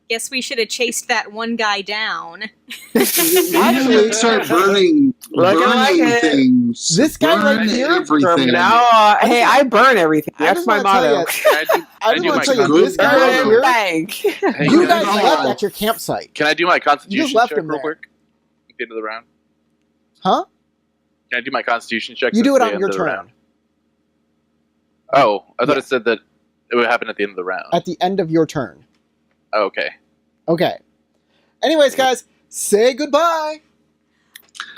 [SPEAKER 4] Guess we should have chased that one guy down.
[SPEAKER 5] Why do they start burning
[SPEAKER 2] it.
[SPEAKER 5] things?
[SPEAKER 1] This guy right
[SPEAKER 5] Burn
[SPEAKER 1] here?
[SPEAKER 2] From
[SPEAKER 5] everything.
[SPEAKER 2] now on, hey, I burn everything.
[SPEAKER 1] I
[SPEAKER 2] That's
[SPEAKER 1] just
[SPEAKER 2] my
[SPEAKER 1] wanna tell
[SPEAKER 2] motto.
[SPEAKER 1] ya-
[SPEAKER 6] Can I do,
[SPEAKER 1] I
[SPEAKER 6] can I
[SPEAKER 1] just
[SPEAKER 6] do
[SPEAKER 1] want
[SPEAKER 6] my
[SPEAKER 1] to tell you,
[SPEAKER 5] good
[SPEAKER 1] this guy
[SPEAKER 5] burn
[SPEAKER 1] right here,
[SPEAKER 2] Everything.
[SPEAKER 6] Hey,
[SPEAKER 1] you
[SPEAKER 6] can I
[SPEAKER 1] guys
[SPEAKER 6] do-
[SPEAKER 1] left at your campsite.
[SPEAKER 6] Can I do my constitution
[SPEAKER 1] left
[SPEAKER 6] check
[SPEAKER 1] him
[SPEAKER 6] real
[SPEAKER 1] there.
[SPEAKER 6] quick? At the end of the round.
[SPEAKER 1] Huh?
[SPEAKER 6] Can I do my constitution check?
[SPEAKER 1] You
[SPEAKER 6] since
[SPEAKER 1] do it
[SPEAKER 6] the
[SPEAKER 1] on
[SPEAKER 6] end
[SPEAKER 1] your
[SPEAKER 6] of the
[SPEAKER 1] turn.
[SPEAKER 6] round? Oh, I thought
[SPEAKER 1] Yeah.
[SPEAKER 6] it said that it would happen at the end of the round.
[SPEAKER 1] At the end of your turn.
[SPEAKER 6] Oh, okay.
[SPEAKER 1] Okay. Anyways, guys, say goodbye.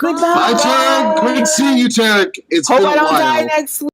[SPEAKER 5] Bye, Tarek. Great seeing you, Tarek. It's
[SPEAKER 2] Hope
[SPEAKER 5] been
[SPEAKER 2] I
[SPEAKER 5] a
[SPEAKER 2] don't die
[SPEAKER 5] while.
[SPEAKER 2] next week.